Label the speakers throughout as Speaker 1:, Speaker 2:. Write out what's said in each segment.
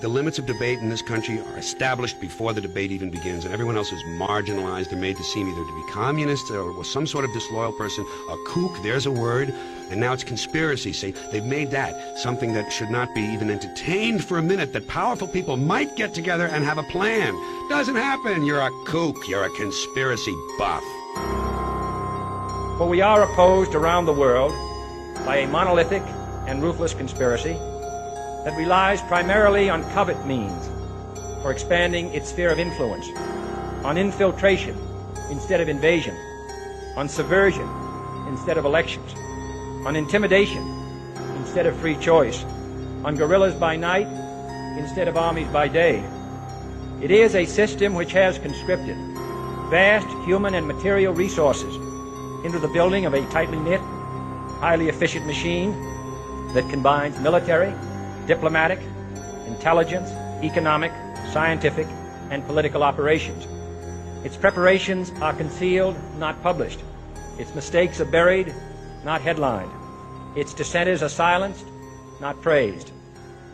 Speaker 1: The limits of debate in this country are established before the debate even begins, and everyone else is marginalized and made to seem either to be communist or some sort of disloyal person, a kook, there's a word, and now it's conspiracy. See, they've made that something that should not be even entertained for a minute, that powerful people might get together and have a plan. Doesn't happen. You're a kook. You're a conspiracy buff.
Speaker 2: For we are opposed around the world by a monolithic and ruthless conspiracy that relies primarily on covert means for expanding its sphere of influence, on infiltration instead of invasion, on subversion instead of elections, on intimidation instead of free choice, on guerrillas by night instead of armies by day. It is a system which has conscripted vast human and material resources into the building of a tightly knit, highly efficient machine that combines military, diplomatic, intelligence, economic, scientific, and political operations. Its preparations are concealed, not published. Its mistakes are buried, not headlined. Its dissenters are silenced, not praised.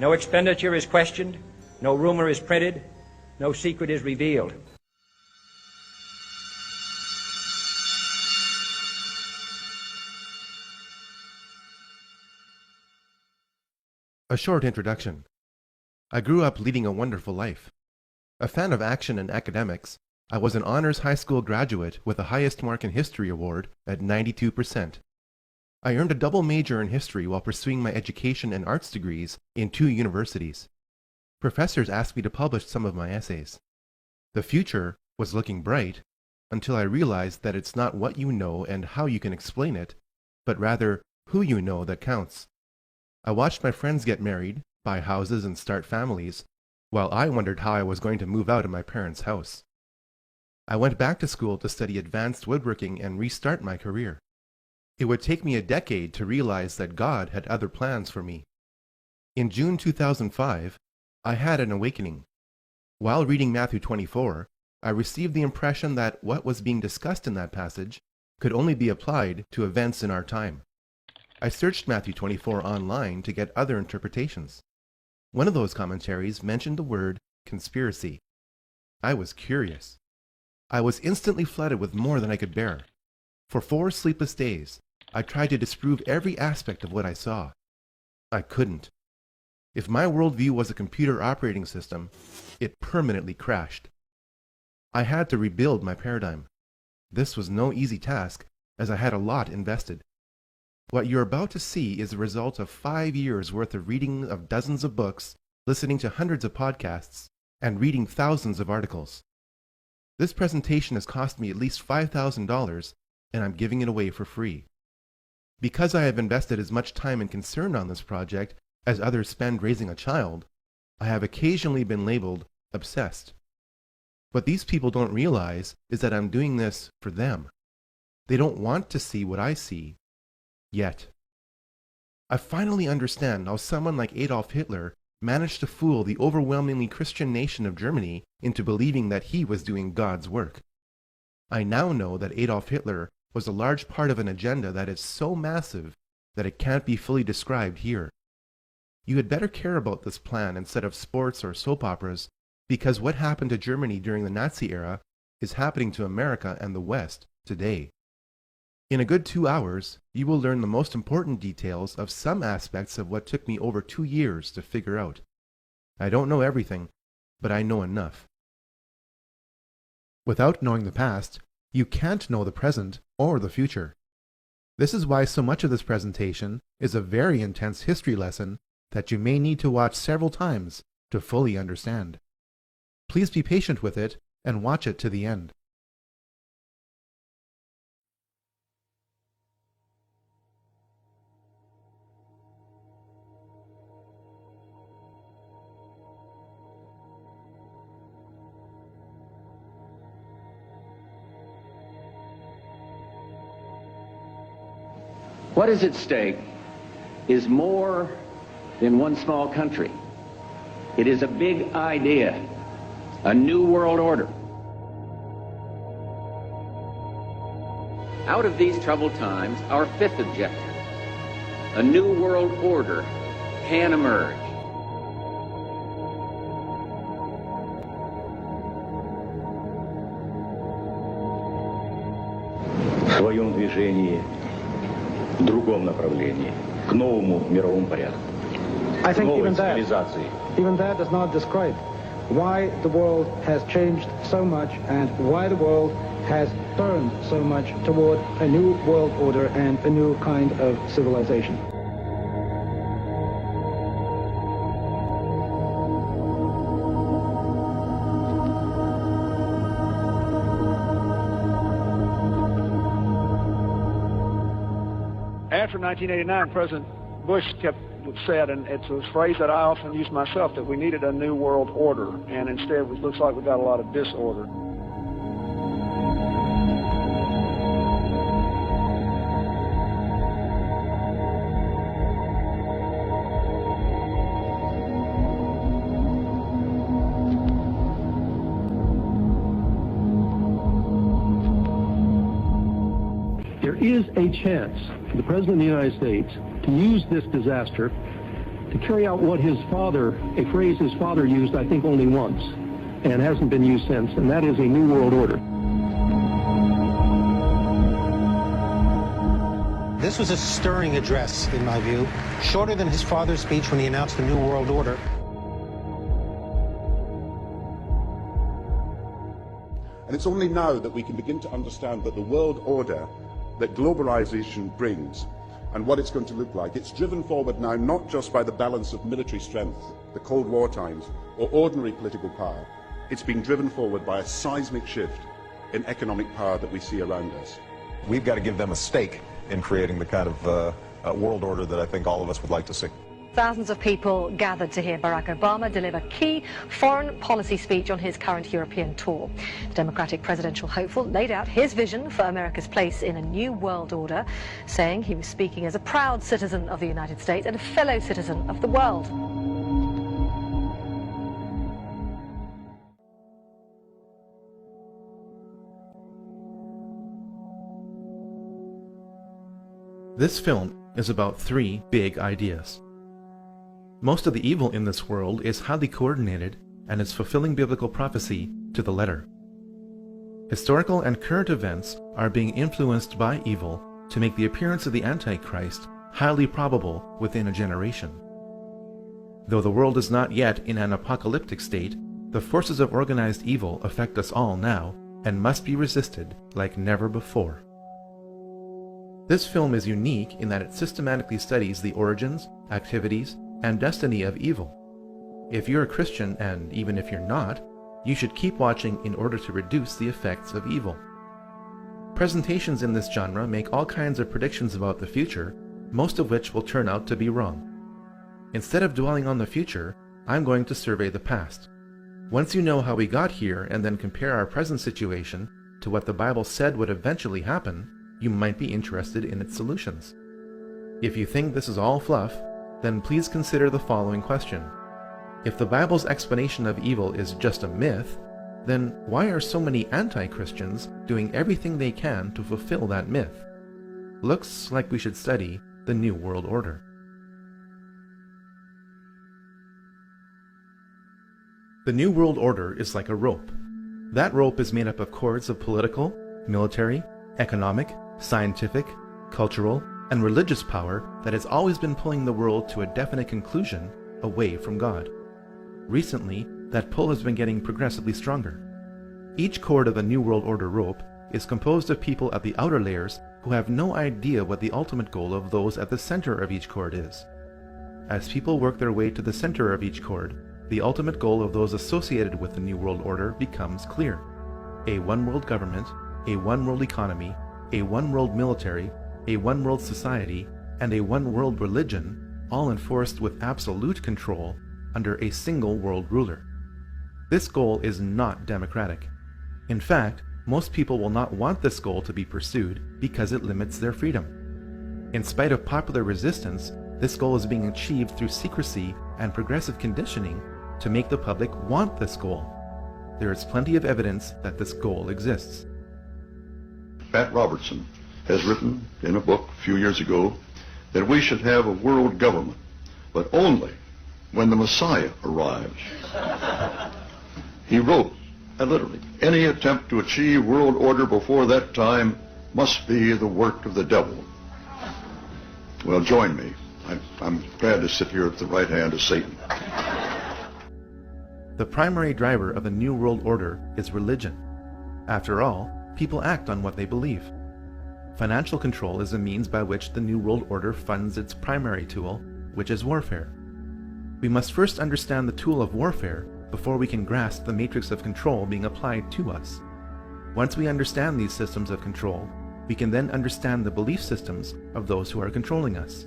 Speaker 2: No expenditure is questioned, no rumor is printed, no secret is revealed.
Speaker 3: A short introduction. I grew up leading a wonderful life. A fan of action and academics, I was an honors high school graduate with the highest mark in history award at 92%. I earned a double major in history while pursuing my education and arts degrees in 2 universities. Professors asked me to publish some of my essays. The future was looking bright until I realized that it's not what you know and how you can explain it, but rather who you know that counts. I watched my friends get married, buy houses, and start families, while I wondered how I was going to move out of my parents' house. I went back to school to study advanced woodworking and restart my career. It would take me a decade to realize that God had other plans for me. In June 2005, I had an awakening. While reading Matthew 24, I received the impression that what was being discussed in that passage could only be applied to events in our time. I searched Matthew 24 online to get other interpretations. One of those commentaries mentioned the word conspiracy. I was curious. I was instantly flooded with more than I could bear. For 4 sleepless days, I tried to disprove every aspect of what I saw. I couldn't. If my worldview was a computer operating system, it permanently crashed. I had to rebuild my paradigm. This was no easy task, as I had a lot invested. What you're about to see is the result of 5 years worth of reading of dozens of books, listening to hundreds of podcasts, and reading thousands of articles. This presentation has cost me at least $5,000, and I'm giving it away for free. Because I have invested as much time and concern on this project as others spend raising a child, I have occasionally been labeled obsessed. What these people don't realize is that I'm doing this for them. They don't want to see what I see. Yet. I finally understand how someone like Adolf Hitler managed to fool the overwhelmingly Christian nation of Germany into believing that he was doing God's work. I now know that Adolf Hitler was a large part of an agenda that is so massive that it can't be fully described here. You had better care about this plan instead of sports or soap operas, because what happened to Germany during the Nazi era is happening to America and the West today. In a good 2 hours, you will learn the most important details of some aspects of what took me over 2 years to figure out. I don't know everything, but I know enough. Without knowing the past, you can't know the present or the future. This is why so much of this presentation is a very intense history lesson that you may need to watch several times to fully understand. Please be patient with it and watch it to the end.
Speaker 4: What is at stake is more than one small country. It is a big idea, a new world order. Out of these troubled times, our 5th objective, a new world order, can emerge.
Speaker 5: своем движении в другом направлении, к новому мировому порядку,
Speaker 6: I
Speaker 5: к
Speaker 6: think
Speaker 5: новой цивилизации.
Speaker 6: even that does not describe why the world has changed so much and why the world has turned so much toward a new world order and a new kind of civilization.
Speaker 7: After 1989, President Bush said, and it's a phrase that I often use myself, that we needed a new world order, and instead it looks like we've got a lot of disorder.
Speaker 8: There is a chance for the President of the United States to use this disaster to carry out what his father, a phrase his father used, I think, only once, and hasn't been used since, and that is a new world order.
Speaker 9: This was a stirring address, in my view, shorter than his father's speech when he announced the New World Order.
Speaker 10: And it's only now that we can begin to understand that the world order that globalization brings and what it's going to look like, it's driven forward now not just by the balance of military strength, the Cold War times, or ordinary political power. It's been driven forward by a seismic shift in economic power that we see around us.
Speaker 11: We've got to give them a stake in creating the kind of world order that I think all of us would like to see.
Speaker 12: Thousands of people gathered to hear Barack Obama deliver key foreign policy speech on his current European tour. The Democratic presidential hopeful laid out his vision for America's place in a new world order, saying he was speaking as a proud citizen of the United States and a fellow citizen of the world.
Speaker 3: This film is about three big ideas. Most of the evil in this world is highly coordinated and is fulfilling biblical prophecy to the letter. Historical and current events are being influenced by evil to make the appearance of the Antichrist highly probable within a generation. Though the world is not yet in an apocalyptic state, the forces of organized evil affect us all now and must be resisted like never before. This film is unique in that it systematically studies the origins, activities, and destiny of evil. If you're a Christian, and even if you're not, you should keep watching in order to reduce the effects of evil. Presentations in this genre make all kinds of predictions about the future, most of which will turn out to be wrong. Instead of dwelling on the future, I'm going to survey the past. Once you know how we got here and then compare our present situation to what the Bible said would eventually happen, you might be interested in its solutions. If you think this is all fluff, then please consider the following question. If the Bible's explanation of evil is just a myth, then why are so many anti-Christians doing everything they can to fulfill that myth? Looks like we should study the New World Order. The New World Order is like a rope. That rope is made up of cords of political, military, economic, scientific, cultural, and religious power that has always been pulling the world to a definite conclusion away from God. Recently, that pull has been getting progressively stronger. Each cord of the New World Order rope is composed of people at the outer layers who have no idea what the ultimate goal of those at the center of each cord is. As people work their way to the center of each cord, the ultimate goal of those associated with the New World Order becomes clear. A one-world government, a one-world economy, a one-world military, a one-world society, and a one-world religion, all enforced with absolute control under a single world ruler. This goal is not democratic. In fact, most people will not want this goal to be pursued because it limits their freedom. In spite of popular resistance, this goal is being achieved through secrecy and progressive conditioning to make the public want this goal. There is plenty of evidence that this goal exists.
Speaker 13: Pat Robertson has written in a book a few years ago that we should have a world government, but only when the Messiah arrives. He wrote, literally, any attempt to achieve world order before that time must be the work of the devil. Well, join me. I'm glad to sit here at the right hand of Satan.
Speaker 3: The primary driver of the New World Order is religion. After all, people act on what they believe. Financial control is a means by which the New World Order funds its primary tool, which is warfare. We must first understand the tool of warfare before we can grasp the matrix of control being applied to us. Once we understand these systems of control, we can then understand the belief systems of those who are controlling us.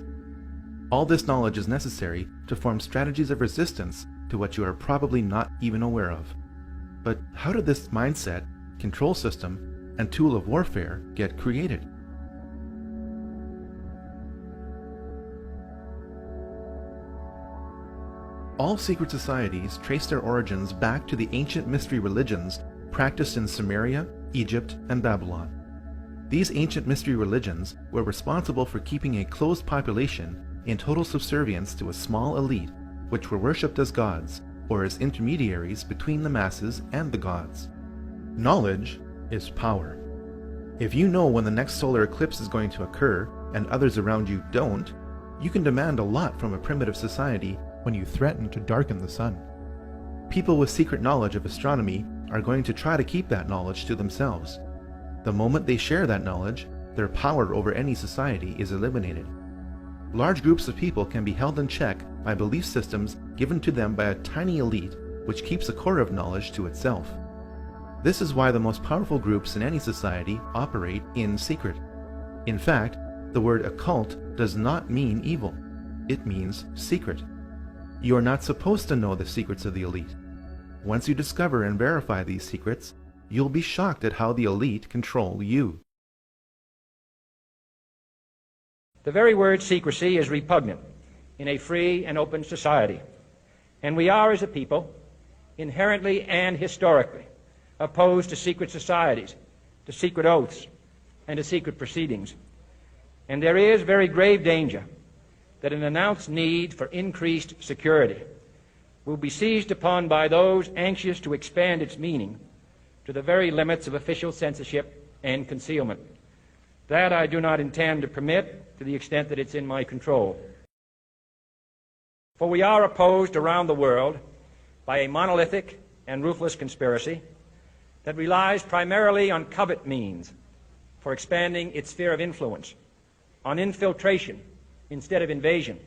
Speaker 3: All this knowledge is necessary to form strategies of resistance to what you are probably not even aware of. But how did this mindset, control system, and tool of warfare get created? All secret societies trace their origins back to the ancient mystery religions practiced in Sumeria, Egypt, and Babylon. These ancient mystery religions were responsible for keeping a closed population in total subservience to a small elite, which were worshipped as gods, or as intermediaries between the masses and the gods. Knowledge is power. If you know when the next solar eclipse is going to occur, and others around you don't, you can demand a lot from a primitive society when you threaten to darken the sun. People with secret knowledge of astronomy are going to try to keep that knowledge to themselves. The moment they share that knowledge, their power over any society is eliminated. Large groups of people can be held in check by belief systems given to them by a tiny elite which keeps a core of knowledge to itself. This is why the most powerful groups in any society operate in secret. In fact, the word occult does not mean evil. It means secret. You are not supposed to know the secrets of the elite. Once you discover and verify these secrets, you'll be shocked at how the elite control you.
Speaker 2: The very word secrecy is repugnant in a free and open society, and we are, as a people, inherently and historically opposed to secret societies, to secret oaths, and to secret proceedings. And there is very grave danger that an announced need for increased security will be seized upon by those anxious to expand its meaning to the very limits of official censorship and concealment. That I do not intend to permit to the extent that it's in my control. For we are opposed around the world by a monolithic and ruthless conspiracy that relies primarily on covert means for expanding its sphere of influence, on infiltration instead of invasion,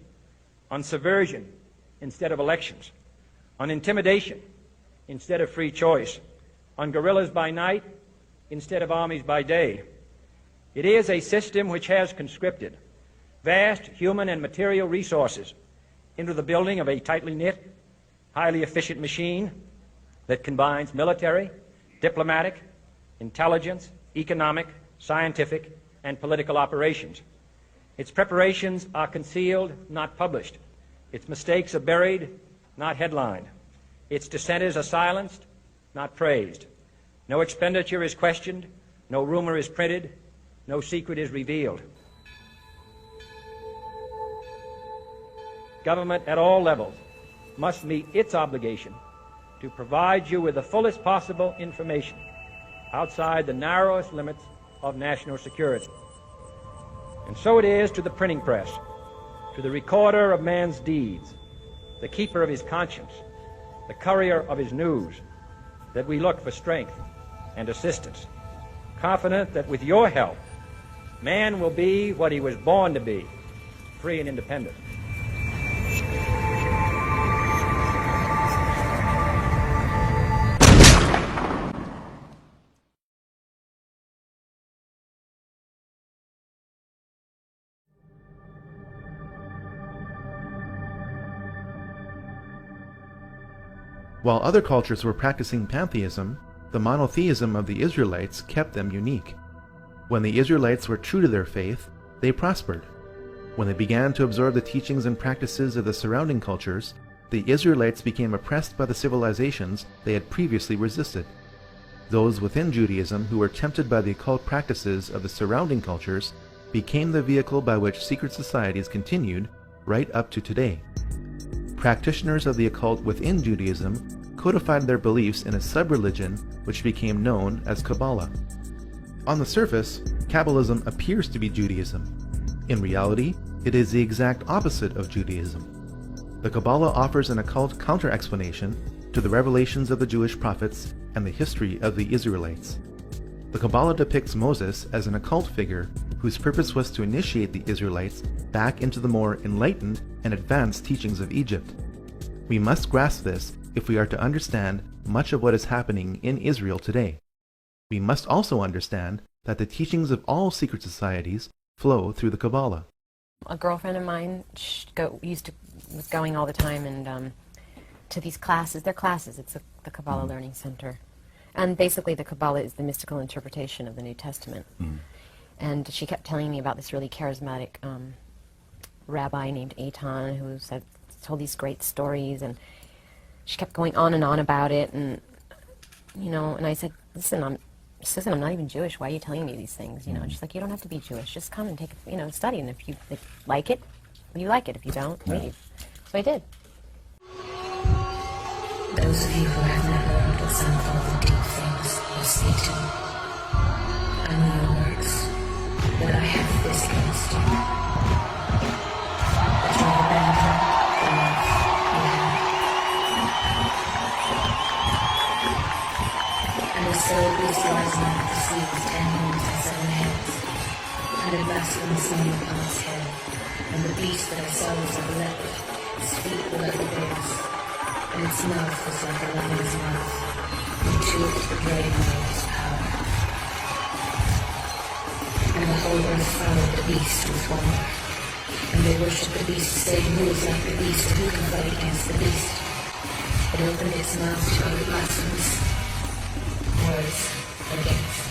Speaker 2: on subversion instead of elections, on intimidation instead of free choice, on guerrillas by night instead of armies by day. It is a system which has conscripted vast human and material resources into the building of a tightly knit, highly efficient machine that combines military, diplomatic, intelligence, economic, scientific, and political operations. Its preparations are concealed, not published. Its mistakes are buried, not headlined. Its dissenters are silenced, not praised. No expenditure is questioned, no rumor is printed, no secret is revealed. Government at all levels must meet its obligation to provide you with the fullest possible information outside the narrowest limits of national security. And so it is to the printing press, to the recorder of man's deeds, the keeper of his conscience, the courier of his news, that we look for strength and assistance, confident that with your help, man will be what he was born to be, free and independent.
Speaker 3: While other cultures were practicing pantheism, the monotheism of the Israelites kept them unique. When the Israelites were true to their faith, they prospered. When they began to absorb the teachings and practices of the surrounding cultures, the Israelites became oppressed by the civilizations they had previously resisted. Those within Judaism who were tempted by the occult practices of the surrounding cultures became the vehicle by which secret societies continued right up to today. Practitioners of the occult within Judaism codified their beliefs in a sub-religion which became known as Kabbalah. On the surface, Kabbalism appears to be Judaism. In reality, it is the exact opposite of Judaism. The Kabbalah offers an occult counter-explanation to the revelations of the Jewish prophets and the history of the Israelites. The Kabbalah depicts Moses as an occult figure whose purpose was to initiate the Israelites back into the more enlightened and advanced teachings of Egypt. We must grasp this if we are to understand much of what is happening in Israel today. We must also understand that the teachings of all secret societies flow through the Kabbalah.
Speaker 14: A girlfriend of mine was going all the time and to these classes. They're classes. It's the Kabbalah Learning Center. And basically the Kabbalah is the mystical interpretation of the New Testament. And she kept telling me about this really charismatic rabbi named Eitan who told these great stories, and she kept going on and on about it, and and I said, listen, I'm not even Jewish. Why are you telling me these things? And she's like, you don't have to be Jewish. Just come and take study, and if you like it, you like it. If you don't, leave. So I did.
Speaker 15: Those of you who have never heard of some of the deep things of Satan, I know your works, but I have this against you. That you have abandoned the life you had. And the soul beast lies not at the sea with 10 horns and 7 heads, and a blasphemous name upon its head, and the beast that I saw was like a leopard, its feet were like a bear's, and its mouth was like a lion's mouth, and to it the dragon gave his power. And the whole earth followed the beast with wonder, and they worshipped the beast, saying, who is like the beast, and who can fight against the beast? It opened its mouth to utter blasphemous words against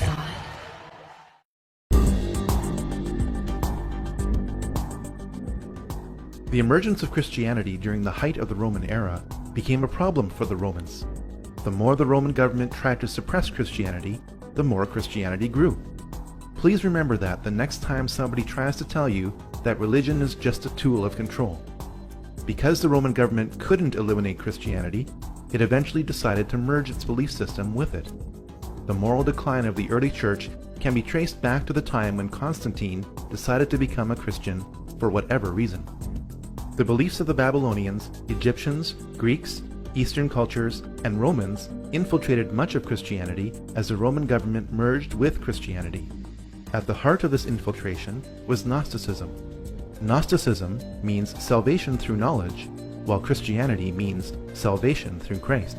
Speaker 15: God.
Speaker 3: The emergence of Christianity during the height of the Roman era became a problem for the Romans. The more the Roman government tried to suppress Christianity, the more Christianity grew. Please remember that the next time somebody tries to tell you that religion is just a tool of control. Because the Roman government couldn't eliminate Christianity, it eventually decided to merge its belief system with it. The moral decline of the early church can be traced back to the time when Constantine decided to become a Christian for whatever reason. The beliefs of the Babylonians, Egyptians, Greeks, Eastern cultures, and Romans infiltrated much of Christianity as the Roman government merged with Christianity. At the heart of this infiltration was Gnosticism. Gnosticism means salvation through knowledge, while Christianity means salvation through Christ.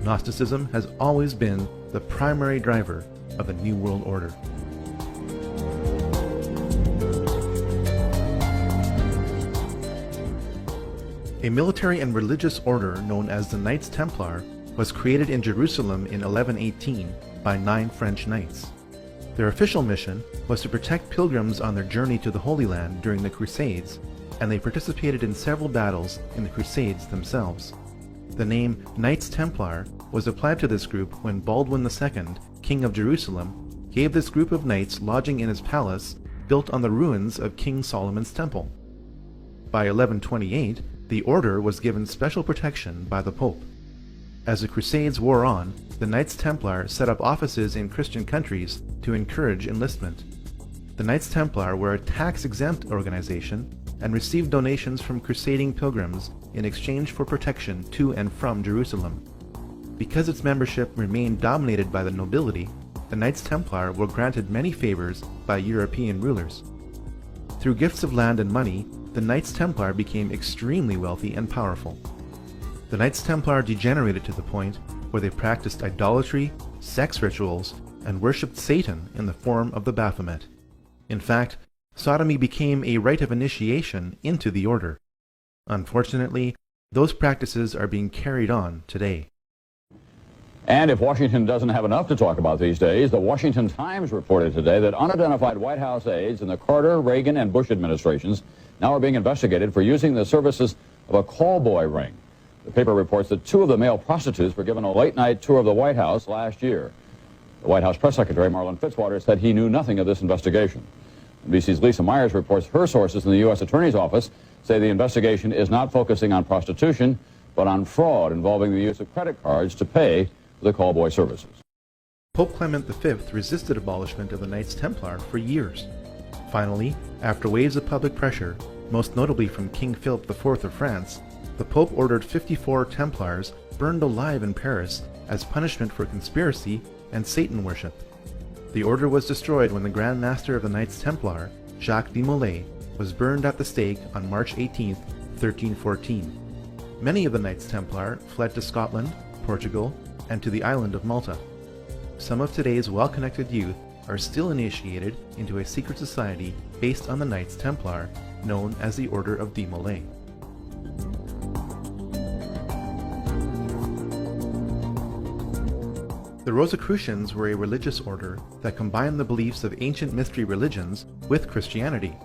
Speaker 3: Gnosticism has always been the primary driver of the New World Order. A military and religious order known as the Knights Templar was created in Jerusalem in 1118 by 9 French knights. Their official mission was to protect pilgrims on their journey to the Holy Land during the Crusades, and they participated in several battles in the Crusades themselves. The name Knights Templar was applied to this group when Baldwin II, King of Jerusalem, gave this group of knights lodging in his palace built on the ruins of King Solomon's temple. By 1128, the order was given special protection by the Pope. As the Crusades wore on, the Knights Templar set up offices in Christian countries to encourage enlistment. The Knights Templar were a tax-exempt organization and received donations from crusading pilgrims in exchange for protection to and from Jerusalem. Because its membership remained dominated by the nobility, the Knights Templar were granted many favors by European rulers. Through gifts of land and money, the Knights Templar became extremely wealthy and powerful. The Knights Templar degenerated to the point where they practiced idolatry, sex rituals, and worshipped Satan in the form of the Baphomet. In fact, sodomy became a rite of initiation into the order. Unfortunately, those practices are being carried on today.
Speaker 16: And if Washington doesn't have enough to talk about these days, the Washington Times reported today that unidentified White House aides in the Carter, Reagan, and Bush administrations now are being investigated for using the services of a call boy ring. The paper reports that 2 of the male prostitutes were given a late-night tour of the White House last year. The White House press secretary, Marlin Fitzwater, said he knew nothing of this investigation. NBC's Lisa Myers reports her sources in the U.S. Attorney's Office say the investigation is not focusing on prostitution, but on fraud involving the use of credit cards to pay for the call boy services.
Speaker 3: Pope Clement V resisted abolishment of the Knights Templar for years. Finally, after waves of public pressure, most notably from King Philip IV of France, the Pope ordered 54 Templars burned alive in Paris as punishment for conspiracy and Satan worship. The order was destroyed when the Grand Master of the Knights Templar, Jacques de Molay, was burned at the stake on March 18, 1314. Many of the Knights Templar fled to Scotland, Portugal, and to the island of Malta. Some of today's well-connected youth are still initiated into a secret society based on the Knights Templar, known as the Order of de Molay. The Rosicrucians were a religious order that combined the beliefs of ancient mystery religions with Christianity.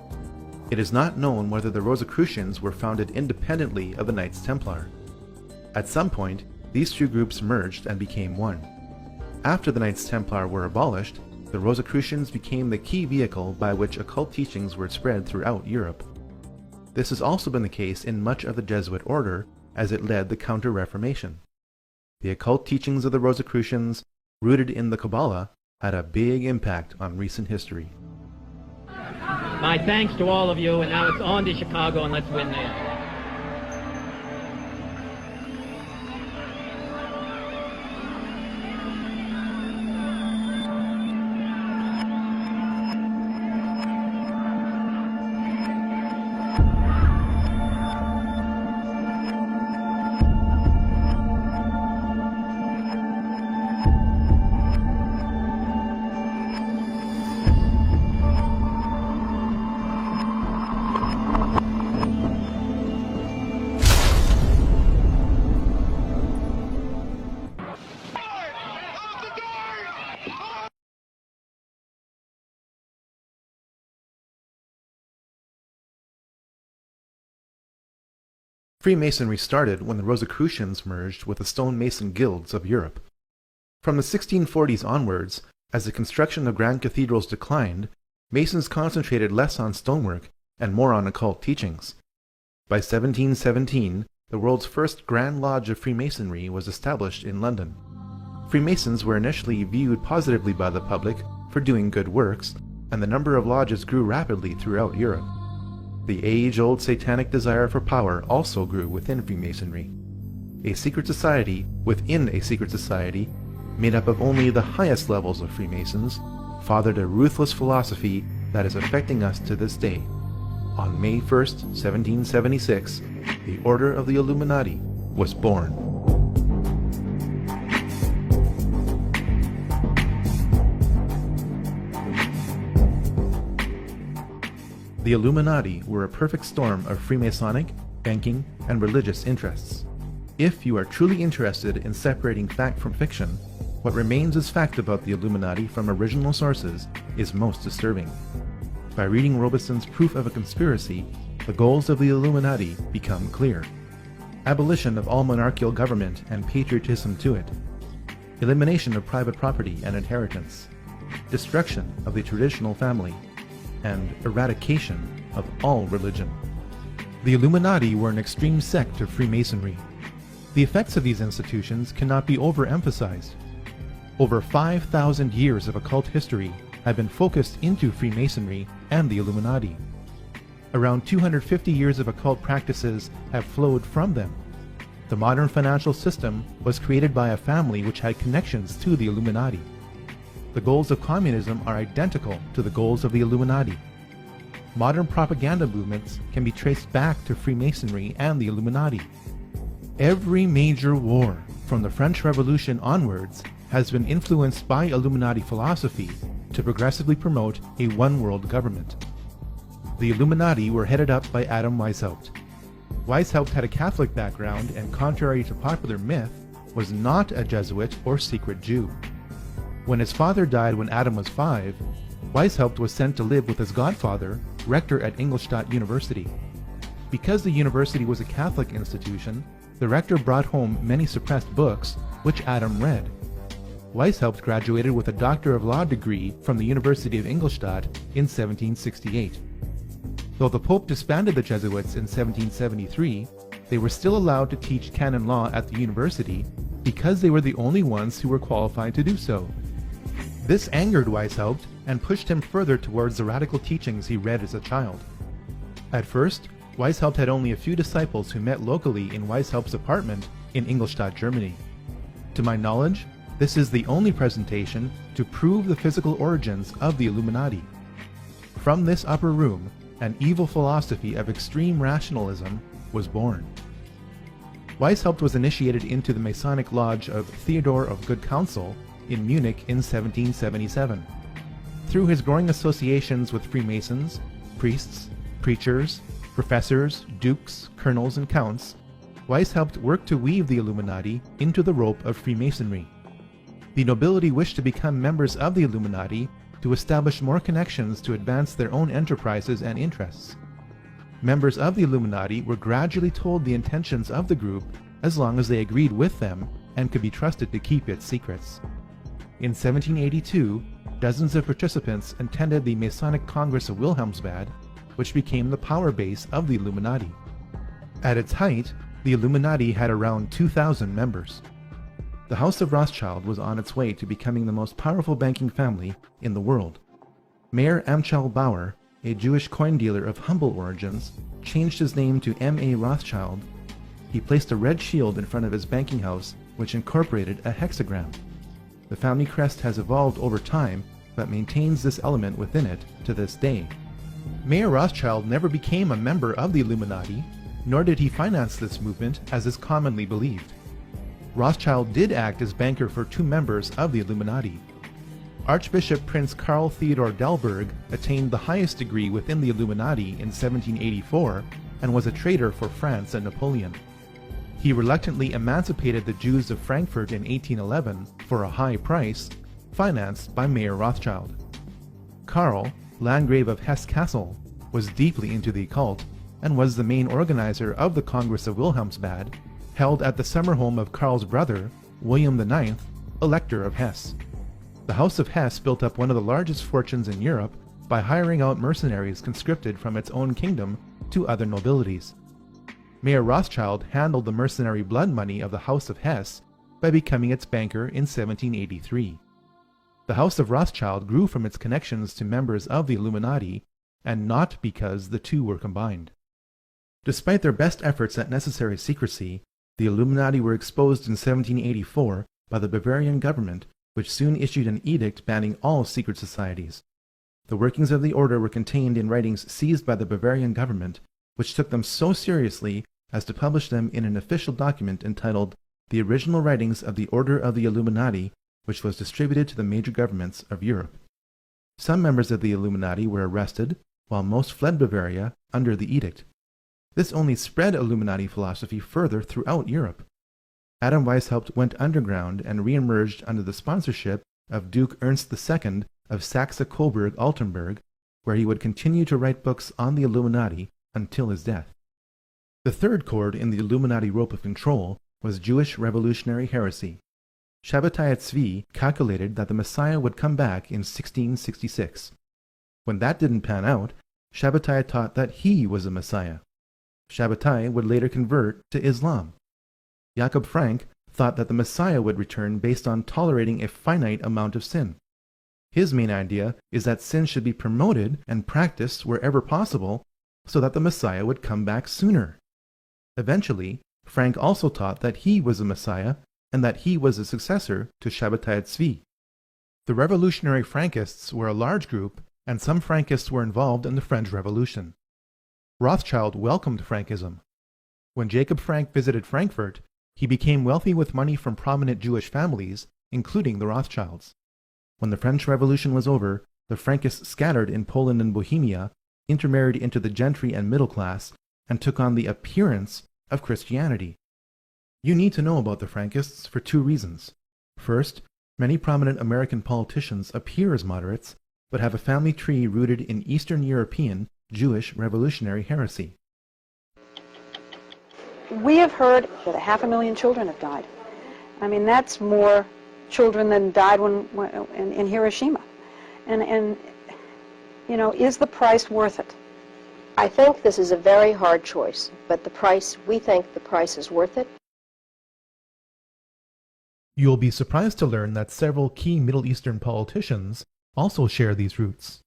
Speaker 3: It is not known whether the Rosicrucians were founded independently of the Knights Templar. At some point, these two groups merged and became one. After the Knights Templar were abolished, the Rosicrucians became the key vehicle by which occult teachings were spread throughout Europe. This has also been the case in much of the Jesuit order, as it led the Counter-Reformation. The occult teachings of the Rosicrucians, rooted in the Kabbalah, had a big impact on recent history.
Speaker 17: My thanks to all of you, and now it's on to Chicago, and let's win there.
Speaker 3: Freemasonry started when the Rosicrucians merged with the stonemason guilds of Europe. From the 1640s onwards, as the construction of grand cathedrals declined, Masons concentrated less on stonework and more on occult teachings. By 1717, the world's first Grand Lodge of Freemasonry was established in London. Freemasons were initially viewed positively by the public for doing good works, and the number of lodges grew rapidly throughout Europe. The age-old satanic desire for power also grew within Freemasonry. A secret society within a secret society, made up of only the highest levels of Freemasons, fathered a ruthless philosophy that is affecting us to this day. On May 1st, 1776, the Order of the Illuminati was born. The Illuminati were a perfect storm of Freemasonic, banking, and religious interests. If you are truly interested in separating fact from fiction, what remains as fact about the Illuminati from original sources is most disturbing. By reading Robeson's Proof of a Conspiracy, the goals of the Illuminati become clear. Abolition of all monarchical government and patriotism to it. Elimination of private property and inheritance. Destruction of the traditional family. And eradication of all religion. The Illuminati were an extreme sect of Freemasonry. The effects of these institutions cannot be overemphasized. Over 5,000 years of occult history have been focused into Freemasonry and the Illuminati. Around 250 years of occult practices have flowed from them. The modern financial system was created by a family which had connections to the Illuminati. The goals of communism are identical to the goals of the Illuminati. Modern propaganda movements can be traced back to Freemasonry and the Illuminati. Every major war, from the French Revolution onwards, has been influenced by Illuminati philosophy to progressively promote a one-world government. The Illuminati were headed up by Adam Weishaupt. Weishaupt had a Catholic background and, contrary to popular myth, was not a Jesuit or secret Jew. When his father died when Adam was 5, Weishaupt was sent to live with his godfather, rector at Ingolstadt University. Because the university was a Catholic institution, the rector brought home many suppressed books, which Adam read. Weishaupt graduated with a Doctor of Law degree from the University of Ingolstadt in 1768. Though the Pope disbanded the Jesuits in 1773, they were still allowed to teach canon law at the university because they were the only ones who were qualified to do so. This angered Weishaupt and pushed him further towards the radical teachings he read as a child. At first, Weishaupt had only a few disciples who met locally in Weishaupt's apartment in Ingolstadt, Germany. To my knowledge, this is the only presentation to prove the physical origins of the Illuminati. From this upper room, an evil philosophy of extreme rationalism was born. Weishaupt was initiated into the Masonic Lodge of Theodore of Good Counsel in Munich in 1777. Through his growing associations with Freemasons, priests, preachers, professors, dukes, colonels, and counts, Weishaupt worked to weave the Illuminati into the rope of Freemasonry. The nobility wished to become members of the Illuminati to establish more connections to advance their own enterprises and interests. Members of the Illuminati were gradually told the intentions of the group as long as they agreed with them and could be trusted to keep its secrets. In 1782, dozens of participants attended the Masonic Congress of Wilhelmsbad, which became the power base of the Illuminati. At its height, the Illuminati had around 2,000 members. The House of Rothschild was on its way to becoming the most powerful banking family in the world. Mayer Amschel Bauer, a Jewish coin dealer of humble origins, changed his name to M.A. Rothschild. He placed a red shield in front of his banking house, which incorporated a hexagram. The family crest has evolved over time, but maintains this element within it to this day. Mayer Rothschild never became a member of the Illuminati, nor did he finance this movement as is commonly believed. Rothschild did act as banker for two members of the Illuminati. Archbishop Prince Karl Theodor Delberg attained the highest degree within the Illuminati in 1784 and was a traitor for France and Napoleon. He reluctantly emancipated the Jews of Frankfurt in 1811 for a high price, financed by Mayer Rothschild. Karl, Landgrave of Hesse-Kassel, was deeply into the occult and was the main organizer of the Congress of Wilhelmsbad, held at the summer home of Karl's brother, William IX, Elector of Hesse. The House of Hesse built up one of the largest fortunes in Europe by hiring out mercenaries conscripted from its own kingdom to other nobilities. Mayer Rothschild handled the mercenary blood money of the House of Hesse by becoming its banker in 1783. The House of Rothschild grew from its connections to members of the Illuminati, and not because the two were combined. Despite their best efforts at necessary secrecy, the Illuminati were exposed in 1784 by the Bavarian government, which soon issued an edict banning all secret societies. The workings of the order were contained in writings seized by the Bavarian government, which took them so seriously as to publish them in an official document entitled The Original Writings of the Order of the Illuminati, which was distributed to the major governments of Europe. Some members of the Illuminati were arrested, while most fled Bavaria under the edict. This only spread Illuminati philosophy further throughout Europe. Adam Weishaupt went underground and re-emerged under the sponsorship of Duke Ernst II of Saxe-Coburg-Altenburg, where he would continue to write books on the Illuminati until his death. The third cord in the Illuminati rope of control was Jewish revolutionary heresy. Shabbatai Tzvi calculated that the Messiah would come back in 1666. When that didn't pan out, Shabbatai taught that he was a Messiah. Shabbatai would later convert to Islam. Jakob Frank thought that the Messiah would return based on tolerating a finite amount of sin. His main idea is that sin should be promoted and practiced wherever possible so that the Messiah would come back sooner. Eventually, Frank also taught that he was a Messiah and that he was a successor to Shabbatai Tzvi. The revolutionary Frankists were a large group, and some Frankists were involved in the French Revolution. Rothschild welcomed Frankism. When Jacob Frank visited Frankfurt, he became wealthy with money from prominent Jewish families, including the Rothschilds. When the French Revolution was over, the Frankists scattered in Poland and Bohemia, intermarried into the gentry and middle class, and took on the appearance of Christianity. You need to know about the Frankists for two reasons. First, many prominent American politicians appear as moderates, but have a family tree rooted in Eastern European Jewish revolutionary heresy.
Speaker 18: We have heard that 500,000 children have died. I mean, that's more children than died in Hiroshima. And you know, is the price worth it?
Speaker 19: I think this is a very hard choice, but we think the price is worth it.
Speaker 3: You'll be surprised to learn that several key Middle Eastern politicians also share these roots.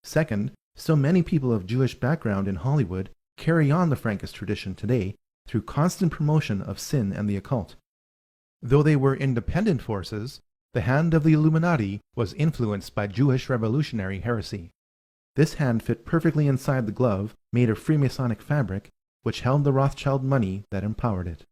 Speaker 3: Second, so many people of Jewish background in Hollywood carry on the Frankist tradition today through constant promotion of sin and the occult. Though they were independent forces, the hand of the Illuminati was influenced by Jewish revolutionary heresy. This hand fit perfectly inside the glove made of Freemasonic fabric, which held the Rothschild money that empowered it.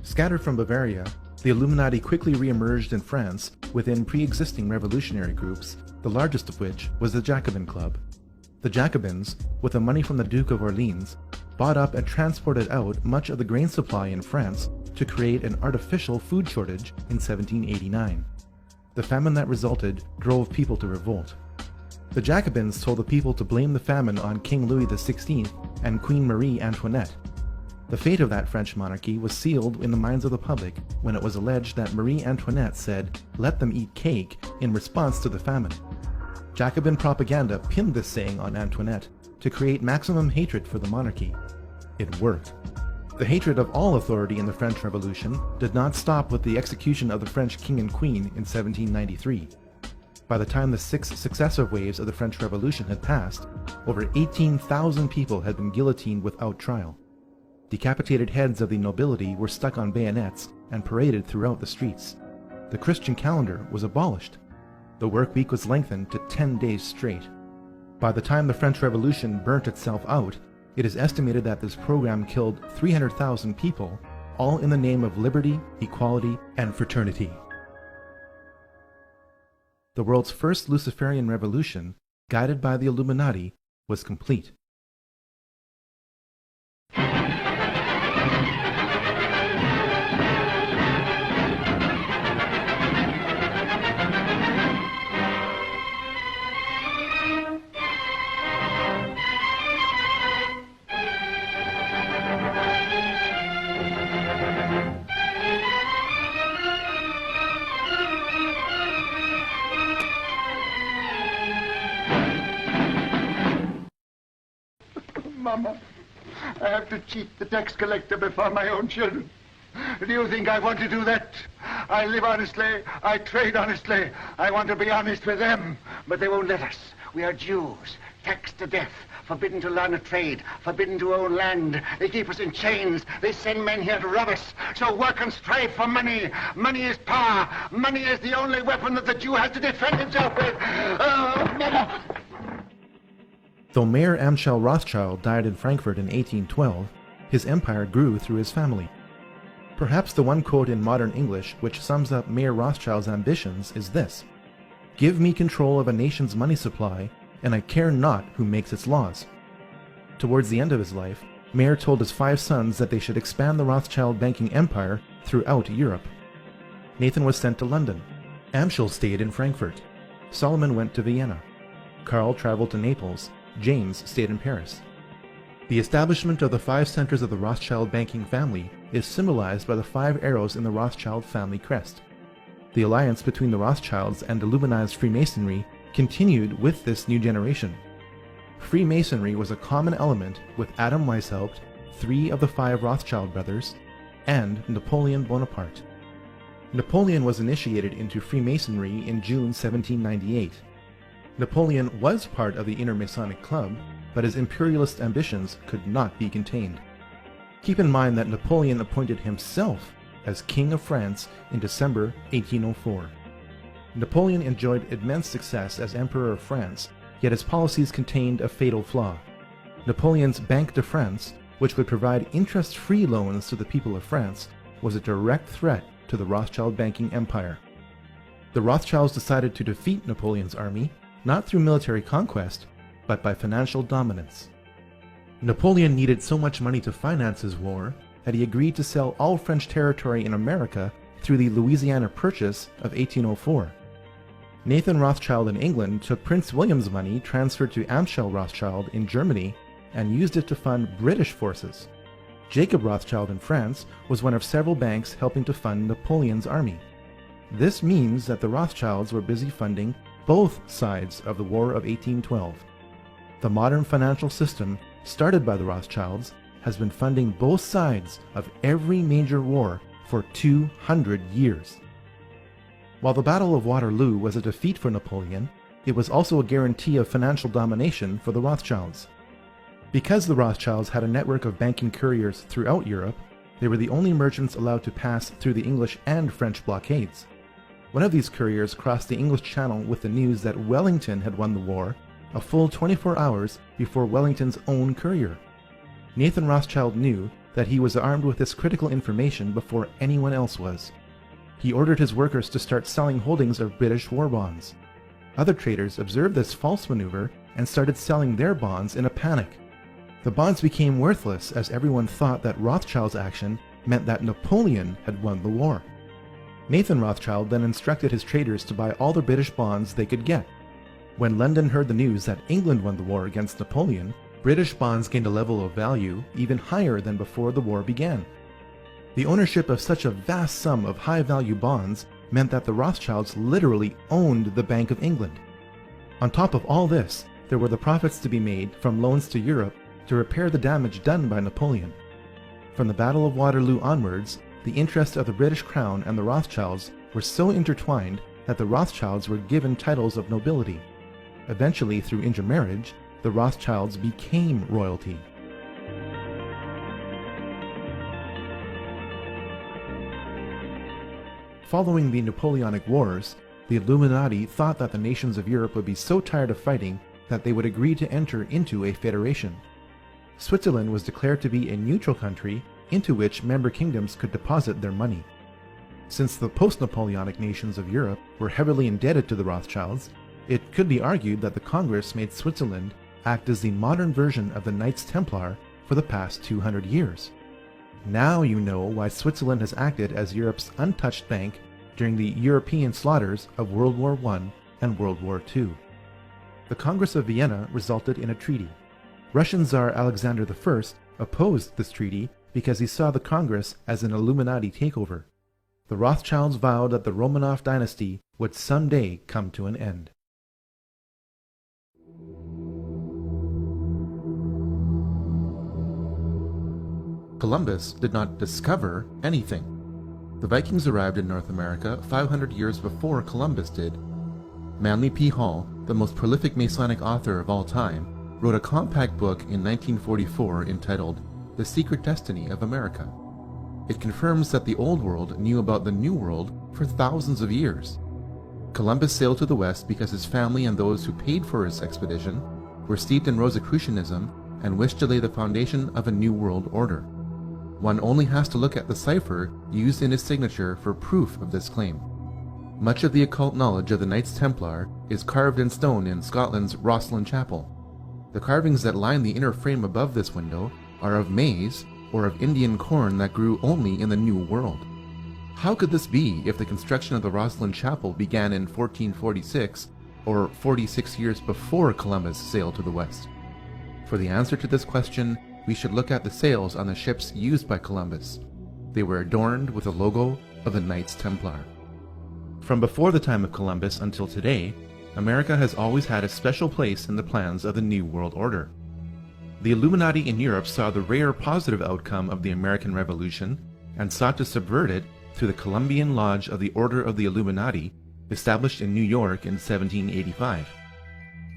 Speaker 3: Scattered from Bavaria, the Illuminati quickly re-emerged in France within pre-existing revolutionary groups, the largest of which was the Jacobin Club. The Jacobins, with the money from the Duke of Orleans, bought up and transported out much of the grain supply in France to create an artificial food shortage in 1789. The famine that resulted drove people to revolt. The Jacobins told the people to blame the famine on King Louis XVI and Queen Marie Antoinette. The fate of that French monarchy was sealed in the minds of the public when it was alleged that Marie Antoinette said, "Let them eat cake," in response to the famine. Jacobin propaganda pinned this saying on Antoinette to create maximum hatred for the monarchy. It worked. The hatred of all authority in the French Revolution did not stop with the execution of the French king and queen in 1793. By the time the 6 successive waves of the French Revolution had passed, over 18,000 people had been guillotined without trial. Decapitated heads of the nobility were stuck on bayonets and paraded throughout the streets. The Christian calendar was abolished. The work week was lengthened to 10 days straight. By the time the French Revolution burnt itself out, it is estimated that this program killed 300,000 people, all in the name of liberty, equality, and fraternity. The world's first Luciferian revolution, guided by the Illuminati, was complete.
Speaker 20: Mama, I have to cheat the tax collector before my own children. Do you think I want to do that? I live honestly, I trade honestly, I want to be honest with them, but they won't let us. We are Jews, taxed to death, forbidden to learn a trade, forbidden to own land. They keep us in chains, they send men here to rob us. So work and strive for money. Money is power. Money is the only weapon that the Jew has to defend himself with. Oh, Mama!
Speaker 3: Though Mayer Amschel Rothschild died in Frankfurt in 1812, his empire grew through his family. Perhaps the one quote in modern English which sums up Mayer Rothschild's ambitions is this: "Give me control of a nation's money supply, and I care not who makes its laws." Towards the end of his life, Mayer told his 5 sons that they should expand the Rothschild banking empire throughout Europe. Nathan was sent to London. Amschel stayed in Frankfurt. Solomon went to Vienna. Karl traveled to Naples. James stayed in Paris. The establishment of the 5 centers of the Rothschild banking family is symbolized by the 5 arrows in the Rothschild family crest. The alliance between the Rothschilds and Illuminized Freemasonry continued with this new generation. Freemasonry was a common element with Adam Weishaupt, 3 of the 5 Rothschild brothers, and Napoleon Bonaparte. Napoleon was initiated into Freemasonry in June 1798. Napoleon was part of the Inner Masonic Club, but his imperialist ambitions could not be contained. Keep in mind that Napoleon appointed himself as King of France in December 1804. Napoleon enjoyed immense success as Emperor of France, yet his policies contained a fatal flaw. Napoleon's Banque de France, which would provide interest-free loans to the people of France, was a direct threat to the Rothschild banking empire. The Rothschilds decided to defeat Napoleon's army, not through military conquest, but by financial dominance. Napoleon needed so much money to finance his war that he agreed to sell all French territory in America through the Louisiana Purchase of 1804. Nathan Rothschild in England took Prince William's money transferred to Amschel Rothschild in Germany and used it to fund British forces. Jacob Rothschild in France was one of several banks helping to fund Napoleon's army. This means that the Rothschilds were busy funding both sides of the War of 1812. The modern financial system, started by the Rothschilds, has been funding both sides of every major war for 200 years. While the Battle of Waterloo was a defeat for Napoleon, it was also a guarantee of financial domination for the Rothschilds. Because the Rothschilds had a network of banking couriers throughout Europe, they were the only merchants allowed to pass through the English and French blockades. One of these couriers crossed the English Channel with the news that Wellington had won the war a full 24 hours before Wellington's own courier. Nathan Rothschild knew that he was armed with this critical information before anyone else was. He ordered his workers to start selling holdings of British war bonds. Other traders observed this false maneuver and started selling their bonds in a panic. The bonds became worthless as everyone thought that Rothschild's action meant that Napoleon had won the war. Nathan Rothschild then instructed his traders to buy all the British bonds they could get. When London heard the news that England won the war against Napoleon, British bonds gained a level of value even higher than before the war began. The ownership of such a vast sum of high-value bonds meant that the Rothschilds literally owned the Bank of England. On top of all this, there were the profits to be made from loans to Europe to repair the damage done by Napoleon. From the Battle of Waterloo onwards, the interests of the British Crown and the Rothschilds were so intertwined that the Rothschilds were given titles of nobility. Eventually, through intermarriage, the Rothschilds became royalty. Following the Napoleonic Wars, the Illuminati thought that the nations of Europe would be so tired of fighting that they would agree to enter into a federation. Switzerland was declared to be a neutral country into which member kingdoms could deposit their money. Since the post-Napoleonic nations of Europe were heavily indebted to the Rothschilds, it could be argued that the Congress made Switzerland act as the modern version of the Knights Templar for the past 200 years. Now you know why Switzerland has acted as Europe's untouched bank during the European slaughters of World War I and World War II. The Congress of Vienna resulted in a treaty. Russian Tsar Alexander I opposed this treaty because he saw the Congress as an Illuminati takeover. The Rothschilds vowed that the Romanov dynasty would someday come to an end. Columbus did not discover anything. The Vikings arrived in North America 500 years before Columbus did. Manly P. Hall, the most prolific Masonic author of all time, wrote a compact book in 1944 entitled The Secret Destiny of America. It confirms that the Old World knew about the New World for thousands of years. Columbus sailed to the West because his family and those who paid for his expedition were steeped in Rosicrucianism and wished to lay the foundation of a new world order. One only has to look at the cipher used in his signature for proof of this claim. Much of the occult knowledge of the Knights Templar is carved in stone in Scotland's Rosslyn Chapel. The carvings that line the inner frame above this window are of maize or of Indian corn that grew only in the New World. How could this be if the construction of the Rosslyn Chapel began in 1446 or 46 years before Columbus sailed to the West? For the answer to this question, we should look at the sails on the ships used by Columbus. They were adorned with the logo of the Knights Templar. From before the time of Columbus until today, America has always had a special place in the plans of the New World Order. The Illuminati in Europe saw the rare positive outcome of the American Revolution and sought to subvert it through the Columbian Lodge of the Order of the Illuminati, established in New York in 1785.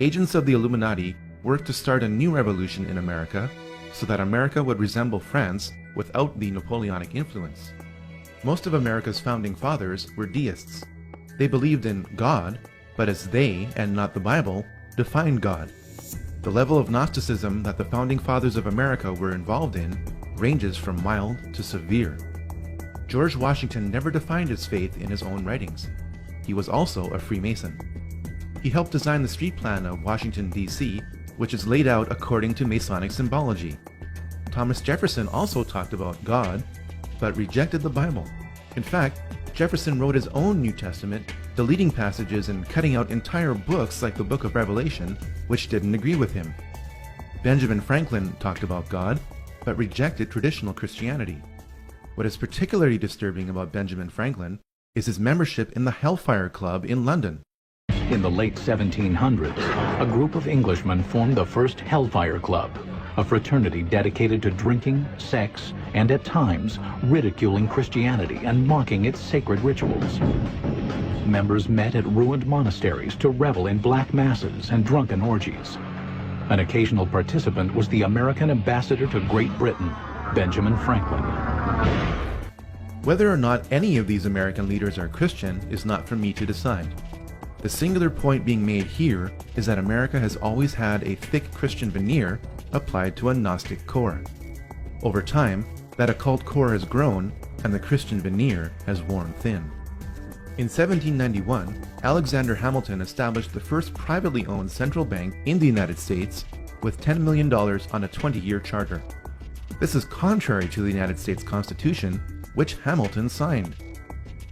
Speaker 3: Agents of the Illuminati worked to start a new revolution in America so that America would resemble France without the Napoleonic influence. Most of America's founding fathers were deists. They believed in God, but as they, and not the Bible, defined God. The level of Gnosticism that the founding fathers of America were involved in ranges from mild to severe. George Washington never defined his faith in his own writings. He was also a Freemason. He helped design the street plan of Washington, D.C., which is laid out according to Masonic symbology. Thomas Jefferson also talked about God, but rejected the Bible. In fact, Jefferson wrote his own New Testament, deleting passages and cutting out entire books like the Book of Revelation, which didn't agree with him. Benjamin Franklin talked about God, but rejected traditional Christianity. What is particularly disturbing about Benjamin Franklin is his membership in the Hellfire Club in London.
Speaker 21: In the late 1700s, a group of Englishmen formed the first Hellfire Club, a fraternity dedicated to drinking, sex, and at times ridiculing Christianity and mocking its sacred rituals. Members met at ruined monasteries to revel in black masses and drunken orgies. An occasional participant was the American ambassador to Great Britain, Benjamin Franklin.
Speaker 3: Whether or not any of these American leaders are Christian is not for me to decide. The singular point being made here is that America has always had a thick Christian veneer applied to a Gnostic core. Over time, that occult core has grown and the Christian veneer has worn thin. In 1791, Alexander Hamilton established the first privately owned central bank in the United States with $10 million on a 20-year charter. This is contrary to the United States Constitution, which Hamilton signed.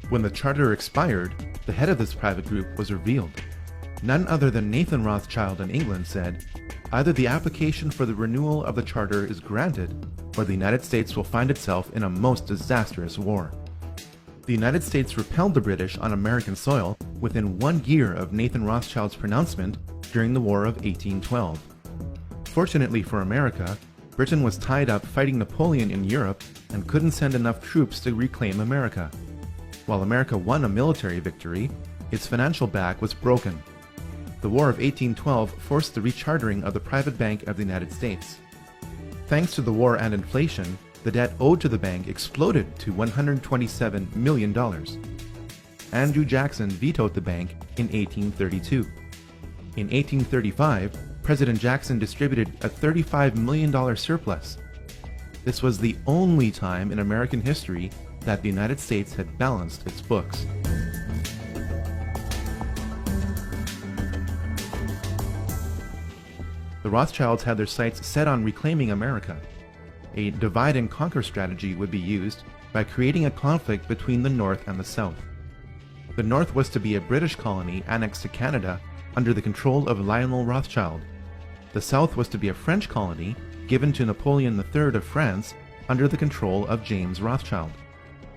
Speaker 3: When the charter expired, the head of this private group was revealed. None other than Nathan Rothschild in England said, "Either the application for the renewal of the charter is granted, or the United States will find itself in a most disastrous war." The United States repelled the British on American soil within 1 year of Nathan Rothschild's pronouncement during the War of 1812. Fortunately for America, Britain was tied up fighting Napoleon in Europe and couldn't send enough troops to reclaim America. While America won a military victory, its financial back was broken. The War of 1812 forced the rechartering of the private bank of the United States. Thanks to the war and inflation, the debt owed to the bank exploded to $127 million. Andrew Jackson vetoed the bank in 1832. In 1835, President Jackson distributed a $35 million surplus. This was the only time in American history that the United States had balanced its books. The Rothschilds had their sights set on reclaiming America. A divide and conquer strategy would be used by creating a conflict between the North and the South. The North was to be a British colony annexed to Canada under the control of Lionel Rothschild. The South was to be a French colony given to Napoleon III of France under the control of James Rothschild.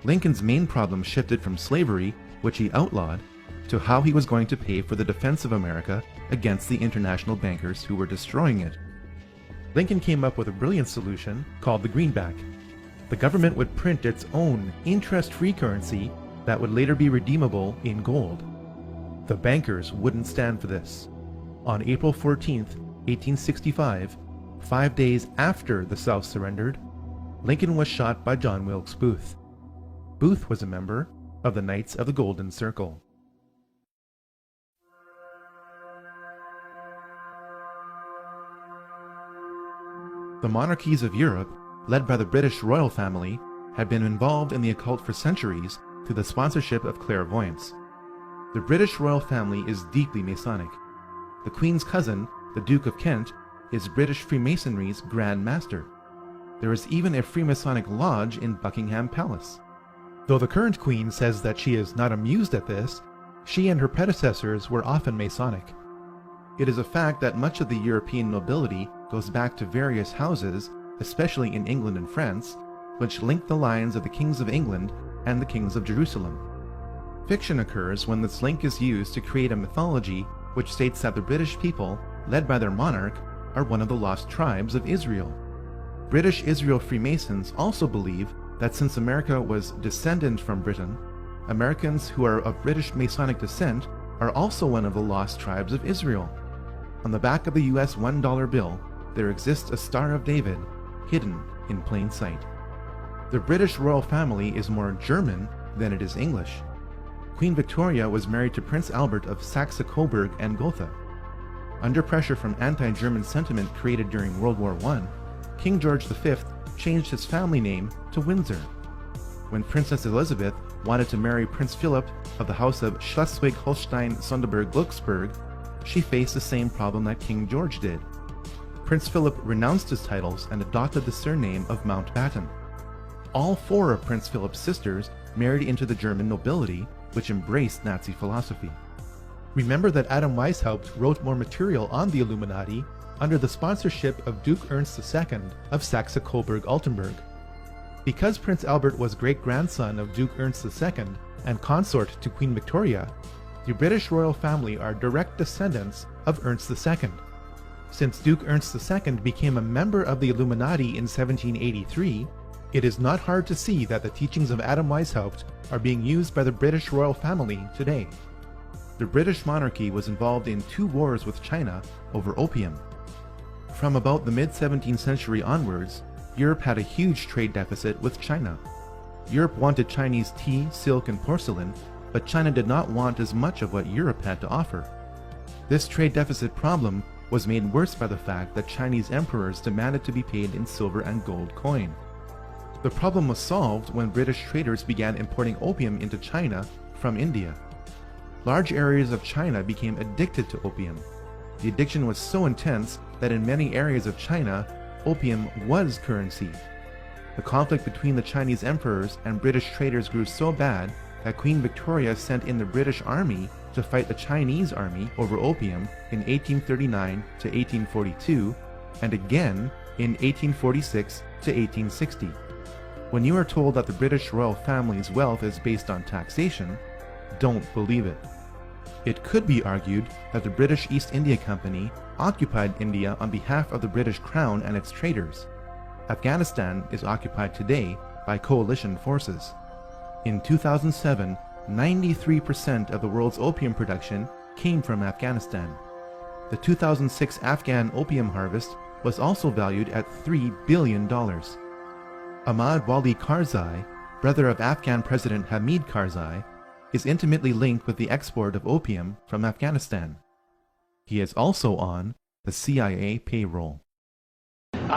Speaker 3: Lincoln's main problem shifted from slavery, which he outlawed, to how he was going to pay for the defense of America against the international bankers who were destroying it. Lincoln came up with a brilliant solution called the greenback. The government would print its own interest-free currency that would later be redeemable in gold. The bankers wouldn't stand for this. On April 14th, 1865, 5 days after the South surrendered, Lincoln was shot by John Wilkes Booth. Booth was a member of the Knights of the Golden Circle. The monarchies of Europe, led by the British royal family, had been involved in the occult for centuries through the sponsorship of clairvoyance. The British royal family is deeply Masonic. The Queen's cousin, the Duke of Kent, is British Freemasonry's Grand Master. There is even a Freemasonic lodge in Buckingham Palace. Though the current Queen says that she is not amused at this, she and her predecessors were often Masonic. It is a fact that much of the European nobility goes back to various houses, especially in England and France, which link the lines of the kings of England and the kings of Jerusalem. Fiction occurs when this link is used to create a mythology which states that the British people, led by their monarch, are one of the lost tribes of Israel. British Israel Freemasons also believe that since America was descendant from Britain, Americans who are of British Masonic descent are also one of the lost tribes of Israel. On the back of the US $1 bill, there exists a Star of David, hidden in plain sight. The British royal family is more German than it is English. Queen Victoria was married to Prince Albert of Saxe-Coburg and Gotha. Under pressure from anti-German sentiment created during World War I, King George V changed his family name to Windsor. When Princess Elizabeth wanted to marry Prince Philip of the House of Schleswig-Holstein-Sonderburg-Glücksburg, she faced the same problem that King George did. Prince Philip renounced his titles and adopted the surname of Mountbatten. All 4 of Prince Philip's sisters married into the German nobility, which embraced Nazi philosophy. Remember that Adam Weishaupt wrote more material on the Illuminati under the sponsorship of Duke Ernst II of Saxe-Coburg-Altenburg. Because Prince Albert was great-grandson of Duke Ernst II and consort to Queen Victoria, the British royal family are direct descendants of Ernst II. Since Duke Ernst II became a member of the Illuminati in 1783, it is not hard to see that the teachings of Adam Weishaupt are being used by the British royal family today. The British monarchy was involved in 2 wars with China over opium. From about the mid-17th century onwards, Europe had a huge trade deficit with China. Europe wanted Chinese tea, silk, and porcelain, but China did not want as much of what Europe had to offer. This trade deficit problem was made worse by the fact that Chinese emperors demanded to be paid in silver and gold coin. The problem was solved when British traders began importing opium into China from India. Large areas of China became addicted to opium. The addiction was so intense that in many areas of China, opium was currency. The conflict between the Chinese emperors and British traders grew so bad that Queen Victoria sent in the British army to fight the Chinese army over opium in 1839 to 1842, and again in 1846 to 1860. When you are told that the British royal family's wealth is based on taxation, don't believe it. It could be argued that the British East India Company occupied India on behalf of the British Crown and its traders. Afghanistan is occupied today by coalition forces. In 2007, 93% of the world's opium production came from Afghanistan. The 2006 Afghan opium harvest was also valued at $3 billion. Ahmad Wali Karzai, brother of Afghan President Hamid Karzai, is intimately linked with the export of opium from Afghanistan. He is also on the CIA payroll.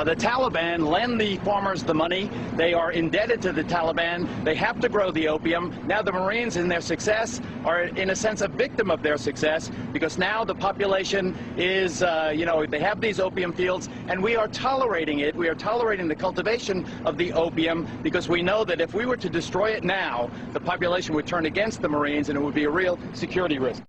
Speaker 1: The Taliban lend the farmers the money. They are indebted to the Taliban. They have to grow the opium. Now the Marines, in their success, are in a sense a victim of their success, because now the population is, they have these opium fields, and we are tolerating it. We are tolerating the cultivation of the opium because we know that if we were to destroy it now, the population would turn against the Marines, and it would be a real security risk.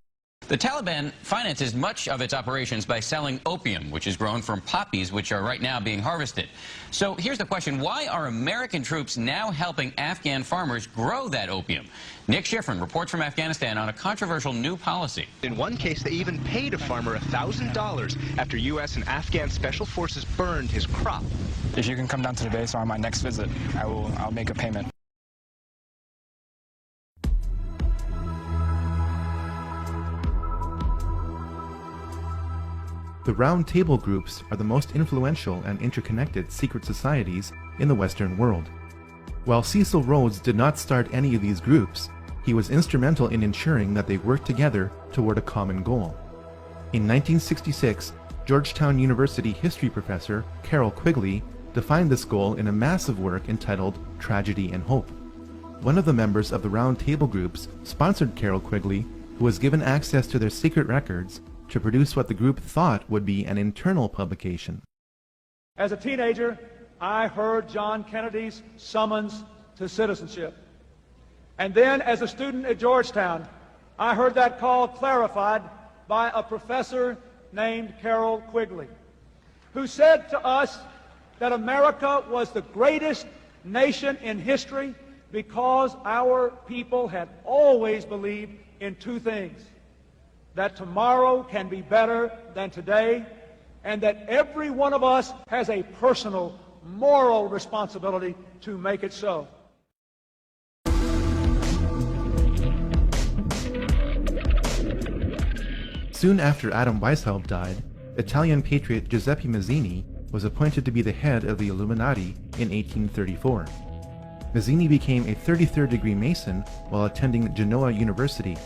Speaker 22: The Taliban finances much of its operations by selling opium, which is grown from poppies, which are right now being harvested. So here's the question: why are American troops now helping Afghan farmers grow that opium? Nick Schifrin reports from Afghanistan on a controversial new policy.
Speaker 23: In one case, they even paid a farmer $1,000 after U.S. and Afghan special forces burned his crop.
Speaker 24: If you can come down to the base on my next visit, I'll make a payment.
Speaker 3: The Round Table groups are the most influential and interconnected secret societies in the Western world. While Cecil Rhodes did not start any of these groups, he was instrumental in ensuring that they worked together toward a common goal. In 1966, Georgetown University history professor Carroll Quigley defined this goal in a massive work entitled Tragedy and Hope. One of the members of the Round Table groups sponsored Carroll Quigley, who was given access to their secret records to produce what the group thought would be an internal publication.
Speaker 25: As a teenager, I heard John Kennedy's summons to citizenship. And then, as a student at Georgetown, I heard that call clarified by a professor named Carroll Quigley, who said to us that America was the greatest nation in history because our people had always believed in 2 things: that tomorrow can be better than today, and that every one of us has a personal, moral responsibility to make it so.
Speaker 3: Soon after Adam Weishaupt died, Italian patriot Giuseppe Mazzini was appointed to be the head of the Illuminati in 1834. Mazzini became a 33rd degree Mason while attending Genoa University.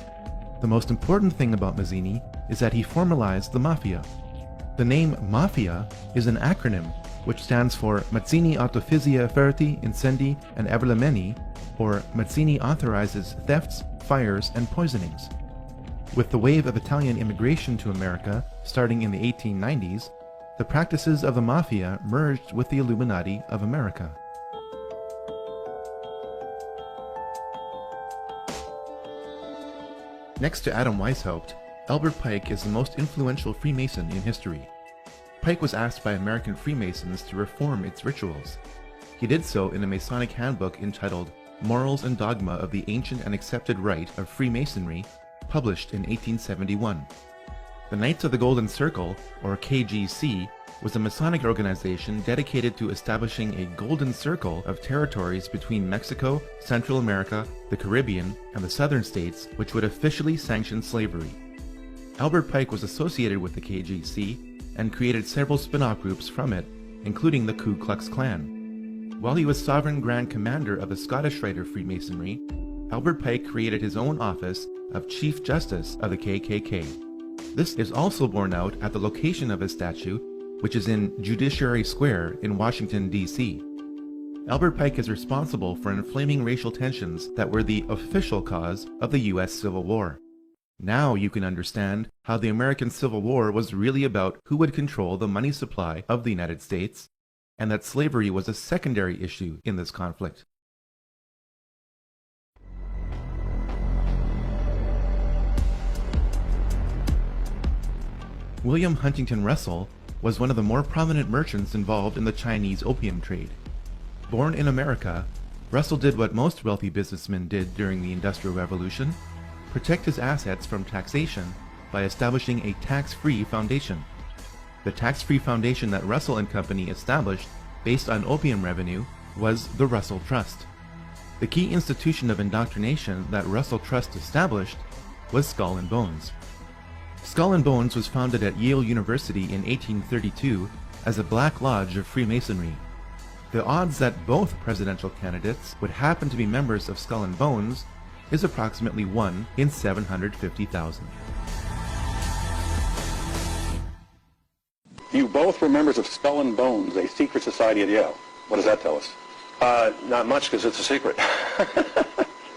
Speaker 3: The most important thing about Mazzini is that he formalized the Mafia. The name Mafia is an acronym which stands for Mazzini Autofizia Ferti, Incendi, and Everlameni, or Mazzini authorizes thefts, fires, and poisonings. With the wave of Italian immigration to America starting in the 1890s, the practices of the Mafia merged with the Illuminati of America. Next to Adam Weishaupt, Albert Pike is the most influential Freemason in history. Pike was asked by American Freemasons to reform its rituals. He did so in a Masonic handbook entitled Morals and Dogma of the Ancient and Accepted Rite of Freemasonry, published in 1871. The Knights of the Golden Circle, or KGC, was a Masonic organization dedicated to establishing a golden circle of territories between Mexico, Central America, the Caribbean, and the southern states, which would officially sanction slavery. Albert Pike was associated with the KGC and created several spin-off groups from it, including the Ku Klux Klan. While he was Sovereign Grand Commander of the Scottish Rite of Freemasonry, Albert Pike created his own office of Chief Justice of the KKK. This is also borne out at the location of his statue, which is in Judiciary Square in Washington, D.C. Albert Pike is responsible for inflaming racial tensions that were the official cause of the U.S. Civil War. Now you can understand how the American Civil War was really about who would control the money supply of the United States, and that slavery was a secondary issue in this conflict. William Huntington Russell was one of the more prominent merchants involved in the Chinese opium trade. Born in America, Russell did what most wealthy businessmen did during the Industrial Revolution: protect his assets from taxation by establishing a tax-free foundation. The tax-free foundation that Russell and Company established based on opium revenue was the Russell Trust. The key institution of indoctrination that Russell Trust established was Skull and Bones. Skull and Bones was founded at Yale University in 1832 as a Black Lodge of Freemasonry. The odds that both presidential candidates would happen to be members of Skull and Bones is approximately 1 in 750,000.
Speaker 4: You both were members of Skull and Bones, a secret society at Yale. What does that tell us?
Speaker 5: Not much, because it's a secret.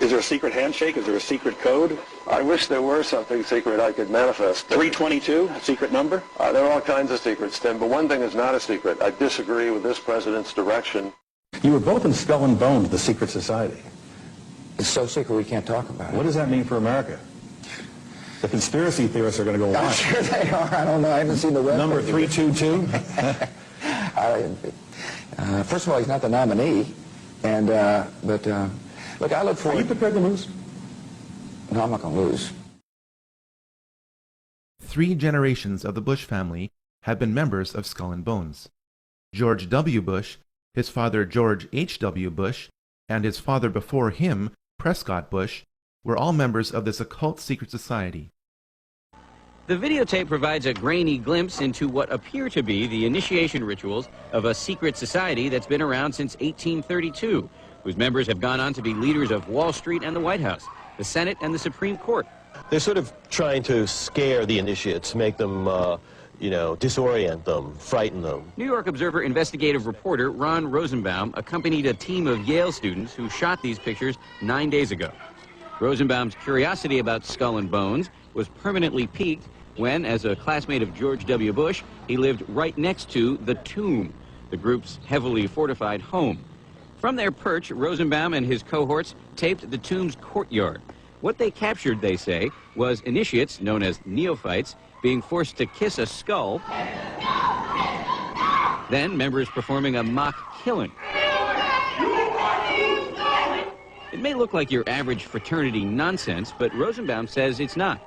Speaker 4: Is there a secret handshake? Is there a secret code?
Speaker 5: I wish there were something secret I could manifest.
Speaker 4: 322, a secret number?
Speaker 5: There are all kinds of secrets, Tim, but one thing is not a secret. I disagree with this president's direction.
Speaker 4: You were both in Skull and Bones, the secret society.
Speaker 5: It's so secret we can't talk about it.
Speaker 4: What does that mean for America? The conspiracy theorists are going to go
Speaker 5: I'm
Speaker 4: wild.
Speaker 5: sure they are. I don't know. I haven't seen the rest.
Speaker 4: Number 322?
Speaker 5: First of all, he's not the nominee. And, look, I look forward...
Speaker 4: Are you prepared to lose?
Speaker 5: No, I'm not going to lose.
Speaker 3: 3 generations of the Bush family have been members of Skull and Bones. George W. Bush, his father George H.W. Bush, and his father before him, Prescott Bush, were all members of this occult secret society.
Speaker 22: The videotape provides a grainy glimpse into what appear to be the initiation rituals of a secret society that's been around since 1832, whose members have gone on to be leaders of Wall Street and the White House, the Senate and the Supreme Court.
Speaker 6: They're sort of trying to scare the initiates, make them, disorient them, frighten them.
Speaker 22: New York Observer investigative reporter Ron Rosenbaum accompanied a team of Yale students who shot these pictures 9 days ago. Rosenbaum's curiosity about Skull and Bones was permanently piqued when, as a classmate of George W. Bush, he lived right next to the Tomb, the group's heavily fortified home. From their perch, Rosenbaum and his cohorts taped the Tomb's courtyard. What they captured, they say, was initiates, known as neophytes, being forced to kiss a skull, then members performing a mock killing. It may look like your average fraternity nonsense, but Rosenbaum says it's not.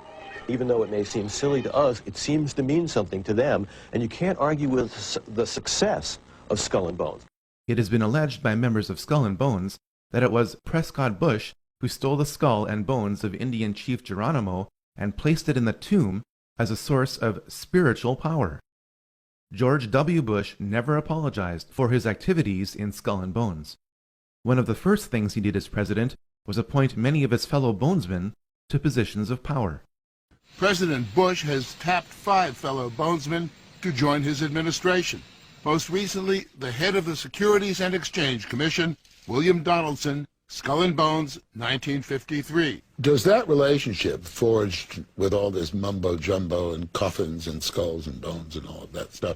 Speaker 6: Even though it may seem silly to us, it seems to mean something to them, and you can't argue with the success of Skull and Bones.
Speaker 3: It has been alleged by members of Skull and Bones that it was Prescott Bush who stole the skull and bones of Indian Chief Geronimo and placed it in the tomb as a source of spiritual power. George W. Bush never apologized for his activities in Skull and Bones. One of the first things he did as president was appoint many of his fellow bonesmen to positions of power.
Speaker 7: President Bush has tapped 5 fellow bonesmen to join his administration. Most recently, the head of the Securities and Exchange Commission, William Donaldson, Skull and Bones, 1953.
Speaker 8: Does that relationship, forged with all this mumbo-jumbo and coffins and skulls and bones and all of that stuff,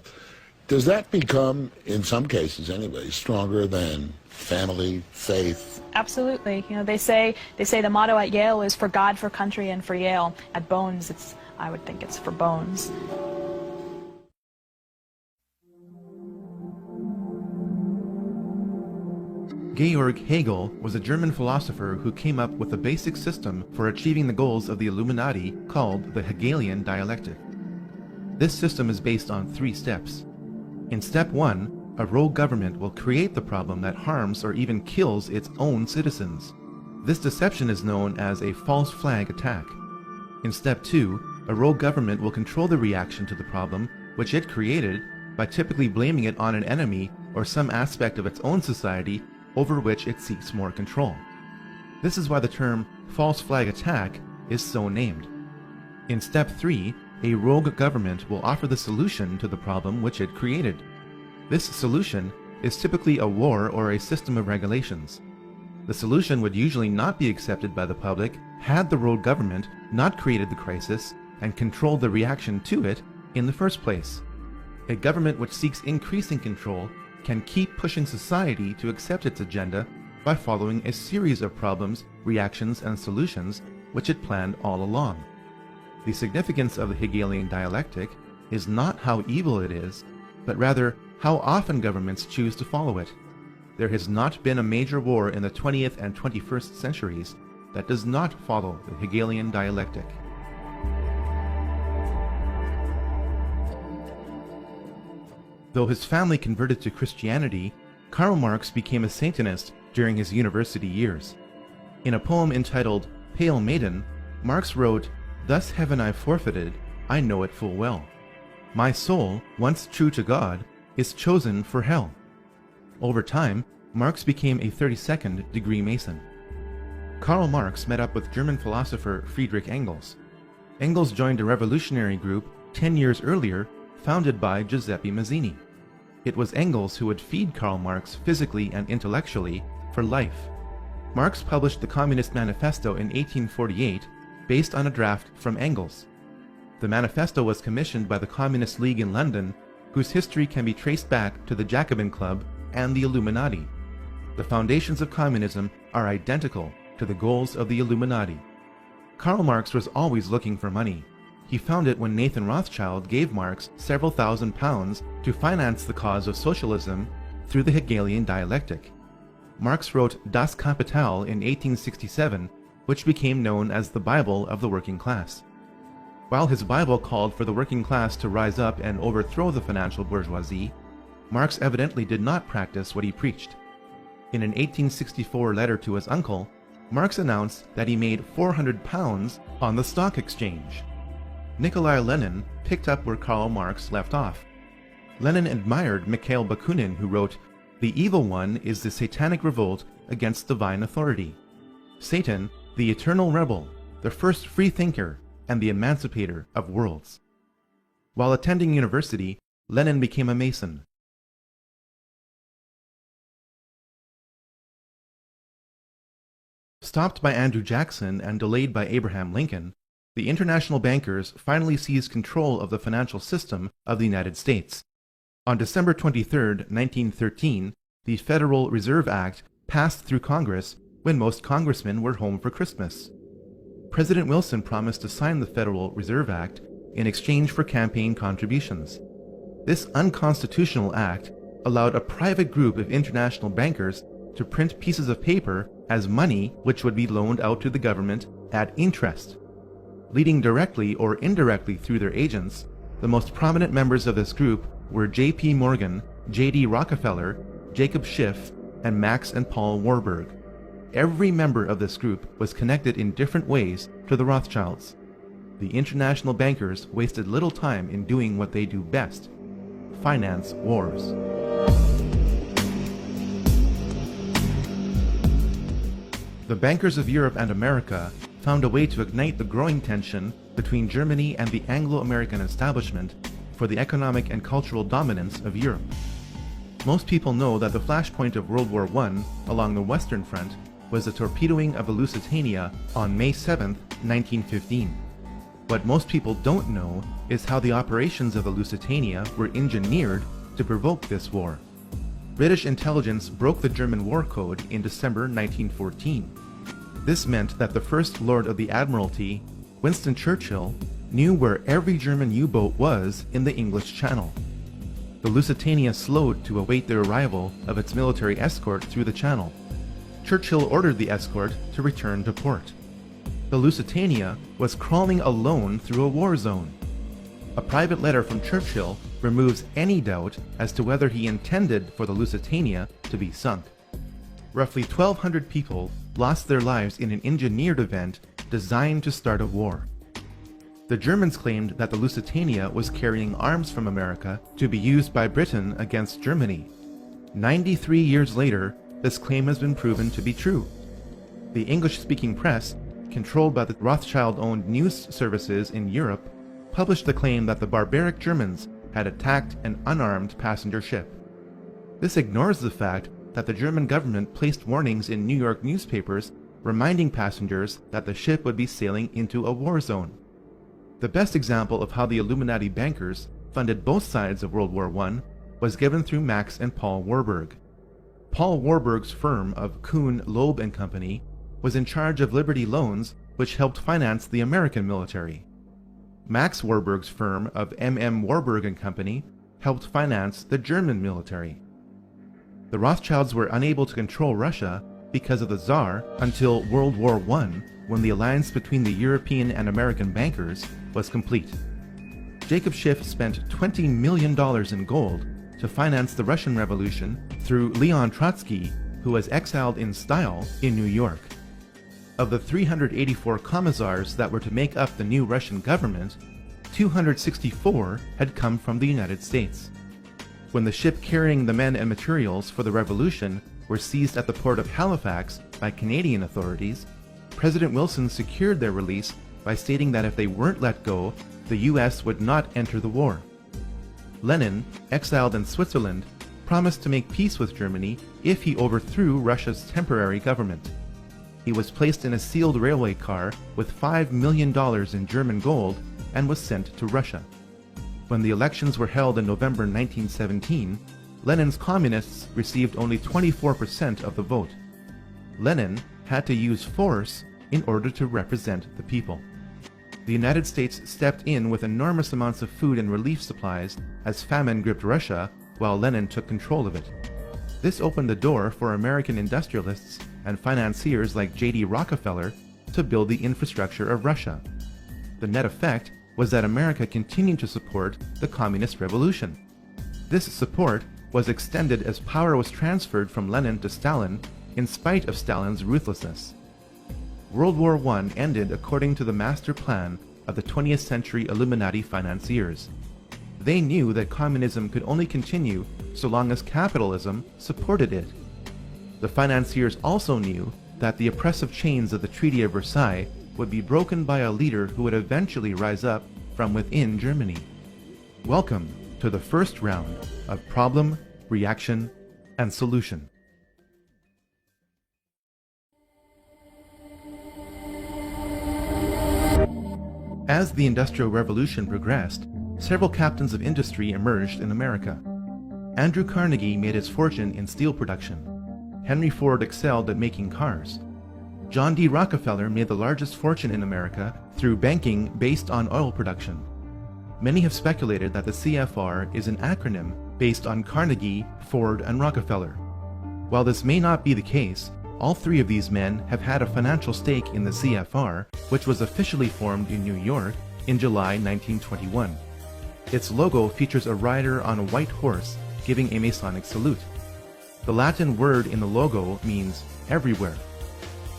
Speaker 7: Does that become, in some cases anyway, stronger than family, faith?
Speaker 8: Absolutely. You know, they say the motto at Yale is for God, for country, and for Yale. At Bones, I would think it's for Bones.
Speaker 3: Georg Hegel was a German philosopher who came up with a basic system for achieving the goals of the Illuminati called the Hegelian dialectic. This system is based on 3 steps. In step 1, a rogue government will create the problem that harms or even kills its own citizens. This deception is known as a false flag attack. In step 2, a rogue government will control the reaction to the problem which it created by typically blaming it on an enemy or some aspect of its own society over which it seeks more control. This is why the term false flag attack is so named. In step 3, a rogue government will offer the solution to the problem which it created. This solution is typically a war or a system of regulations. The solution would usually not be accepted by the public had the rogue government not created the crisis and controlled the reaction to it in the first place. A government which seeks increasing control can keep pushing society to accept its agenda by following a series of problems, reactions, and solutions which it planned all along. The significance of the Hegelian dialectic is not how evil it is, but rather how often governments choose to follow it. There has not been a major war in the 20th and 21st centuries that does not follow the Hegelian dialectic. Though his family converted to Christianity, Karl Marx became a Satanist during his university years. In a poem entitled Pale Maiden, Marx wrote, "Thus haven I forfeited, I know it full well. My soul, once true to God, is chosen for hell." Over time, Marx became a 32nd degree Mason. Karl Marx met up with German philosopher Friedrich Engels. Engels joined a revolutionary group 10 years earlier founded by Giuseppe Mazzini. It was Engels who would feed Karl Marx physically and intellectually for life. Marx published the Communist Manifesto in 1848 based on a draft from Engels. The manifesto was commissioned by the Communist League in London, whose history can be traced back to the Jacobin Club and the Illuminati. The foundations of communism are identical to the goals of the Illuminati. Karl Marx was always looking for money. He found it when Nathan Rothschild gave Marx several £1,000s to finance the cause of socialism through the Hegelian dialectic. Marx wrote Das Kapital in 1867, which became known as the Bible of the working class. While his Bible called for the working class to rise up and overthrow the financial bourgeoisie, Marx evidently did not practice what he preached. In an 1864 letter to his uncle, Marx announced that he made £400 on the stock exchange. Nikolai Lenin picked up where Karl Marx left off. Lenin admired Mikhail Bakunin, who wrote, "The evil one is the satanic revolt against divine authority. Satan, the eternal rebel, the first free thinker, and the emancipator of worlds." While attending university, Lenin became a Mason. Stopped by Andrew Jackson and delayed by Abraham Lincoln, the international bankers finally seized control of the financial system of the United States. On December 23, 1913, the Federal Reserve Act passed through Congress when most congressmen were home for Christmas. President Wilson promised to sign the Federal Reserve Act in exchange for campaign contributions. This unconstitutional act allowed a private group of international bankers to print pieces of paper as money which would be loaned out to the government at interest. Leading directly or indirectly through their agents, the most prominent members of this group were J.P. Morgan, J.D. Rockefeller, Jacob Schiff, and Max and Paul Warburg. Every member of this group was connected in different ways to the Rothschilds. The international bankers wasted little time in doing what they do best: finance wars. The bankers of Europe and America found a way to ignite the growing tension between Germany and the Anglo-American establishment for the economic and cultural dominance of Europe. Most people know that the flashpoint of World War I along the Western Front was the torpedoing of the Lusitania on May 7, 1915. What most people don't know is how the operations of the Lusitania were engineered to provoke this war. British intelligence broke the German war code in December 1914. This meant that the First Lord of the Admiralty, Winston Churchill, knew where every German U-boat was in the English Channel. The Lusitania slowed to await the arrival of its military escort through the channel. Churchill ordered the escort to return to port. The Lusitania was crawling alone through a war zone. A private letter from Churchill removes any doubt as to whether he intended for the Lusitania to be sunk. Roughly 1,200 people lost their lives in an engineered event designed to start a war. The Germans claimed that the Lusitania was carrying arms from America to be used by Britain against Germany. 93 years later, this claim has been proven to be true. The English-speaking press, controlled by the Rothschild-owned news services in Europe, published the claim that the barbaric Germans had attacked an unarmed passenger ship. This ignores the fact that the German government placed warnings in New York newspapers reminding passengers that the ship would be sailing into a war zone. The best example of how the Illuminati bankers funded both sides of World War I was given through Max and Paul Warburg. Paul Warburg's firm of Kuhn, Loeb and Company was in charge of Liberty Loans, which helped finance the American military. Max Warburg's firm of M.M. Warburg and Company helped finance the German military. The Rothschilds were unable to control Russia because of the Tsar until World War I, when the alliance between the European and American bankers was complete. Jacob Schiff spent $20 million in gold to finance the Russian Revolution through Leon Trotsky, who was exiled in style in New York. Of the 384 commissars that were to make up the new Russian government, 264 had come from the United States. When the ship carrying the men and materials for the revolution were seized at the port of Halifax by Canadian authorities, President Wilson secured their release by stating that if they weren't let go, the U.S. would not enter the war. Lenin, exiled in Switzerland, promised to make peace with Germany if he overthrew Russia's temporary government. He was placed in a sealed railway car with $5 million in German gold and was sent to Russia. When the elections were held in November 1917, Lenin's communists received only 24% of the vote. Lenin had to use force in order to represent the people. The United States stepped in with enormous amounts of food and relief supplies as famine gripped Russia while Lenin took control of it. This opened the door for American industrialists and financiers like J.D. Rockefeller to build the infrastructure of Russia. The net effect was that America continued to support the communist revolution. This support was extended as power was transferred from Lenin to Stalin in spite of Stalin's ruthlessness. World War I ended according to the master plan of the 20th century Illuminati financiers. They knew that communism could only continue so long as capitalism supported it. The financiers also knew that the oppressive chains of the Treaty of Versailles would be broken by a leader who would eventually rise up from within Germany. Welcome to the first round of Problem, Reaction, and Solution. As the Industrial Revolution progressed, several captains of industry emerged in America. Andrew Carnegie made his fortune in steel production. Henry Ford excelled at making cars. John D. Rockefeller made the largest fortune in America through banking based on oil production. Many have speculated that the CFR is an acronym based on Carnegie, Ford, and Rockefeller. While this may not be the case, all three of these men have had a financial stake in the CFR, which was officially formed in New York in July 1921. Its logo features a rider on a white horse giving a Masonic salute. The Latin word in the logo means everywhere.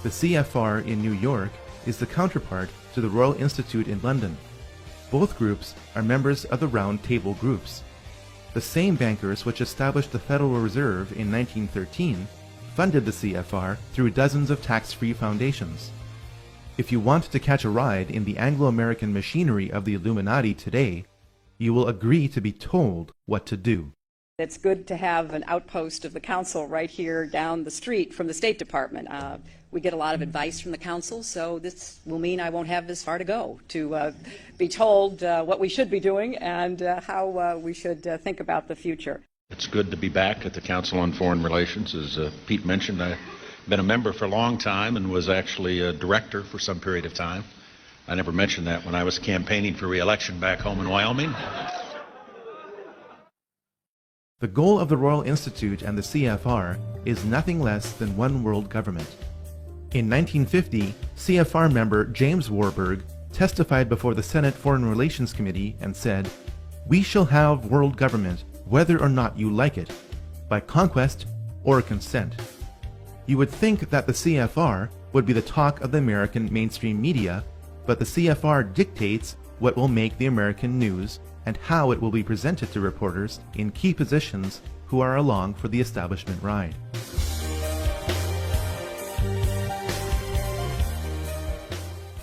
Speaker 3: The CFR in New York is the counterpart to the Royal Institute in London. Both groups are members of the Round Table groups. The same bankers which established the Federal Reserve in 1913 funded the CFR through dozens of tax-free foundations. If you want to catch a ride in the Anglo-American machinery of the Illuminati today, you will agree to be told what to do.
Speaker 9: It's good to have an outpost of the council right here down the street from the State Department. We get a lot of advice from the council, so this will mean I won't have as far to go to be told what we should be doing and how we should think about the future.
Speaker 10: It's good to be back at the Council on Foreign Relations. As Pete mentioned, I've been a member for a long time and was actually a director for some period of time. I never mentioned that when I was campaigning for re-election back home in Wyoming.
Speaker 3: The goal of the Royal Institute and the CFR is nothing less than one world government. In 1950, CFR member James Warburg testified before the Senate Foreign Relations Committee and said, "We shall have world government whether or not you like it, by conquest or consent." You would think that the CFR would be the talk of the American mainstream media, but the CFR dictates what will make the American news and how it will be presented to reporters in key positions who are along for the establishment ride.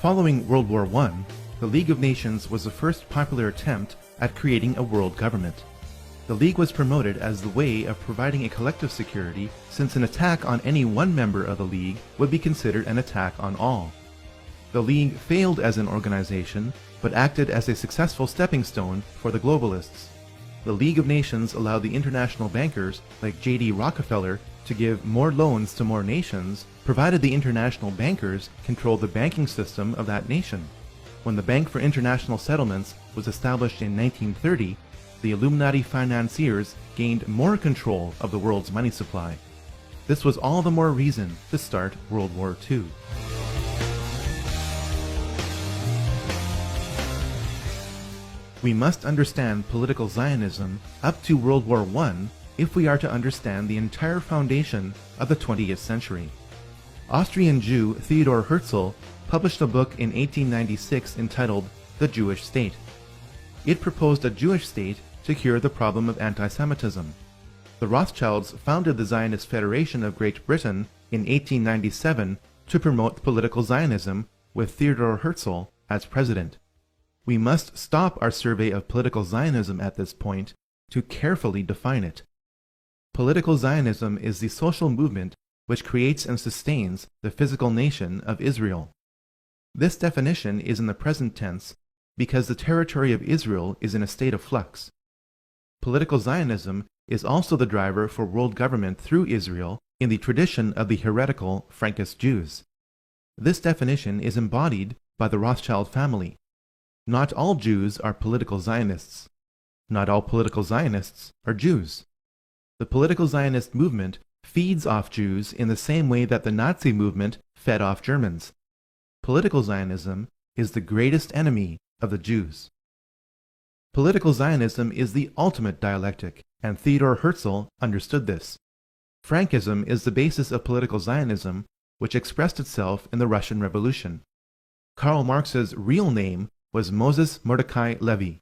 Speaker 3: Following World War I, the League of Nations was the first popular attempt at creating a world government. The League was promoted as the way of providing a collective security, since an attack on any one member of the League would be considered an attack on all. The League failed as an organization, but acted as a successful stepping stone for the globalists. The League of Nations allowed the international bankers like J.D. Rockefeller to give more loans to more nations, provided the international bankers controlled the banking system of that nation. When the Bank for International Settlements was established in 1930, the Illuminati financiers gained more control of the world's money supply. This was all the more reason to start World War II. We must understand political Zionism up to World War I if we are to understand the entire foundation of the 20th century. Austrian Jew Theodor Herzl published a book in 1896 entitled The Jewish State. It proposed a Jewish state to cure the problem of anti-Semitism. The Rothschilds founded the Zionist Federation of Great Britain in 1897 to promote political Zionism with Theodor Herzl as president. We must stop our survey of political Zionism at this point to carefully define it. Political Zionism is the social movement which creates and sustains the physical nation of Israel. This definition is in the present tense because the territory of Israel is in a state of flux. Political Zionism is also the driver for world government through Israel in the tradition of the heretical Frankist Jews. This definition is embodied by the Rothschild family. Not all Jews are political Zionists. Not all political Zionists are Jews. The political Zionist movement feeds off Jews in the same way that the Nazi movement fed off Germans. Political Zionism is the greatest enemy of the Jews. Political Zionism is the ultimate dialectic, and Theodor Herzl understood this. Frankism is the basis of political Zionism, which expressed itself in the Russian Revolution. Karl Marx's real name was Moses Mordecai Levy.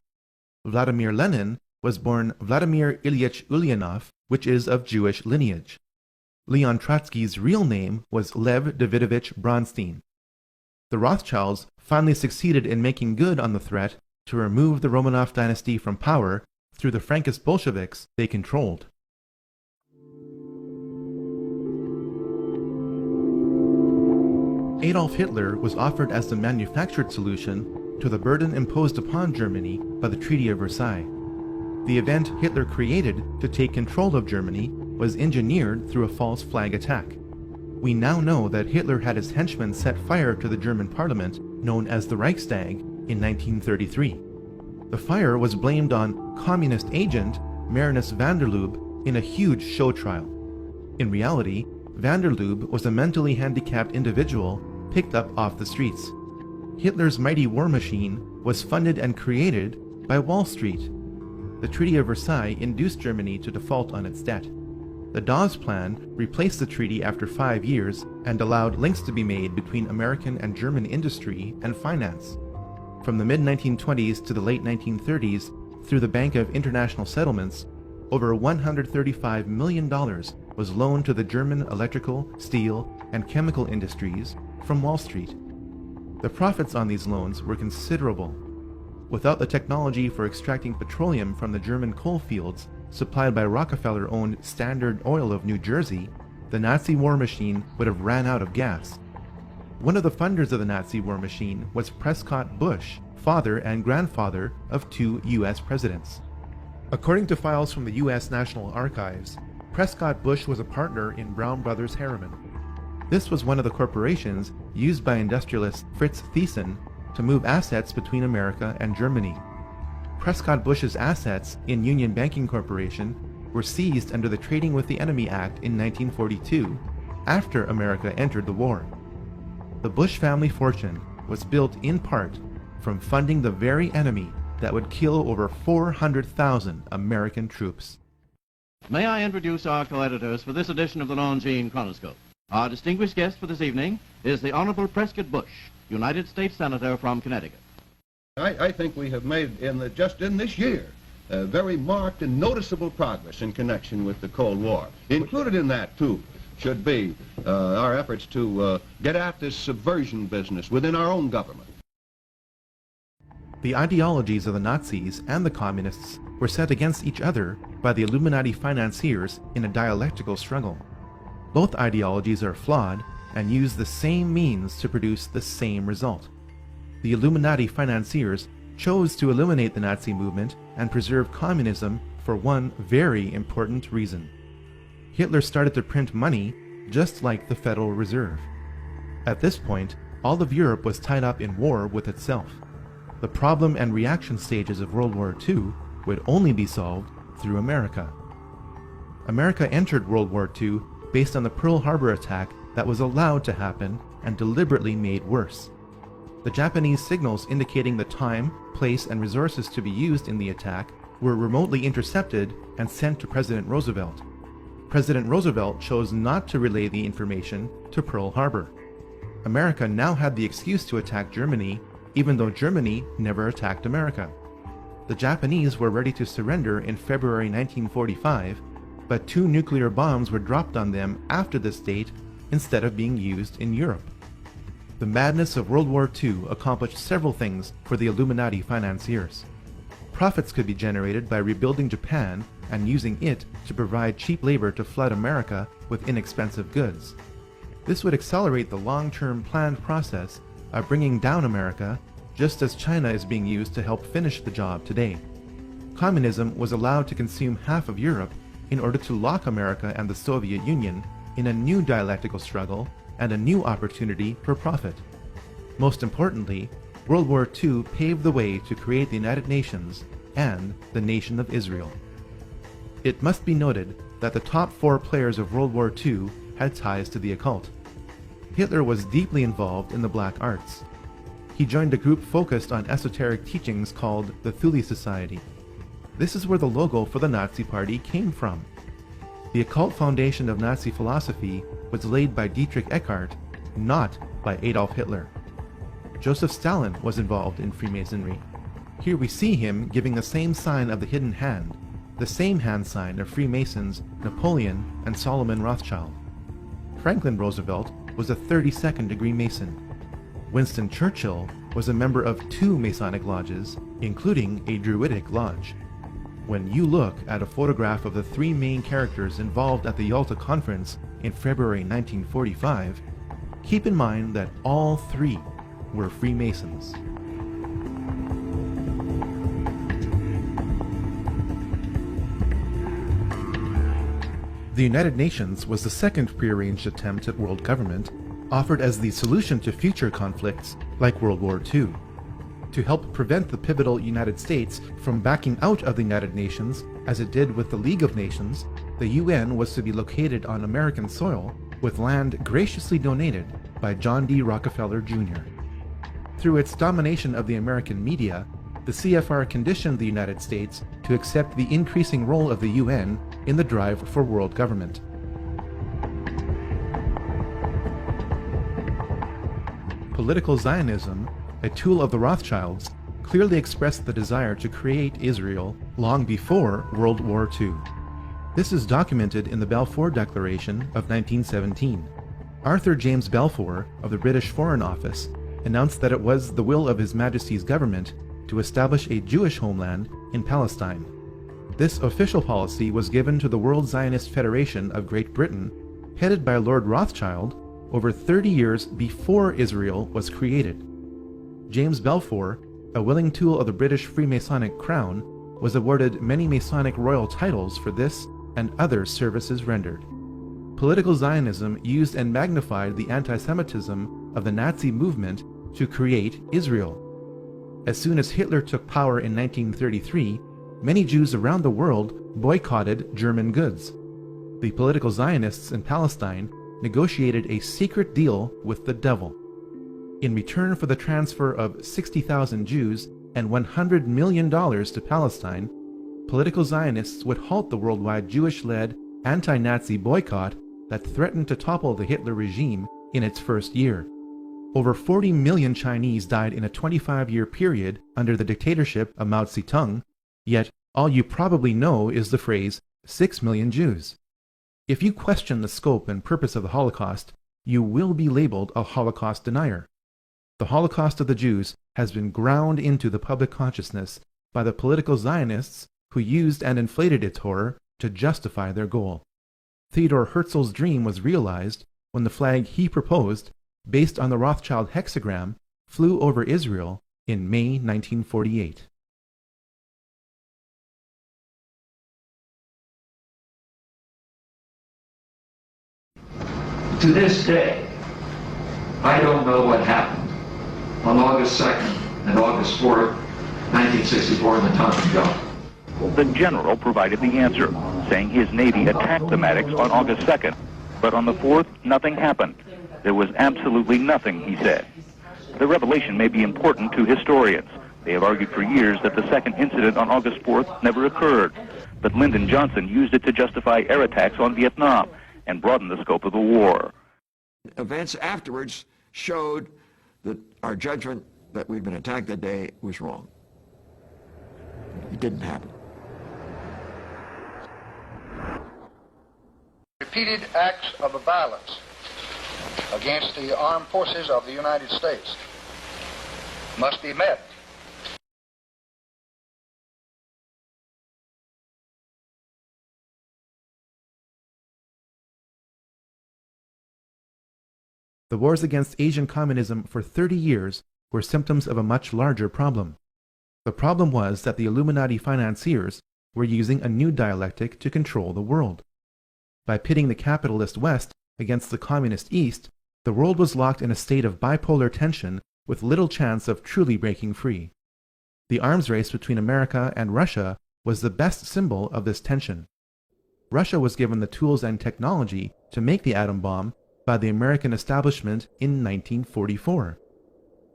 Speaker 3: Vladimir Lenin was born Vladimir Ilyich Ulyanov, which is of Jewish lineage. Leon Trotsky's real name was Lev Davidovich Bronstein. The Rothschilds finally succeeded in making good on the threat to remove the Romanov dynasty from power through the Frankist Bolsheviks they controlled. Adolf Hitler was offered as the manufactured solution to the burden imposed upon Germany by the Treaty of Versailles. The event Hitler created to take control of Germany was engineered through a false flag attack. We now know that Hitler had his henchmen set fire to the German parliament, known as the Reichstag, in 1933. The fire was blamed on communist agent Marinus van der Lubbe in a huge show trial. In reality, van der Lubbe was a mentally handicapped individual picked up off the streets. Hitler's mighty war machine was funded and created by Wall Street. The Treaty of Versailles induced Germany to default on its debt. The Dawes Plan replaced the treaty after 5 years and allowed links to be made between American and German industry and finance. From the mid-1920s to the late 1930s, through the Bank of International Settlements, over $135 million was loaned to the German electrical, steel, and chemical industries from Wall Street. The profits on these loans were considerable. Without the technology for extracting petroleum from the German coal fields, supplied by Rockefeller-owned Standard Oil of New Jersey, the Nazi war machine would have ran out of gas. One of the funders of the Nazi war machine was Prescott Bush, father and grandfather of 2 U.S. presidents. According to files from the U.S. National Archives, Prescott Bush was a partner in Brown Brothers Harriman. This was one of the corporations used by industrialist Fritz Thyssen to move assets between America and Germany. Prescott Bush's assets in Union Banking Corporation were seized under the Trading with the Enemy Act in 1942, after America entered the war. The Bush family fortune was built in part from funding the very enemy that would kill over 400,000 American troops.
Speaker 2: May I introduce our co-editors for this edition of the Longines Chronoscope. Our distinguished guest for this evening is the Honorable Prescott Bush, United States Senator from Connecticut.
Speaker 11: I think we have made, just in this year, very marked and noticeable progress in connection with the Cold War. Included in that, too, should be our efforts to get at this subversion business within our own government.
Speaker 3: The ideologies of the Nazis and the Communists were set against each other by the Illuminati financiers in a dialectical struggle. Both ideologies are flawed and use the same means to produce the same result. The Illuminati financiers chose to eliminate the Nazi movement and preserve communism for one very important reason. Hitler started to print money just like the Federal Reserve. At this point, all of Europe was tied up in war with itself. The problem and reaction stages of World War II would only be solved through America. America entered World War II based on the Pearl Harbor attack that was allowed to happen and deliberately made worse. The Japanese signals indicating the time, place, and resources to be used in the attack were remotely intercepted and sent to President Roosevelt. President Roosevelt chose not to relay the information to Pearl Harbor. America now had the excuse to attack Germany, even though Germany never attacked America. The Japanese were ready to surrender in February 1945, but 2 nuclear bombs were dropped on them after this date instead of being used in Europe. The madness of World War II accomplished several things for the Illuminati financiers. Profits could be generated by rebuilding Japan and using it to provide cheap labor to flood America with inexpensive goods. This would accelerate the long-term planned process of bringing down America, just as China is being used to help finish the job today. Communism was allowed to consume half of Europe in order to lock America and the Soviet Union in a new dialectical struggle and a new opportunity for profit. Most importantly, World War II paved the way to create the United Nations and the Nation of Israel. It must be noted that the top 4 players of World War II had ties to the occult. Hitler was deeply involved in the black arts. He joined a group focused on esoteric teachings called the Thule Society. This is where the logo for the Nazi Party came from. The occult foundation of Nazi philosophy was laid by Dietrich Eckart, not by Adolf Hitler. Joseph Stalin was involved in Freemasonry. Here we see him giving the same sign of the hidden hand, the same hand sign of Freemasons Napoleon and Solomon Rothschild. Franklin Roosevelt was a 32nd degree Mason. Winston Churchill was a member of 2 Masonic lodges, including a Druidic lodge. When you look at a photograph of the 3 main characters involved at the Yalta Conference in February 1945, keep in mind that all 3 were Freemasons. The United Nations was the second prearranged attempt at world government, offered as the solution to future conflicts like World War II. To help prevent the pivotal United States from backing out of the United Nations, as it did with the League of Nations, the UN was to be located on American soil with land graciously donated by John D. Rockefeller Jr. Through its domination of the American media, the CFR conditioned the United States to accept the increasing role of the UN in the drive for world government. Political Zionism, a tool of the Rothschilds, clearly expressed the desire to create Israel long before World War II. This is documented in the Balfour Declaration of 1917. Arthur James Balfour of the British Foreign Office announced that it was the will of His Majesty's government to establish a Jewish homeland in Palestine. This official policy was given to the World Zionist Federation of Great Britain, headed by Lord Rothschild, over 30 years before Israel was created. James Balfour, a willing tool of the British Freemasonic crown, was awarded many Masonic royal titles for this and other services rendered. Political Zionism used and magnified the anti-Semitism of the Nazi movement to create Israel. As soon as Hitler took power in 1933, many Jews around the world boycotted German goods. The political Zionists in Palestine negotiated a secret deal with the devil. In return for the transfer of 60,000 Jews and $100 million to Palestine, political Zionists would halt the worldwide Jewish-led anti-Nazi boycott that threatened to topple the Hitler regime in its first year. Over 40 million Chinese died in a 25-year period under the dictatorship of Mao Zedong, yet all you probably know is the phrase 6 million Jews. If you question the scope and purpose of the Holocaust, you will be labeled a Holocaust denier. The Holocaust of the Jews has been ground into the public consciousness by the political Zionists who used and inflated its horror to justify their goal. Theodor Herzl's dream was realized when the flag he proposed, based on the Rothschild hexagram, flew over Israel in May 1948.
Speaker 12: To this day, I don't know what happened on August 2nd and August 4th, 1964 in the Tonkin Gulf.
Speaker 13: The general provided the answer, saying his Navy attacked the Maddocks on August 2nd, but on the 4th, nothing happened. There was absolutely nothing, he said. The revelation may be important to historians. They have argued for years that the second incident on August 4th never occurred, but Lyndon Johnson used it to justify air attacks on Vietnam and broaden the scope of the war.
Speaker 14: Events afterwards showed that our judgment that we'd been attacked that day was wrong. It didn't happen.
Speaker 20: Repeated acts of violence against the armed forces of the United States must be met.
Speaker 3: The wars against Asian communism for 30 years were symptoms of a much larger problem. The problem was that the Illuminati financiers were using a new dialectic to control the world. By pitting the capitalist West against the communist East, the world was locked in a state of bipolar tension with little chance of truly breaking free. The arms race between America and Russia was the best symbol of this tension. Russia was given the tools and technology to make the atom bomb by the American establishment in 1944.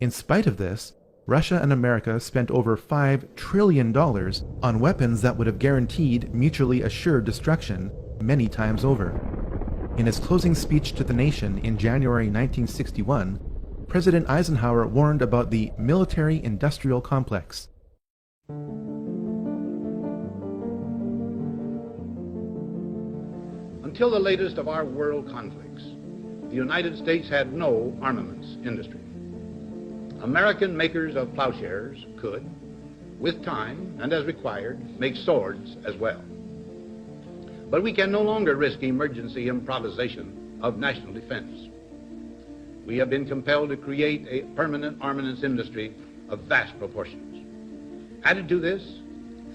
Speaker 3: In spite of this, Russia and America spent over $5 trillion on weapons that would have guaranteed mutually assured destruction many times over. In his closing speech to the nation in January 1961, President Eisenhower warned about the military-industrial complex.
Speaker 15: Until the latest of our world conflicts, the United States had no armaments industry. American makers of plowshares could, with time and as required, make swords as well. But we can no longer risk emergency improvisation of national defense. We have been compelled to create a permanent armaments industry of vast proportions. Added to this,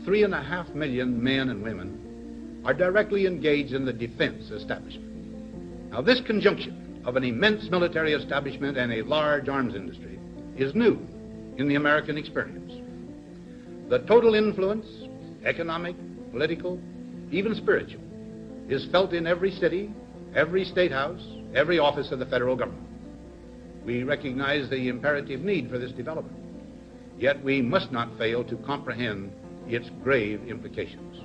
Speaker 15: 3.5 million men and women are directly engaged in the defense establishment. Now, this conjunction of an immense military establishment and a large arms industry is new in the American experience. The total influence, economic, political, even spiritual, is felt in every city, every state house, every office of the federal government. We recognize the imperative need for this development, yet we must not fail to comprehend its grave implications.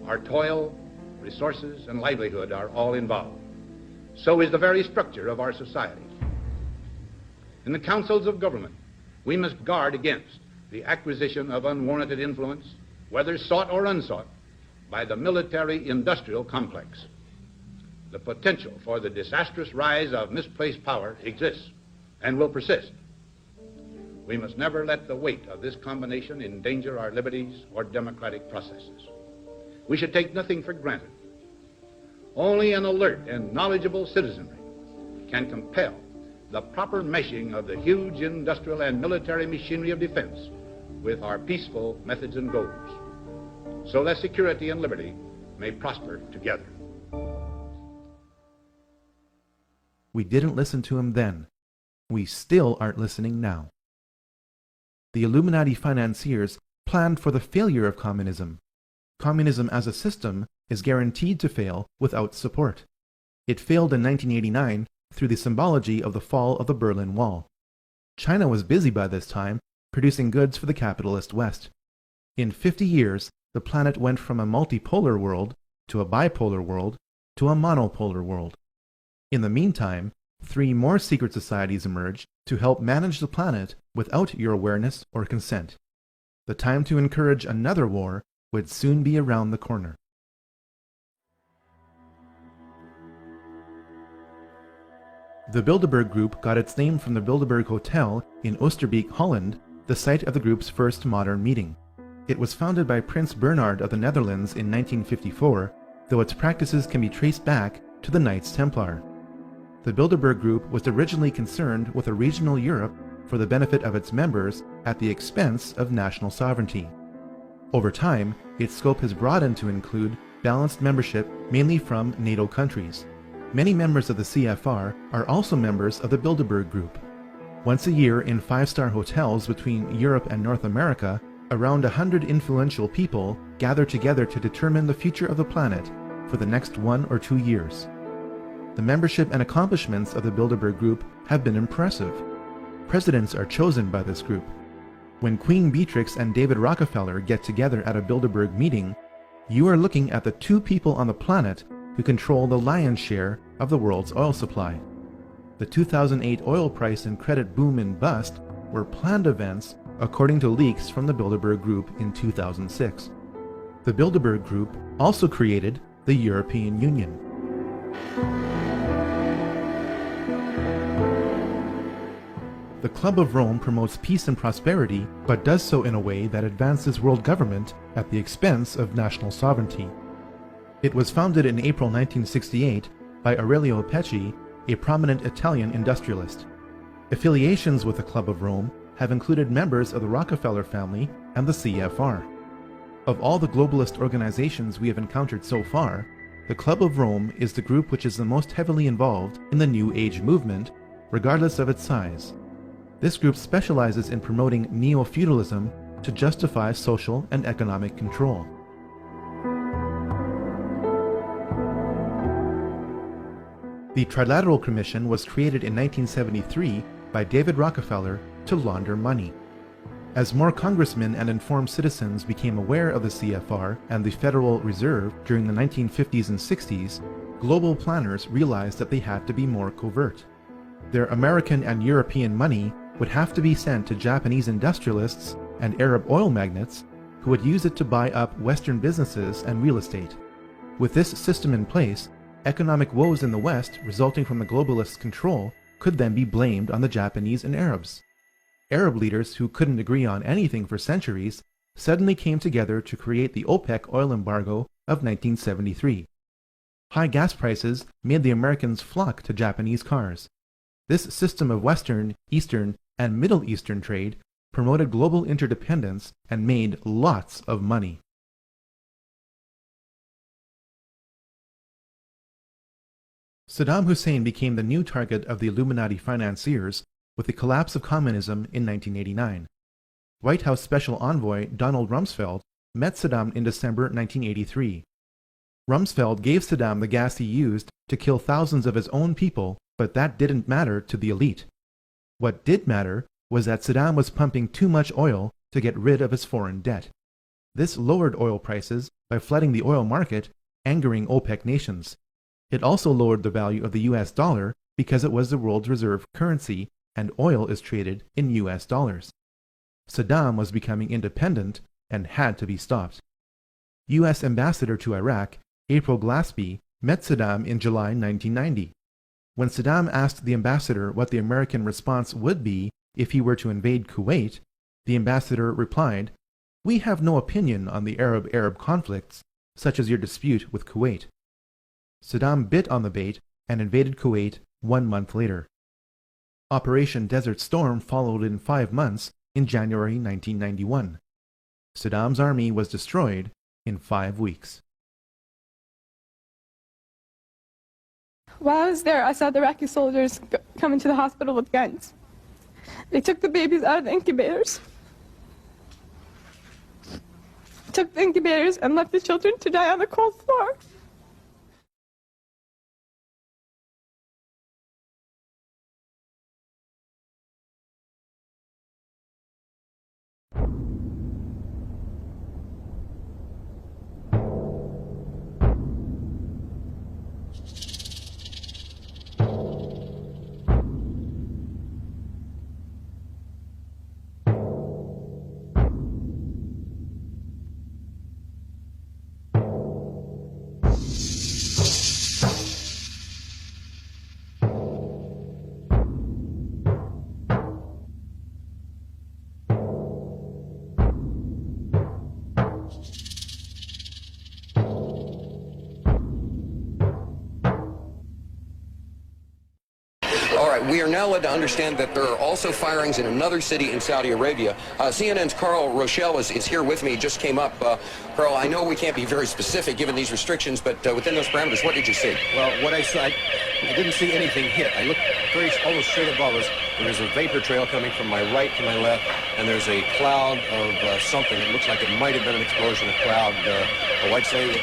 Speaker 15: Our toil, resources, and livelihood are all involved. So is the very structure of our society. In the councils of government, we must guard against the acquisition of unwarranted influence, whether sought or unsought, by the military-industrial complex. The potential for the disastrous rise of misplaced power exists and will persist. We must never let the weight of this combination endanger our liberties or democratic processes. We should take nothing for granted. Only an alert and knowledgeable citizenry can compel the proper meshing of the huge industrial and military machinery of defense with our peaceful methods and goals, so that security and liberty may prosper together.
Speaker 3: We didn't listen to him then. We still aren't listening now. The Illuminati financiers planned for the failure of communism. Communism as a system is guaranteed to fail without support. It failed in 1989 through the symbology of the fall of the Berlin Wall. China was busy by this time producing goods for the capitalist West. In 50 years, the planet went from a multipolar world to a bipolar world to a monopolar world. In the meantime, 3 more secret societies emerged to help manage the planet without your awareness or consent. The time to encourage another war would soon be around the corner. The Bilderberg Group got its name from the Bilderberg Hotel in Oosterbeek, Holland, the site of the group's first modern meeting. It was founded by Prince Bernhard of the Netherlands in 1954, though its practices can be traced back to the Knights Templar. The Bilderberg Group was originally concerned with a regional Europe for the benefit of its members at the expense of national sovereignty. Over time, its scope has broadened to include balanced membership mainly from NATO countries. Many members of the CFR are also members of the Bilderberg Group. Once a year in 5-star hotels between Europe and North America, around 100 influential people gather together to determine the future of the planet for the next 1 or 2 years. The membership and accomplishments of the Bilderberg Group have been impressive. Presidents are chosen by this group. When Queen Beatrix and David Rockefeller get together at a Bilderberg meeting, you are looking at the 2 people on the planet who control the lion's share of the world's oil supply. The 2008 oil price and credit boom and bust were planned events according to leaks from the Bilderberg Group in 2006. The Bilderberg Group also created the European Union. The Club of Rome promotes peace and prosperity, but does so in a way that advances world government at the expense of national sovereignty. It was founded in April 1968 by Aurelio Pecci, a prominent Italian industrialist. Affiliations with the Club of Rome have included members of the Rockefeller family and the CFR. Of all the globalist organizations we have encountered so far, the Club of Rome is the group which is the most heavily involved in the New Age movement, regardless of its size. This group specializes in promoting neo-feudalism to justify social and economic control. The Trilateral Commission was created in 1973 by David Rockefeller to launder money. As more congressmen and informed citizens became aware of the CFR and the Federal Reserve during the 1950s and 60s, global planners realized that they had to be more covert. Their American and European money would have to be sent to Japanese industrialists and Arab oil magnates who would use it to buy up Western businesses and real estate. With this system in place, economic woes in the West resulting from the globalists' control could then be blamed on the Japanese and Arabs. Arab leaders who couldn't agree on anything for centuries suddenly came together to create the OPEC oil embargo of 1973. High gas prices made the Americans flock to Japanese cars. This system of Western, Eastern, and Middle Eastern trade promoted global interdependence and made lots of money. Saddam Hussein became the new target of the Illuminati financiers with the collapse of communism in 1989. White House Special Envoy Donald Rumsfeld met Saddam in December 1983. Rumsfeld gave Saddam the gas he used to kill thousands of his own people, but that didn't matter to the elite. What did matter was that Saddam was pumping too much oil to get rid of his foreign debt. This lowered oil prices by flooding the oil market, angering OPEC nations. It also lowered the value of the US dollar because it was the world's reserve currency and oil is traded in US dollars. Saddam was becoming independent and had to be stopped. US Ambassador to Iraq, April Glaspie, met Saddam in July 1990. When Saddam asked the ambassador what the American response would be if he were to invade Kuwait, the ambassador replied, "We have no opinion on the Arab-Arab conflicts. such as your dispute with Kuwait. Saddam bit on the bait and invaded Kuwait 1 month later. Operation Desert Storm followed in 5 months in January 1991. Saddam's army was destroyed in 5 weeks.
Speaker 16: While I was there, I saw the Iraqi soldiers come into the hospital with guns. They took the babies out of the incubators. Took the incubators and left the children to die on the cold floor.
Speaker 17: We are now led to understand that there are also firings in another city in Saudi Arabia. CNN's Carl Rochelle is here with me, just came up. Carl, I know we can't be very specific given these restrictions, but within those parameters, what did you see?
Speaker 6: Well, what I saw, I didn't see anything hit. I looked almost straight above us. There's a vapor trail coming from my right to my left, and there's a cloud of something. It looks like it might have been an explosion, a cloud. I'd say...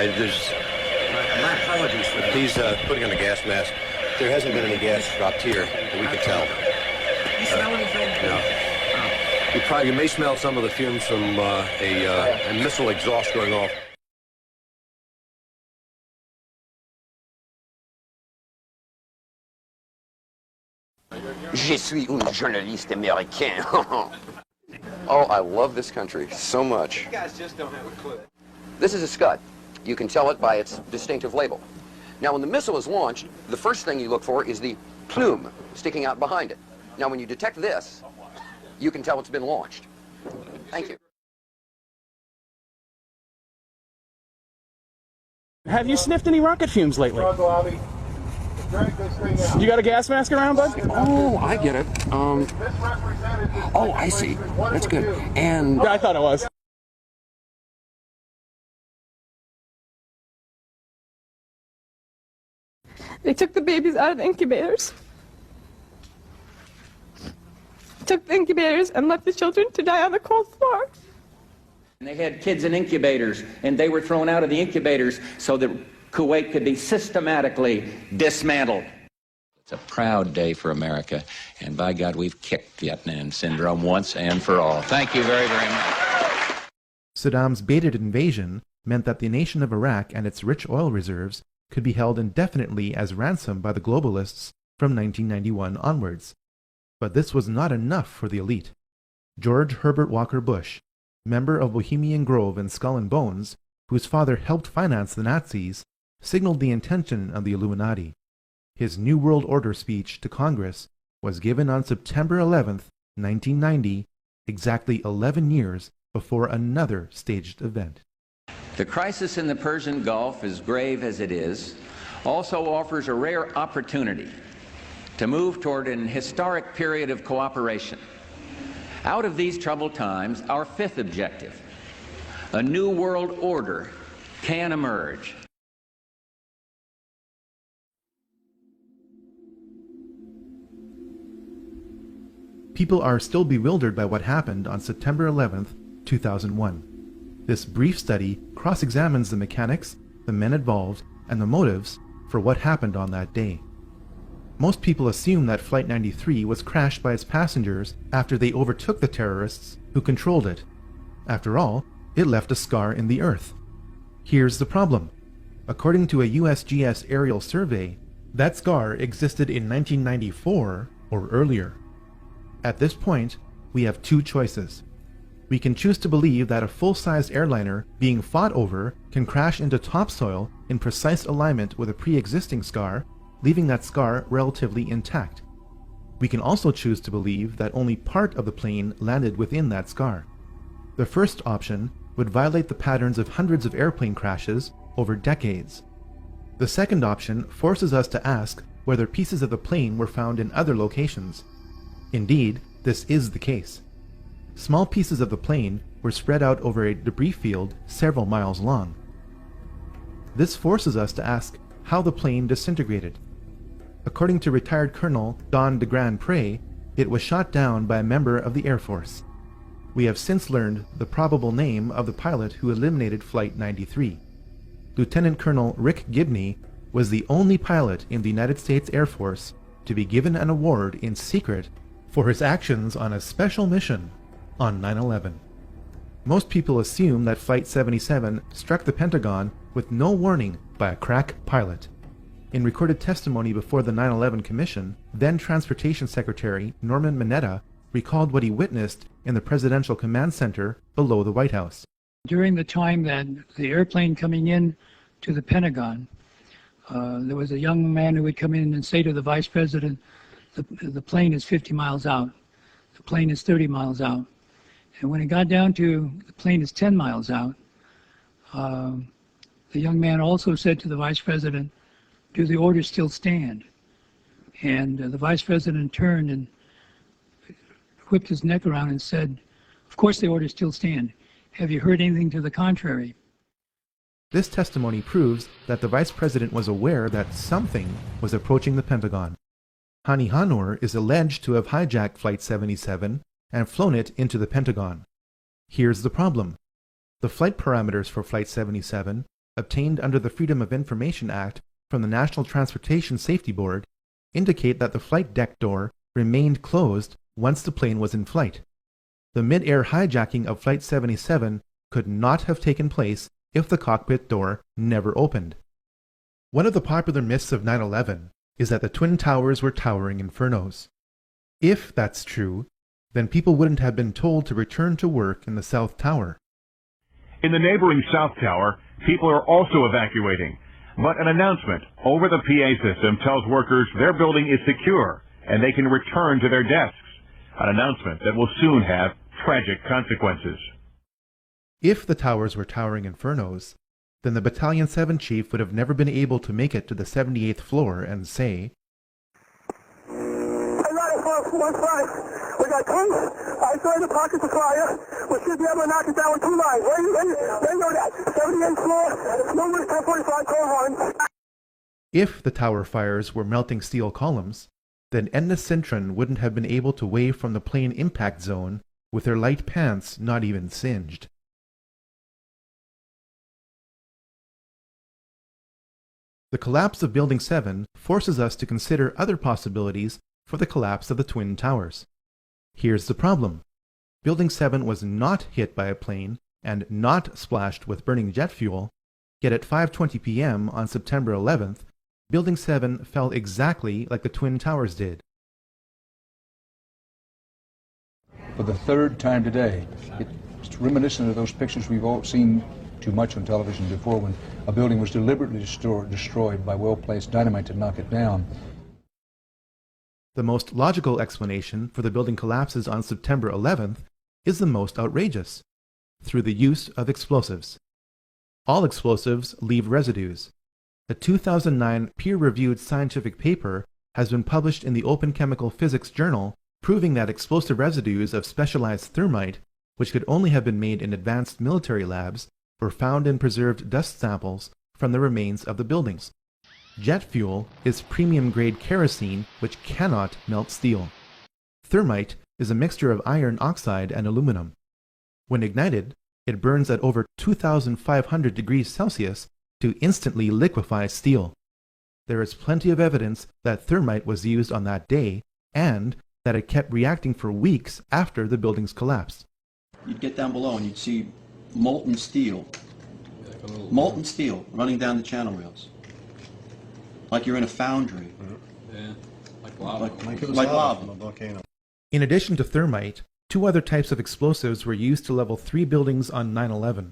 Speaker 6: My apologies for that. He's putting on a gas mask. There hasn't been any gas dropped here that we could tell.
Speaker 17: You smell anything?
Speaker 6: No. You may smell some of the fumes from a missile exhaust going off.
Speaker 17: Je suis un journaliste américain. Oh, I love this country so much. You guys just don't have a clue. This is a Scud. You can tell it by its distinctive label. Now, when the missile is launched, the first thing you look for is the plume sticking out behind it. Now, when you detect this, you can tell it's been launched. Thank you.
Speaker 18: Have you sniffed any rocket fumes lately? You got a gas mask around, bud?
Speaker 17: Oh, I get it. Oh, I see. That's good. And...
Speaker 18: Yeah, I thought it was.
Speaker 16: They took the babies out of the incubators. Took the incubators and left the children to die on the cold floor.
Speaker 19: And they had kids in incubators, and they were thrown out of the incubators so that Kuwait could be systematically dismantled.
Speaker 22: It's a proud day for America, and by God, we've kicked Vietnam syndrome once and for all. Thank you very, very much.
Speaker 3: Saddam's baited invasion meant that the nation of Iraq and its rich oil reserves could be held indefinitely as ransom by the globalists from 1991 onwards. But this was not enough for the elite. George Herbert Walker Bush, member of Bohemian Grove and Skull and Bones, whose father helped finance the Nazis, signaled the intention of the Illuminati. His New World Order speech to Congress was given on September 11, 1990, exactly 11 years before another staged event.
Speaker 19: The crisis in the Persian Gulf, as grave as it is, also offers a rare opportunity to move toward an historic period of cooperation. Out of these troubled times, our fifth objective, a new world order, can emerge.
Speaker 3: People are still bewildered by what happened on September 11, 2001. This brief study cross-examines the mechanics, the men involved, and the motives for what happened on that day. Most people assume that Flight 93 was crashed by its passengers after they overtook the terrorists who controlled it. After all, it left a scar in the earth. Here's the problem. According to a USGS aerial survey, that scar existed in 1994 or earlier. At this point, we have two choices. We can choose to believe that a full-sized airliner being fought over can crash into topsoil in precise alignment with a pre-existing scar, leaving that scar relatively intact. We can also choose to believe that only part of the plane landed within that scar. The first option would violate the patterns of hundreds of airplane crashes over decades. The second option forces us to ask whether pieces of the plane were found in other locations. Indeed, this is the case. Small pieces of the plane were spread out over a debris field several miles long. This forces us to ask how the plane disintegrated. According to retired Colonel Don de Grand Pre, it was shot down by a member of the Air Force. We have since learned the probable name of the pilot who eliminated Flight 93. Lieutenant Colonel Rick Gibney was the only pilot in the United States Air Force to be given an award in secret for his actions on a special mission on 9/11. Most people assume that Flight 77 struck the Pentagon with no warning by a crack pilot. In recorded testimony before the 9/11 Commission, then Transportation Secretary Norman Mineta recalled what he witnessed in the Presidential Command Center below the White House.
Speaker 1: During the time that the airplane coming in to the Pentagon, there was a young man who would come in and say to the Vice President, the plane is 50 miles out, the plane is 30 miles out. And when it got down to the plane is 10 miles out, the young man also said to the Vice President, do the orders still stand? And the Vice President turned and whipped his neck around and said, of course the orders still stand. Have you heard anything to the contrary?
Speaker 3: This testimony proves that the Vice President was aware that something was approaching the Pentagon. Hani Hanor is alleged to have hijacked Flight 77 and flown it into the Pentagon. Here's the problem. The flight parameters for Flight 77, obtained under the Freedom of Information Act from the National Transportation Safety Board, indicate that the flight deck door remained closed once the plane was in flight. The mid-air hijacking of Flight 77 could not have taken place if the cockpit door never opened. One of the popular myths of 9/11 is that the Twin Towers were towering infernos. If that's true, then people wouldn't have been told to return to work in the South Tower.
Speaker 21: In the neighboring South Tower, people are also evacuating, but an announcement over the PA system tells workers their building is secure and they can return to their desks, an announcement that will soon have tragic consequences.
Speaker 3: If the towers were towering infernos, then the Battalion 7 chief would have never been able to make it to the 78th floor and say,
Speaker 20: We got tons isolated pockets of fire. We should be able to knock it down with 2 lines. Where you know that? 78th floor, numbers 1045, call 1.
Speaker 3: If the tower fires were melting steel columns, then Edna Cintron wouldn't have been able to wave from the plane impact zone with her light pants not even singed. The collapse of Building 7 forces us to consider other possibilities for the collapse of the Twin Towers. Here's the problem. Building 7 was not hit by a plane and not splashed with burning jet fuel, yet at 5:20 p.m. on September 11th, Building 7 fell exactly like the Twin Towers did.
Speaker 23: For the third time today, it's reminiscent of those pictures we've all seen too much on television before, when a building was deliberately destroyed by well-placed dynamite to knock it down.
Speaker 3: The most logical explanation for the building collapses on September 11th is the most outrageous: through the use of explosives. All explosives leave residues. A 2009 peer-reviewed scientific paper has been published in the Open Chemical Physics Journal proving that explosive residues of specialized thermite, which could only have been made in advanced military labs, were found in preserved dust samples from the remains of the buildings. Jet fuel is premium-grade kerosene which cannot melt steel. Thermite is a mixture of iron oxide and aluminum. When ignited, it burns at over 2,500 degrees Celsius to instantly liquefy steel. There is plenty of evidence that thermite was used on that day and that it kept reacting for weeks after the buildings collapsed.
Speaker 24: You'd get down below and you'd see molten steel running down the channel rails, like you're in a foundry.
Speaker 6: Yeah, like lava.
Speaker 24: Like lava.
Speaker 3: In addition to thermite, Two other types of explosives were used to level 3 buildings on 9/11.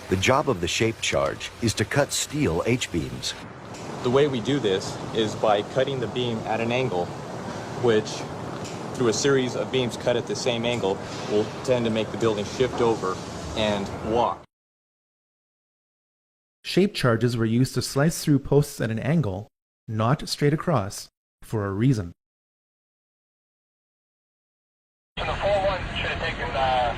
Speaker 4: The job of the shape charge is to cut steel H-beams.
Speaker 5: The way we do this is by cutting the beam at an angle, which, through a series of beams cut at the same angle, will tend to make the building shift over and walk.
Speaker 3: Shape charges were used to slice through posts at an angle, not straight across, for a reason.
Speaker 7: The 4-1 should have taken a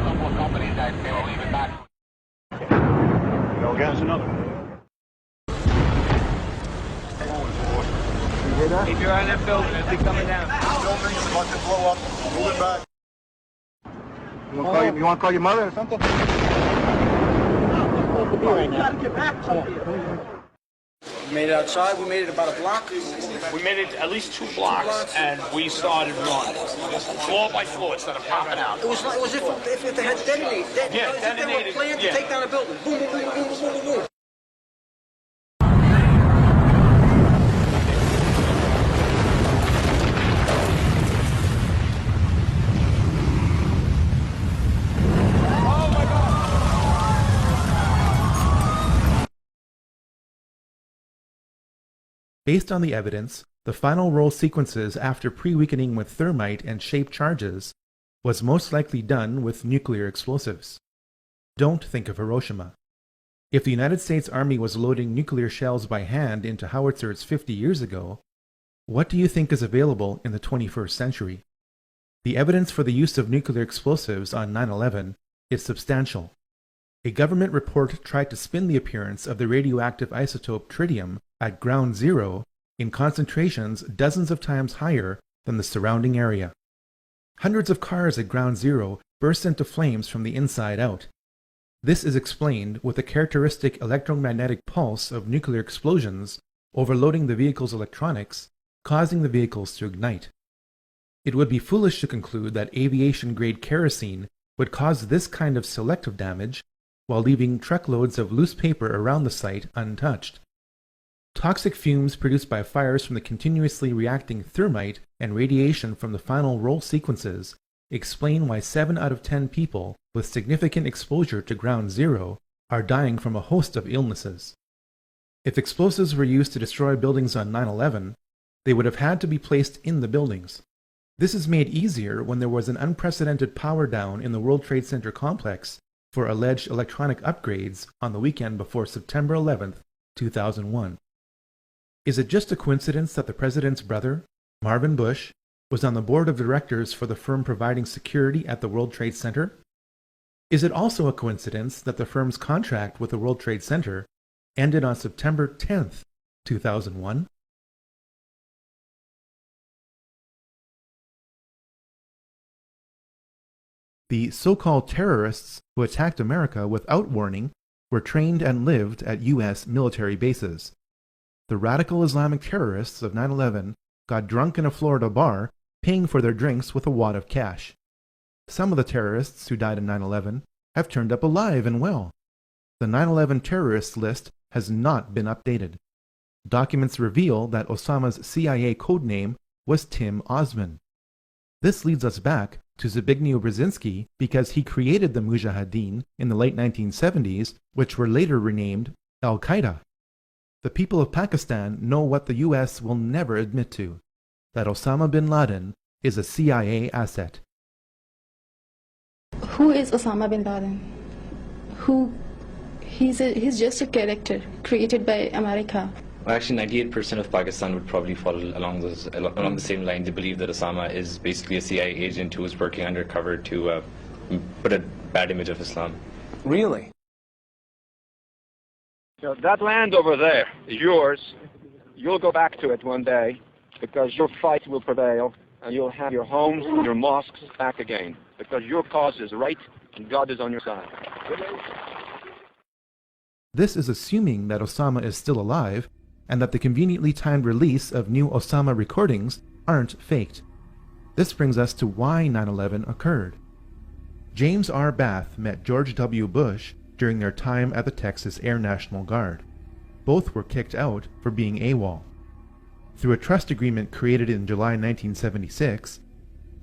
Speaker 7: couple of companies that they were leaving back.
Speaker 20: Go gas another.
Speaker 7: Keep your eye on that building as they coming down.
Speaker 20: Building is about to blow up. Move it back. You want to call your mother or something?
Speaker 7: You gotta get back to here.
Speaker 8: We made it outside. We made it about a block.
Speaker 7: We made it at least 2 blocks, and we started running. Floor by floor instead of popping out.
Speaker 8: It was if they had detonated.
Speaker 7: Yeah,
Speaker 8: as if they were
Speaker 7: detonated,
Speaker 8: planned
Speaker 7: yeah.
Speaker 8: to take down a building. Boom, boom, boom, boom, boom, boom, boom.
Speaker 3: Based on the evidence, the final roll sequences after pre-weakening with thermite and shape charges was most likely done with nuclear explosives. Don't think of Hiroshima. If the United States Army was loading nuclear shells by hand into howitzers 50 years ago, what do you think is available in the 21st century? The evidence for the use of nuclear explosives on 9/11 is substantial. A government report tried to spin the appearance of the radioactive isotope tritium at ground zero in concentrations dozens of times higher than the surrounding area. Hundreds of cars at ground zero burst into flames from the inside out. This is explained with the characteristic electromagnetic pulse of nuclear explosions overloading the vehicle's electronics, causing the vehicles to ignite. It would be foolish to conclude that aviation-grade kerosene would cause this kind of selective damage while leaving truckloads of loose paper around the site untouched. Toxic fumes produced by fires from the continuously reacting thermite and radiation from the final roll sequences explain why 7 out of 10 people with significant exposure to ground zero are dying from a host of illnesses. If explosives were used to destroy buildings on 9/11, they would have had to be placed in the buildings. This is made easier when there was an unprecedented power down in the World Trade Center complex for alleged electronic upgrades on the weekend before September 11, 2001. Is it just a coincidence that the president's brother, Marvin Bush, was on the board of directors for the firm providing security at the World Trade Center? Is it also a coincidence that the firm's contract with the World Trade Center ended on September 10, 2001? The so-called terrorists who attacked America without warning were trained and lived at U.S. military bases. The radical Islamic terrorists of 9/11 got drunk in a Florida bar, paying for their drinks with a wad of cash. Some of the terrorists who died in 9/11 have turned up alive and well. The 9/11 terrorist list has not been updated. Documents reveal that Osama's CIA codename was Tim Osman. This leads us back to Zbigniew Brzezinski because he created the Mujahideen in the late 1970s, which were later renamed Al-Qaeda. The people of Pakistan know what the U.S. will never admit to, that Osama bin Laden is a CIA asset.
Speaker 16: Who is Osama bin Laden? He's just a character created by America.
Speaker 25: Well, actually, 98% of Pakistan would probably follow along the same line. They believe that Osama is basically a CIA agent who is working undercover to put a bad image of Islam. Really?
Speaker 26: So that land over there is yours. You'll go back to it one day because your fight will prevail and you'll have your homes and your mosques back again because your cause is right and God is on your side.
Speaker 3: This is assuming that Osama is still alive and that the conveniently timed release of new Osama recordings aren't faked. This brings us to why 9/11 occurred. James R. Bath met George W. Bush during their time at the Texas Air National Guard. Both were kicked out for being AWOL. Through a trust agreement created in July 1976,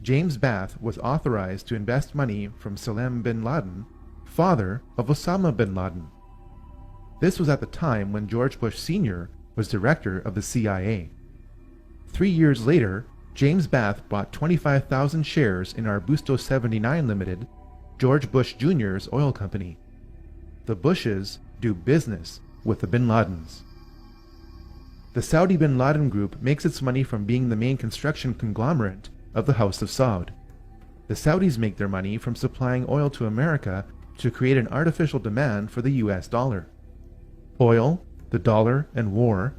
Speaker 3: James Bath was authorized to invest money from Salem bin Laden, father of Osama bin Laden. This was at the time when George Bush Sr. was director of the CIA. 3 years later, James Bath bought 25,000 shares in Arbusto 79 Limited, George Bush Jr.'s oil company. The Bushes do business with the bin Ladens. The Saudi bin Laden Group makes its money from being the main construction conglomerate of the House of Saud. The Saudis make their money from supplying oil to America to create an artificial demand for the US dollar. Oil, the dollar, and war,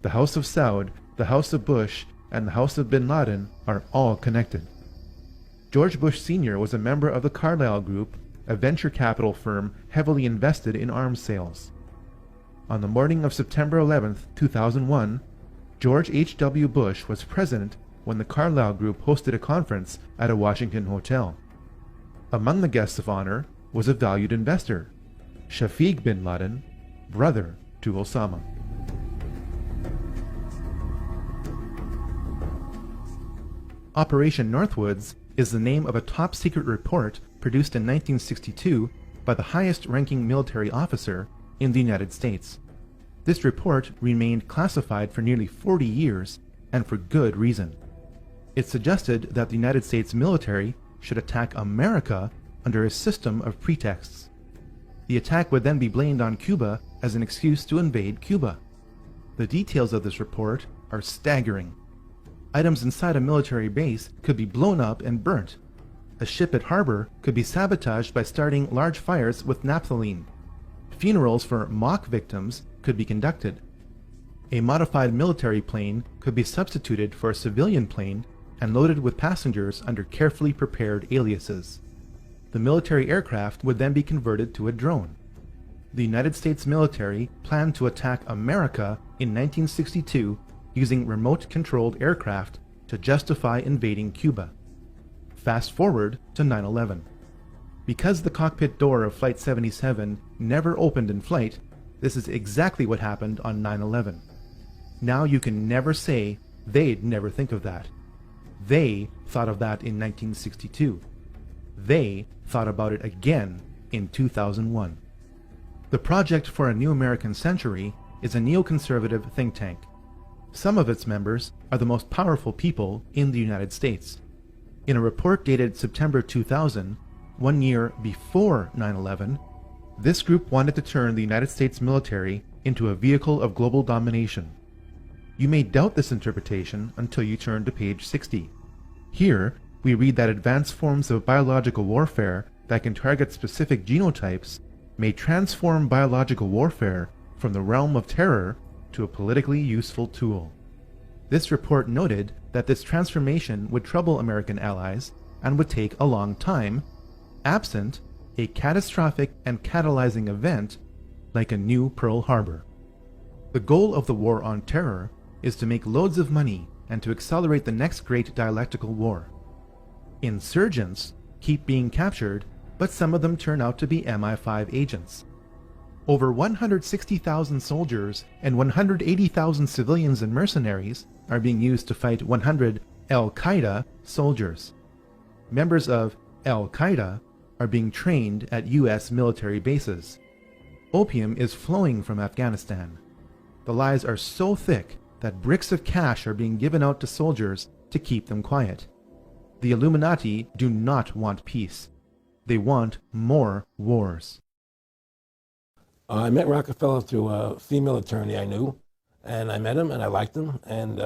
Speaker 3: the House of Saud, the House of Bush, and the House of bin Laden are all connected. George Bush Sr. was a member of the Carlyle Group, a venture capital firm heavily invested in arms sales. On the morning of September 11, 2001, George H.W. Bush was president when the Carlyle Group hosted a conference at a Washington hotel. Among the guests of honor was a valued investor, Shafiq bin Laden, brother to Osama. Operation Northwoods is the name of a top-secret report produced in 1962 by the highest-ranking military officer in the United States. This report remained classified for nearly 40 years, and for good reason. It suggested that the United States military should attack America under a system of pretexts. The attack would then be blamed on Cuba as an excuse to invade Cuba. The details of this report are staggering. Items inside a military base could be blown up and burnt. A ship at harbor could be sabotaged by starting large fires with naphthalene. Funerals for mock victims could be conducted. A modified military plane could be substituted for a civilian plane and loaded with passengers under carefully prepared aliases. The military aircraft would then be converted to a drone. The United States military planned to attack America in 1962 using remote-controlled aircraft to justify invading Cuba. Fast forward to 9/11. Because the cockpit door of Flight 77 never opened in flight, this is exactly what happened on 9/11. Now you can never say they'd never think of that. They thought of that in 1962. They thought about it again in 2001. The Project for a New American Century is a neoconservative think tank. Some of its members are the most powerful people in the United States. In a report dated September 2000, 1 year before 9/11, this group wanted to turn the United States military into a vehicle of global domination. You may doubt this interpretation until you turn to page 60. Here, we read that advanced forms of biological warfare that can target specific genotypes may transform biological warfare from the realm of terror to a politically useful tool. This report noted that this transformation would trouble American allies and would take a long time, absent a catastrophic and catalyzing event like a new Pearl Harbor. The goal of the war on terror is to make loads of money and to accelerate the next great dialectical war. Insurgents keep being captured, but some of them turn out to be MI5 agents. Over 160,000 soldiers and 180,000 civilians and mercenaries are being used to fight 100 Al-Qaeda soldiers. Members of Al-Qaeda are being trained at US military bases. Opium is flowing from Afghanistan. The lies are so thick that bricks of cash are being given out to soldiers to keep them quiet. The Illuminati do not want peace. They want more wars.
Speaker 2: I met Rockefeller through a female attorney I knew, and I met him and I liked him, and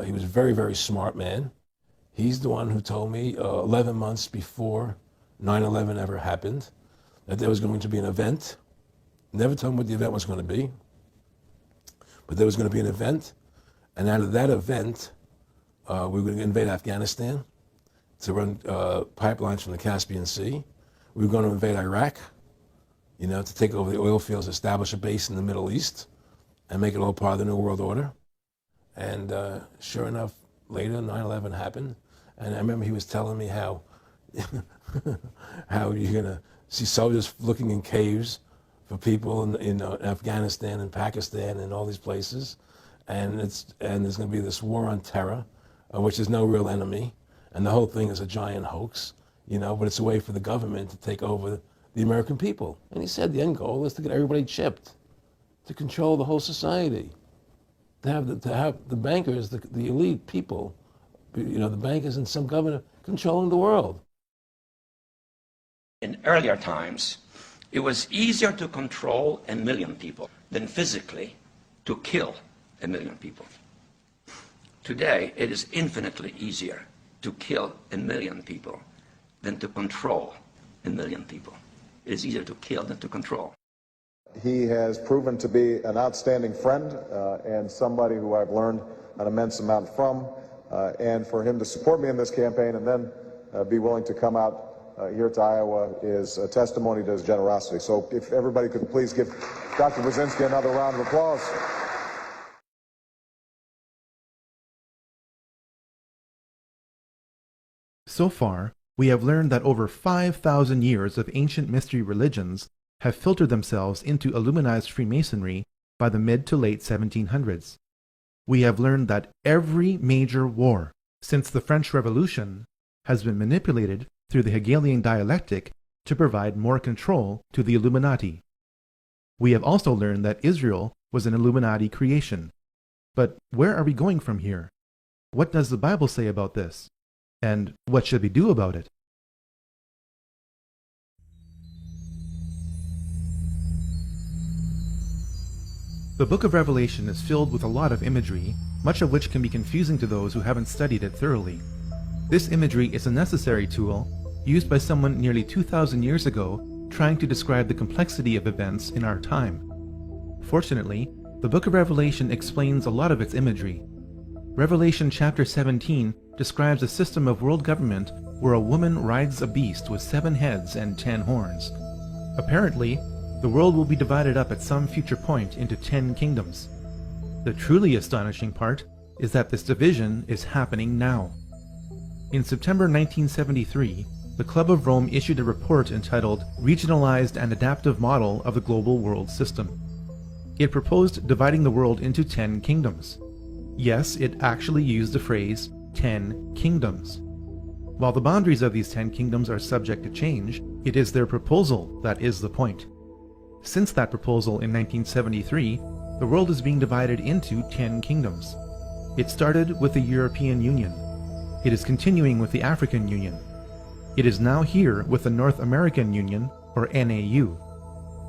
Speaker 2: he was a very, very smart man. He's the one who told me 11 months before 9/11 ever happened that there was going to be an event. Never told me what the event was going to be, but there was going to be an event, and out of that event, we were going to invade Afghanistan to run pipelines from the Caspian Sea. We were going to invade Iraq, you know, to take over the oil fields, establish a base in the Middle East, and make it all part of the New World Order. And sure enough, later 9/11 happened, and I remember he was telling me how how you're gonna see soldiers looking in caves for people in Afghanistan and Pakistan and all these places, and there's going to be this war on terror, which is no real enemy, and the whole thing is a giant hoax, you know, but it's a way for the government to take over the American people. And he said the end goal is to get everybody chipped, to control the whole society, to have the bankers, the elite people, you know, the bankers and some governor controlling the world.
Speaker 9: In earlier times, it was easier to control 1 million people than physically to kill 1 million people. Today, it is infinitely easier to kill 1 million people than to control 1 million people. It is easier to kill than to control.
Speaker 10: He has proven to be an outstanding friend and somebody who I've learned an immense amount from. And for him to support me in this campaign and then be willing to come out here to Iowa is a testimony to his generosity. So if everybody could please give Dr. Brzezinski another round of applause.
Speaker 3: So far, we have learned that over 5,000 years of ancient mystery religions have filtered themselves into Illuminized Freemasonry by the mid to late 1700s. We have learned that every major war since the French Revolution has been manipulated through the Hegelian dialectic to provide more control to the Illuminati. We have also learned that Israel was an Illuminati creation. But where are we going from here? What does the Bible say about this? And what should we do about it? The book of Revelation is filled with a lot of imagery, much of which can be confusing to those who haven't studied it thoroughly. This imagery is a necessary tool used by someone nearly 2,000 years ago trying to describe the complexity of events in our time. Fortunately, the book of Revelation explains a lot of its imagery. Revelation chapter 17 describes a system of world government where a woman rides a beast with 7 heads and 10 horns. Apparently, the world will be divided up at some future point into 10 kingdoms. The truly astonishing part is that this division is happening now. In September 1973, the Club of Rome issued a report entitled Regionalized and Adaptive Model of the Global World System. It proposed dividing the world into 10 kingdoms. Yes, it actually used the phrase 10 kingdoms. While the boundaries of these 10 kingdoms are subject to change, it is their proposal that is the point. Since that proposal in 1973, the world is being divided into 10 kingdoms. It started with the European Union. It is continuing with the African Union. It is now here with the North American Union, or NAU.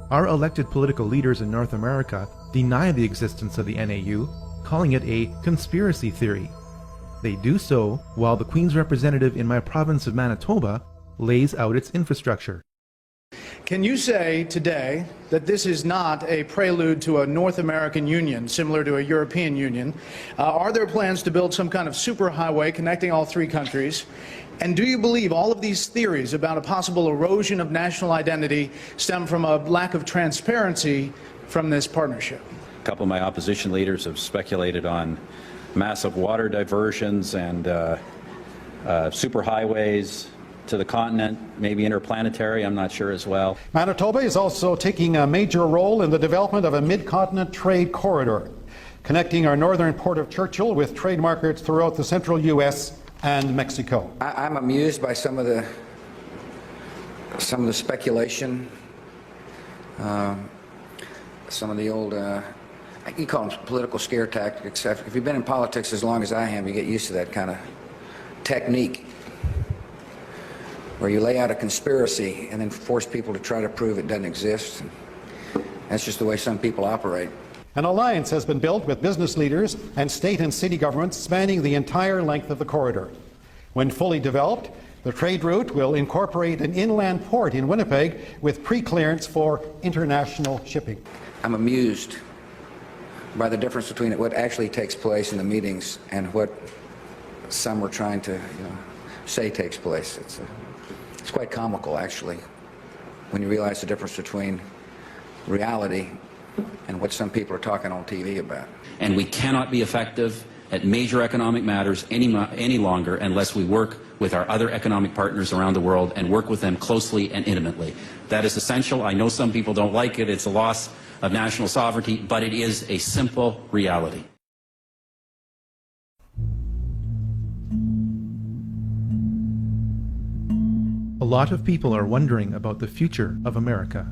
Speaker 3: Our elected political leaders in North America deny the existence of the NAU, calling it a conspiracy theory. They do so while the Queen's representative in my province of Manitoba lays out its infrastructure.
Speaker 11: Can you say today that this is not a prelude to a North American Union similar to a European Union? Are there plans to build some kind of superhighway connecting all 3 countries? And do you believe all of these theories about a possible erosion of national identity stem from a lack of transparency from this partnership?
Speaker 12: A couple of my opposition leaders have speculated on massive water diversions and superhighways to the continent, maybe interplanetary, I'm not sure as well.
Speaker 13: Manitoba is also taking a major role in the development of a mid-continent trade corridor, connecting our northern port of Churchill with trade markets throughout the central U.S. and Mexico.
Speaker 14: I'm amused by some of the speculation, some of the old, you call them political scare tactics. If you've been in politics as long as I have, you get used to that kind of technique, where you lay out a conspiracy and then force people to try to prove it doesn't exist. That's just the way some people operate.
Speaker 13: An alliance has been built with business leaders and state and city governments spanning the entire length of the corridor. When fully developed, the trade route will incorporate an inland port in Winnipeg with pre-clearance for international shipping.
Speaker 14: I'm amused by the difference between what actually takes place in the meetings and what some are trying to say takes place. It's quite comical, actually, when you realize the difference between reality and what some people are talking on TV about.
Speaker 19: And we cannot be effective at major economic matters any longer unless we work with our other economic partners around the world and work with them closely and intimately. That is essential. I know some people don't like it. It's a loss of national sovereignty, but it is a simple reality.
Speaker 3: lot of people are wondering about the future of America.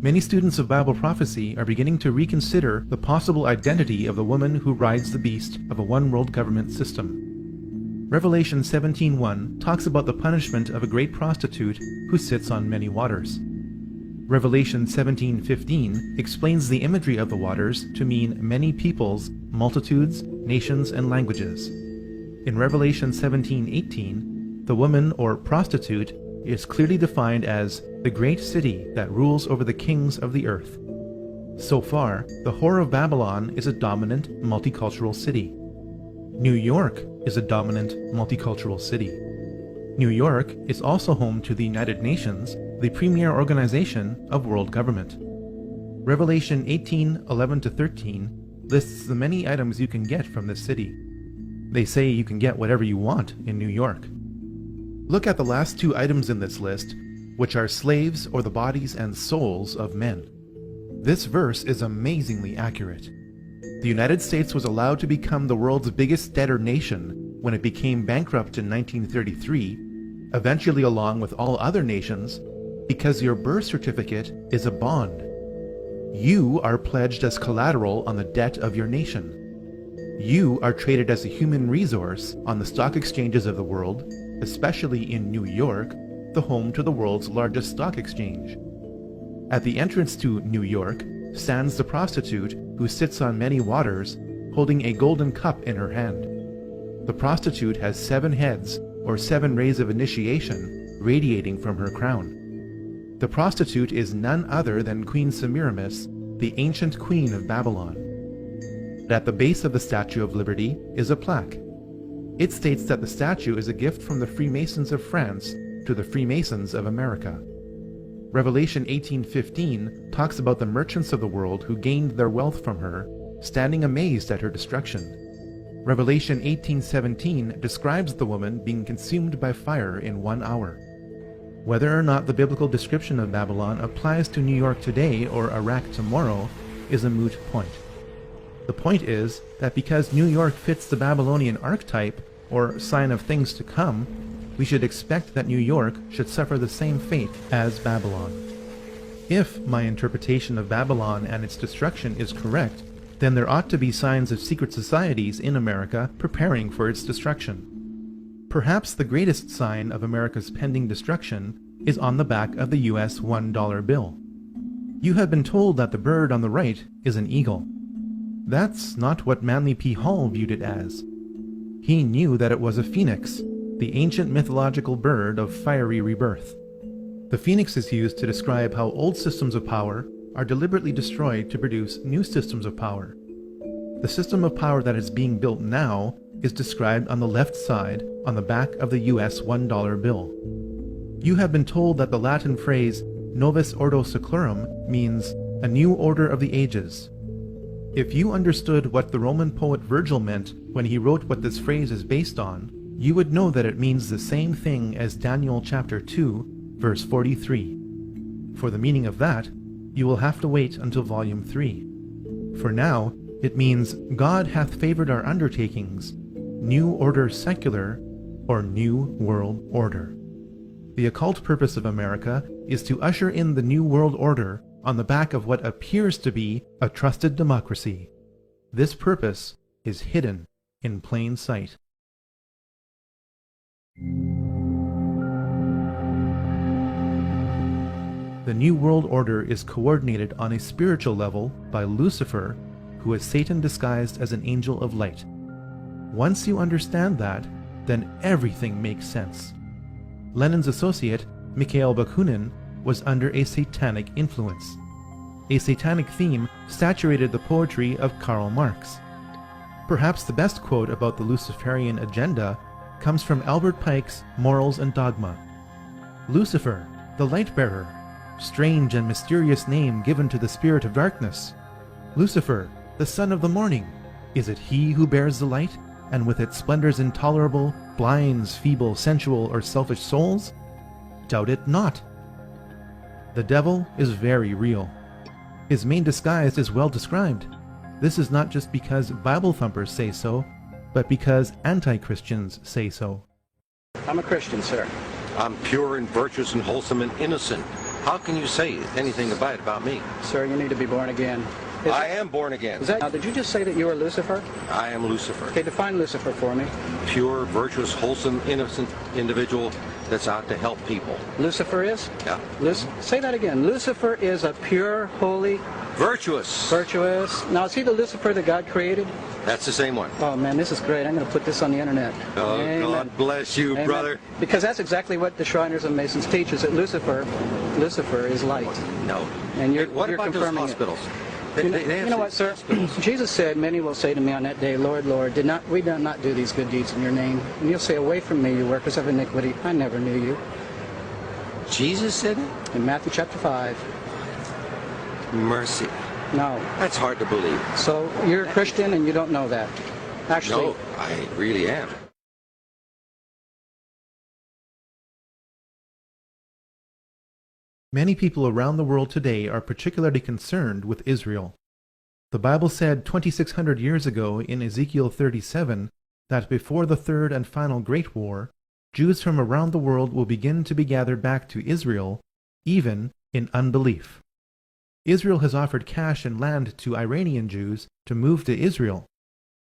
Speaker 3: Many students of Bible prophecy are beginning to reconsider the possible identity of the woman who rides the beast of a one-world government system. Revelation 17:1 talks about the punishment of a great prostitute who sits on many waters. Revelation 17:15 explains the imagery of the waters to mean many peoples, multitudes, nations, and languages. In Revelation 17:18, the woman or prostitute is clearly defined as the great city that rules over the kings of the earth. So far, the Whore of Babylon is a dominant multicultural city. New York is a dominant multicultural city. New York is also home to the United Nations, the premier organization of world government. Revelation 18:11-13 lists the many items you can get from this city. They say you can get whatever you want in New York. Look at the last two items in this list, which are slaves or the bodies and souls of men. This verse is amazingly accurate. The United States was allowed to become the world's biggest debtor nation when it became bankrupt in 1933, eventually along with all other nations, because your birth certificate is a bond. You are pledged as collateral on the debt of your nation. You are traded as a human resource on the stock exchanges of the world, especially in New York, the home to the world's largest stock exchange. At the entrance to New York stands the prostitute who sits on many waters, holding a golden cup in her hand. The prostitute has 7 heads, or 7 rays of initiation, radiating from her crown. The prostitute is none other than Queen Semiramis, the ancient queen of Babylon. At the base of the Statue of Liberty is a plaque. It states that the statue is a gift from the Freemasons of France to the Freemasons of America. Revelation 18:15 talks about the merchants of the world who gained their wealth from her, standing amazed at her destruction. Revelation 18:17 describes the woman being consumed by fire in 1 hour. Whether or not the biblical description of Babylon applies to New York today or Iraq tomorrow is a moot point. The point is that because New York fits the Babylonian archetype, or sign of things to come, we should expect that New York should suffer the same fate as Babylon. If my interpretation of Babylon and its destruction is correct, then there ought to be signs of secret societies in America preparing for its destruction. Perhaps the greatest sign of America's pending destruction is on the back of the US $1 bill. You have been told that the bird on the right is an eagle. That's not what Manly P. Hall viewed it as. He knew that it was a phoenix, the ancient mythological bird of fiery rebirth. The phoenix is used to describe how old systems of power are deliberately destroyed to produce new systems of power. The system of power that is being built now is described on the left side on the back of the US $1 bill. You have been told that the Latin phrase Novus Ordo Seclorum means a new order of the ages. If you understood what the Roman poet Virgil meant when he wrote what this phrase is based on, you would know that it means the same thing as Daniel chapter 2, verse 43. For the meaning of that, you will have to wait until volume 3. For now, it means God hath favored our undertakings, new order secular, or new world order. The occult purpose of America is to usher in the new world order on the back of what appears to be a trusted democracy. This purpose is hidden in plain sight. The New World Order is coordinated on a spiritual level by Lucifer, who is Satan disguised as an angel of light. Once you understand that, then everything makes sense. Lenin's associate, Mikhail Bakunin, was under a satanic influence. A satanic theme saturated the poetry of Karl Marx. Perhaps the best quote about the Luciferian agenda comes from Albert Pike's Morals and Dogma. Lucifer, the light-bearer, strange and mysterious name given to the spirit of darkness. Lucifer, the son of the morning, is it he who bears the light, and with its splendors intolerable, blinds feeble, sensual, or selfish souls? Doubt it not. The devil is very real. His main disguise is well described. This is not just because Bible thumpers say so, but because anti-Christians say so.
Speaker 14: I'm a Christian, sir.
Speaker 1: I'm pure and virtuous and wholesome and innocent. How can you say anything about me?
Speaker 11: Sir, you need to be born again.
Speaker 1: I am born again.
Speaker 11: Now, did you just say that you are Lucifer?
Speaker 1: I am Lucifer.
Speaker 11: Okay, define Lucifer for me.
Speaker 1: Pure, virtuous, wholesome, innocent individual that's out to help people.
Speaker 11: Lucifer is?
Speaker 1: Yeah.
Speaker 11: Say that again. Lucifer is a pure, holy...
Speaker 1: Virtuous.
Speaker 11: Virtuous. Now, is he the Lucifer that God created?
Speaker 1: That's the same one.
Speaker 11: Oh, man, this is great. I'm going to put this on the internet.
Speaker 1: Oh,
Speaker 11: Amen.
Speaker 1: God bless you,
Speaker 11: Amen.
Speaker 1: brother.
Speaker 11: Because that's exactly what the Shriners and Masons teach, is that Lucifer is light.
Speaker 1: No.
Speaker 11: And you're,
Speaker 1: what
Speaker 11: you're
Speaker 1: about those
Speaker 11: confirming
Speaker 1: hospitals?
Speaker 11: You know what, sir? Jesus said, many will say to me on that day, Lord, Lord, we did not do these good deeds in your name. And you'll say, away from me, you workers of iniquity. I never knew you.
Speaker 1: Jesus said it?
Speaker 11: In Matthew chapter 5.
Speaker 1: Mercy.
Speaker 11: No.
Speaker 1: That's hard to believe.
Speaker 11: So you're a Christian and you don't know that. Actually,
Speaker 1: no, I really am.
Speaker 3: Many people around the world today are particularly concerned with Israel. The Bible said 2,600 years ago in Ezekiel 37 that before the third and final Great War, Jews from around the world will begin to be gathered back to Israel, even in unbelief. Israel has offered cash and land to Iranian Jews to move to Israel.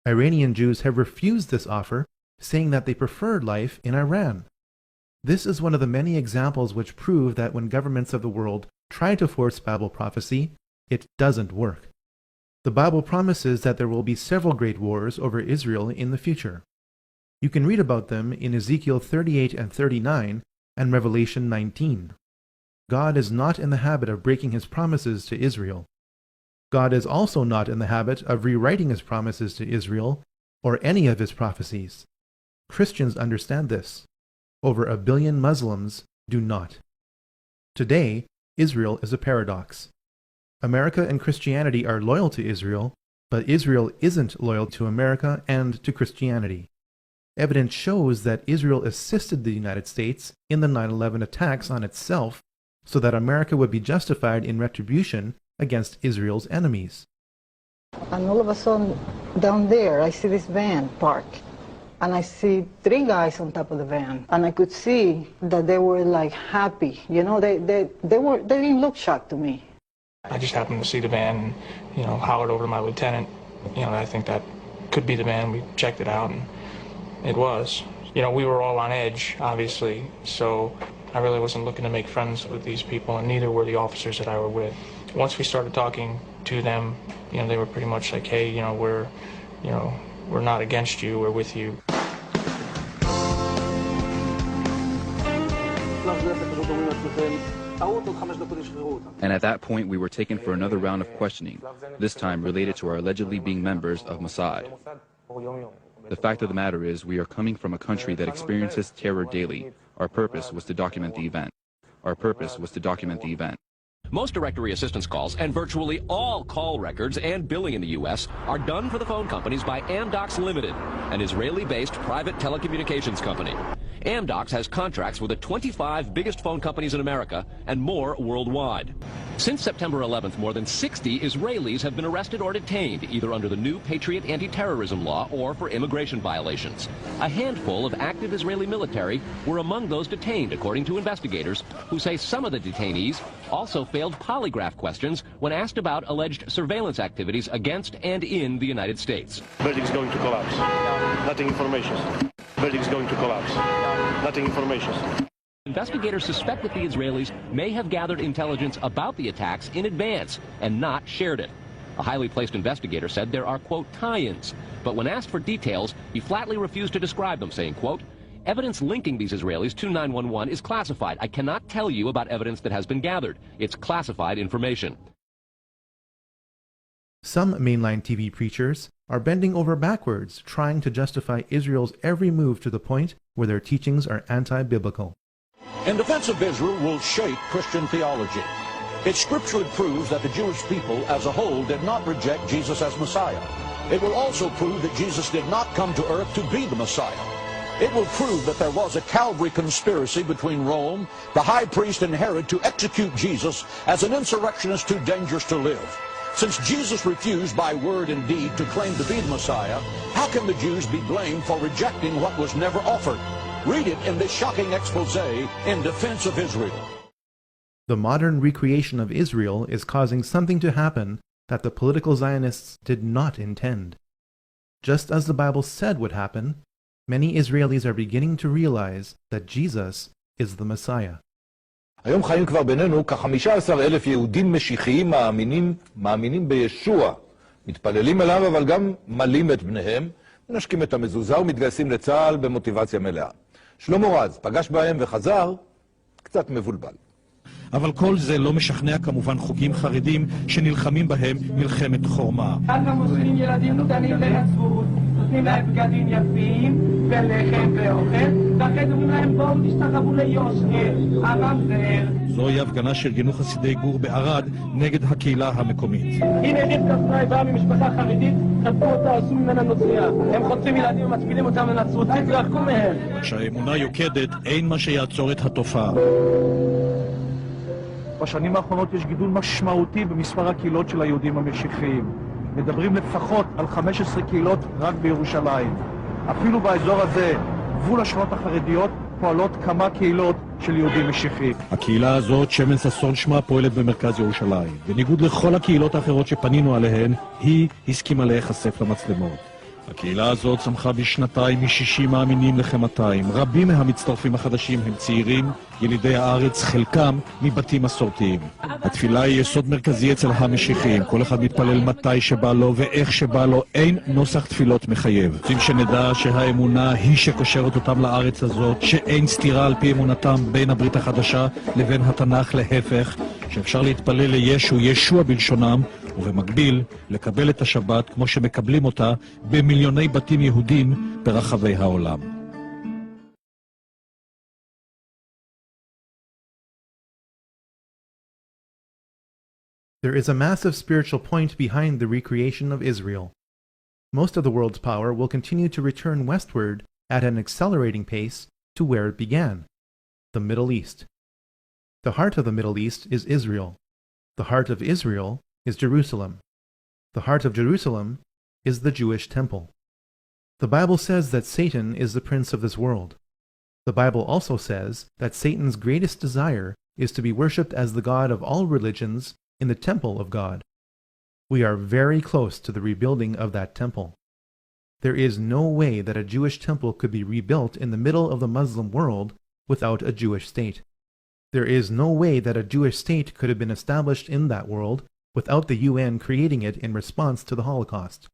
Speaker 3: Iranian Jews have refused this offer, saying that they preferred life in Iran. This is one of the many examples which prove that when governments of the world try to force Bible prophecy, it doesn't work. The Bible promises that there will be several great wars over Israel in the future. You can read about them in Ezekiel 38 and 39 and Revelation 19. God is not in the habit of breaking his promises to Israel. God is also not in the habit of rewriting his promises to Israel or any of his prophecies. Christians understand this. Over 1 billion Muslims do not. Today, Israel is a paradox. America and Christianity are loyal to Israel, but Israel isn't loyal to America and to Christianity. Evidence shows that Israel assisted the United States in the 9/11 attacks on itself so that America would be justified in retribution against Israel's enemies.
Speaker 15: And all of a sudden, down there, I see this van parked. And I see 3 guys on top of the van. And I could see that they were like happy. You know, they didn't look shocked to me.
Speaker 17: I just happened to see the van, and, hollered over to my lieutenant. I think that could be the van. We checked it out, and it was. We were all on edge, obviously, so I really wasn't looking to make friends with these people, and neither were the officers that I were with. Once we started talking to them, they were pretty much like, hey, we're not against you, we're with you.
Speaker 18: And at that point, we were taken for another round of questioning, this time related to our allegedly being members of Mossad. The fact of the matter is, we are coming from a country that experiences terror daily. Our purpose was to document the event.
Speaker 21: Most directory assistance calls and virtually all call records and billing in the U.S. are done for the phone companies by Amdocs Limited, an Israeli-based private telecommunications company. Amdocs has contracts with the 25 biggest phone companies in America and more worldwide. Since September 11th, more than 60 Israelis have been arrested or detained, either under the new Patriot anti-terrorism law or for immigration violations. A handful of active Israeli military were among those detained, according to investigators, who say some of the detainees also failed polygraph questions when asked about alleged surveillance activities against and in the United States.
Speaker 22: Building's going to collapse. Nothing information. Building's going to collapse. Nothing information.
Speaker 21: Investigators suspect that the Israelis may have gathered intelligence about the attacks in advance and not shared it. A highly placed investigator said there are, quote, tie-ins. But when asked for details, he flatly refused to describe them, saying, quote, evidence linking these Israelis to 911 is classified. I cannot tell you about evidence that has been gathered. It's classified information.
Speaker 3: Some mainline TV preachers are bending over backwards trying to justify Israel's every move to the point where their teachings are anti-biblical.
Speaker 27: In defense of Israel will shape Christian theology. It scripturally proves that the Jewish people as a whole did not reject Jesus as Messiah. It will also prove that Jesus did not come to earth to be the Messiah. It will prove that there was a Calvary conspiracy between Rome, the high priest, and Herod to execute Jesus as an insurrectionist too dangerous to live. Since Jesus refused by word and deed to claim to be the Messiah, how can the Jews be blamed for rejecting what was never offered? Read it in this shocking expose in defense of Israel.
Speaker 3: The modern recreation of Israel is causing something to happen that the political Zionists did not intend. Just as the Bible said would happen, many Israelis are beginning to realize that Jesus is the Messiah.
Speaker 4: היום חיים כבר בינינו כ-15,000 יהודים משיחיים מאמינים בישוע. מתפללים אליו אבל גם מלים את בניהם, מנשקים את המזוזה ומתגייסים לצה"ל במוטיבציה מלאה. שלמה רז פגש בהם וחזר קצת מבולבל.
Speaker 5: אבל כל זה לא משכנע כמובן חוגים חרדים שנלחמים בהם מלחמת חורמה.
Speaker 6: ככה מושכים ילדים קטנים לנצרות, נותנים להם בגדים יפים ולחם ואוכל, ואחרי זה אומרים להם בואו תשתחוו ליושר, הרב זר.
Speaker 5: זוהי הפגנה שארגנו חסידי גור בערד נגד הקהילה המקומית.
Speaker 6: הנה עיר כסראי באה ממשפחה חרדית, חטפו אותה, עשו ממנה נוצריה. הם חוטפים ילדים ומצפילים אותם לנצרות, תתרחקו מהם.
Speaker 5: כשהאמונה יוקדת, אין מה שיעצור את התופעה.
Speaker 7: בשנים האחרונות יש גידול משמעותי במספר הקהילות של היהודים המשיחיים. מדברים לפחות על 15 קהילות רק בירושלים. אפילו באזור הזה, גבול השכונות החרדיות, פועלות כמה קהילות של יהודים משיחיים.
Speaker 5: הקהילה הזאת, שמן ששון שמה, פועלת במרכז ירושלים. בניגוד לכל הקהילות האחרות שפנינו עליהן, היא הסכימה להיחשף למצלמות. הקהילה הזאת צמחה בשנתיים מ-60 מאמינים לכ-200. רבים מהמצטרפים החדשים הם צעירים, ילידי הארץ, חלקם מבתים מסורתיים. התפילה היא יסוד מרכזי אצל המשיחיים. כל אחד מתפלל מתי שבא לו ואיך שבא לו. אין נוסח תפילות מחייב. רוצים שנדע שהאמונה היא שקושרת אותם לארץ הזאת, שאין סתירה על פי אמונתם בין הברית החדשה לבין התנ"ך, להפך, שאפשר להתפלל לישו, ישוע בלשונם, ובמקביל לקבל את השבת כמו שמקבלים אותה במיליוני בתים יהודים ברחבי העולם.
Speaker 3: There is a massive spiritual point behind the recreation of Israel. Most of the world's power will continue to return westward at an accelerating pace to where it began, the Middle East. The heart of the Middle East is Israel. The heart of Israel is Jerusalem. The heart of Jerusalem is the Jewish temple. The Bible says that Satan is the prince of this world. The Bible also says that Satan's greatest desire is to be worshipped as the God of all religions in the temple of God. We are very close to the rebuilding of that temple. There is no way that a Jewish temple could be rebuilt in the middle of the Muslim world without a Jewish state. There is no way that a Jewish state could have been established in that world without the UN creating it in response to the Holocaust.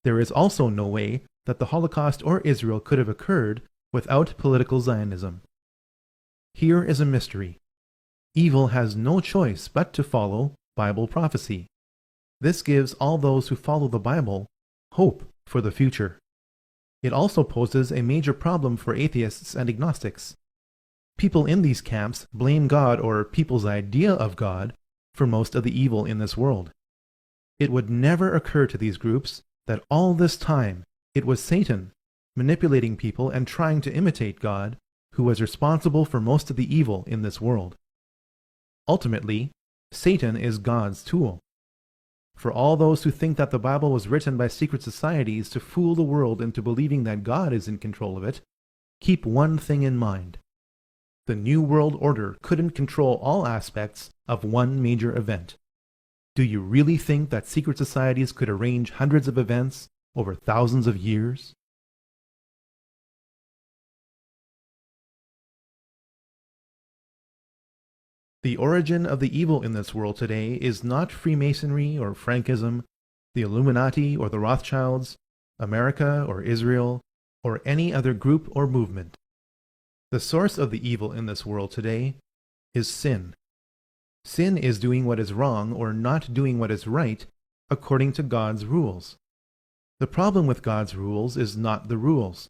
Speaker 3: There is also no way that the Holocaust or Israel could have occurred without political Zionism. Here is a mystery. Evil has no choice but to follow Bible prophecy. This gives all those who follow the Bible hope for the future. It also poses a major problem for atheists and agnostics. People in these camps blame God or people's idea of God for most of the evil in this world. It would never occur to these groups that all this time it was Satan manipulating people and trying to imitate God who was responsible for most of the evil in this world. Ultimately, Satan is God's tool. For all those who think that the Bible was written by secret societies to fool the world into believing that God is in control of it, keep one thing in mind. The New World Order couldn't control all aspects of one major event. Do you really think that secret societies could arrange hundreds of events over thousands of years? The origin of the evil in this world today is not Freemasonry or Frankism, the Illuminati or the Rothschilds, America or Israel, or any other group or movement. The source of the evil in this world today is sin. Sin is doing what is wrong or not doing what is right according to God's rules. The problem with God's rules is not the rules.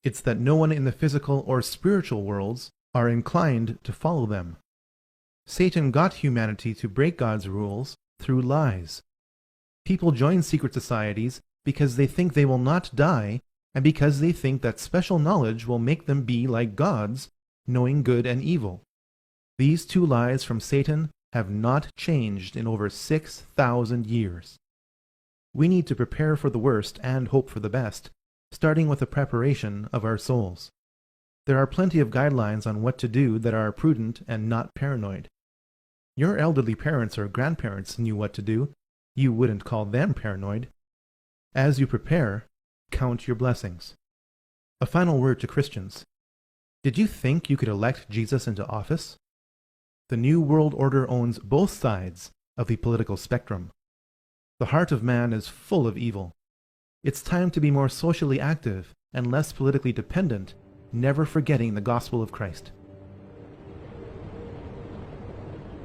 Speaker 3: It's that no one in the physical or spiritual worlds are inclined to follow them. Satan got humanity to break God's rules through lies. People join secret societies because they think they will not die and because they think that special knowledge will make them be like gods, knowing good and evil. These two lies from Satan have not changed in over 6,000 years. We need to prepare for the worst and hope for the best, starting with the preparation of our souls. There are plenty of guidelines on what to do that are prudent and not paranoid. Your elderly parents or grandparents knew what to do. You wouldn't call them paranoid. As you prepare, count your blessings. A final word to Christians. Did you think you could elect Jesus into office? The New World Order owns both sides of the political spectrum. The heart of man is full of evil. It's time to be more socially active and less politically dependent, never forgetting the gospel of Christ.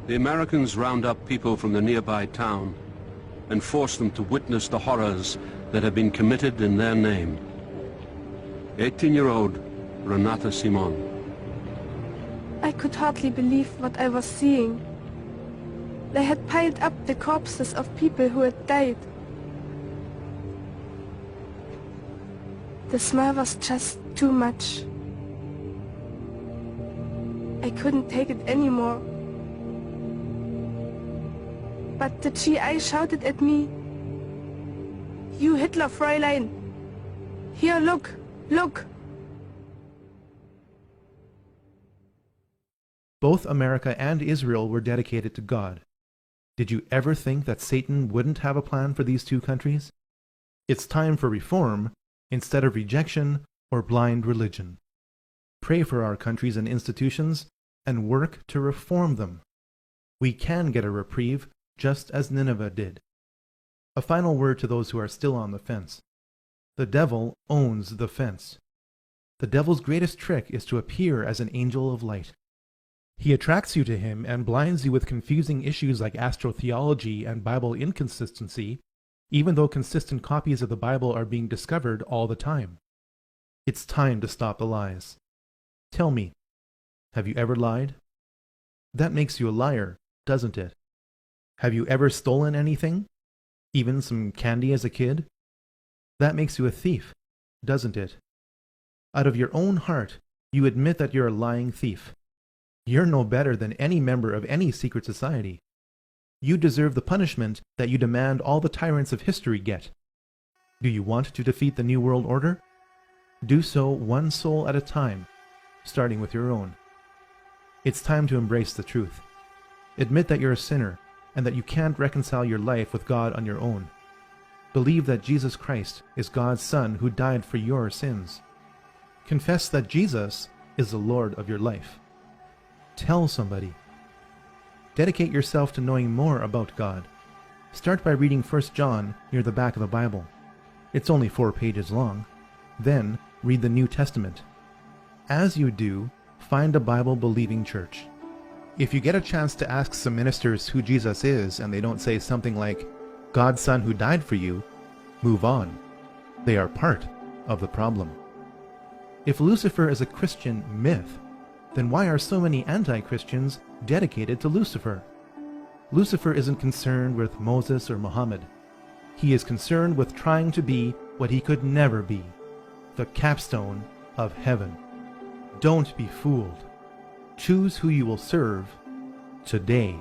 Speaker 8: The Americans round up people from the nearby town and force them to witness the horrors that have been committed in their name. 18-year-old Renata Simon.
Speaker 16: I could hardly believe what I was seeing. They had piled up the corpses of people who had died. The smell was just too much. I couldn't take it anymore. But the GI shouted at me, "You Hitler, Fräulein! Here, look, look!"
Speaker 3: Both America and Israel were dedicated to God. Did you ever think that Satan wouldn't have a plan for these two countries? It's time for reform instead of rejection or blind religion. Pray for our countries and institutions and work to reform them. We can get a reprieve just as Nineveh did. A final word to those who are still on the fence. The devil owns the fence. The devil's greatest trick is to appear as an angel of light. He attracts you to him and blinds you with confusing issues like astrotheology and Bible inconsistency, even though consistent copies of the Bible are being discovered all the time. It's time to stop the lies. Tell me, have you ever lied? That makes you a liar, doesn't it? Have you ever stolen anything? Even some candy as a kid? That makes you a thief, doesn't it? Out of your own heart, you admit that you're a lying thief. You're no better than any member of any secret society. You deserve the punishment that you demand all the tyrants of history get. Do you want to defeat the New World Order? Do so one soul at a time, starting with your own. It's time to embrace the truth. Admit that you're a sinner and that you can't reconcile your life with God on your own. Believe that Jesus Christ is God's Son who died for your sins. Confess that Jesus is the Lord of your life. Tell somebody. Dedicate yourself to knowing more about God. Start by reading 1 John near the back of the Bible. It's only 4 pages long. Then read the New Testament. As you do, find a Bible-believing church. If you get a chance to ask some ministers who Jesus is and they don't say something like, God's Son who died for you, move on. They are part of the problem. If Lucifer is a Christian myth, then why are so many anti-Christians dedicated to Lucifer? Lucifer isn't concerned with Moses or Muhammad. He is concerned with trying to be what he could never be, the capstone of heaven. Don't be fooled. Choose who you will serve today.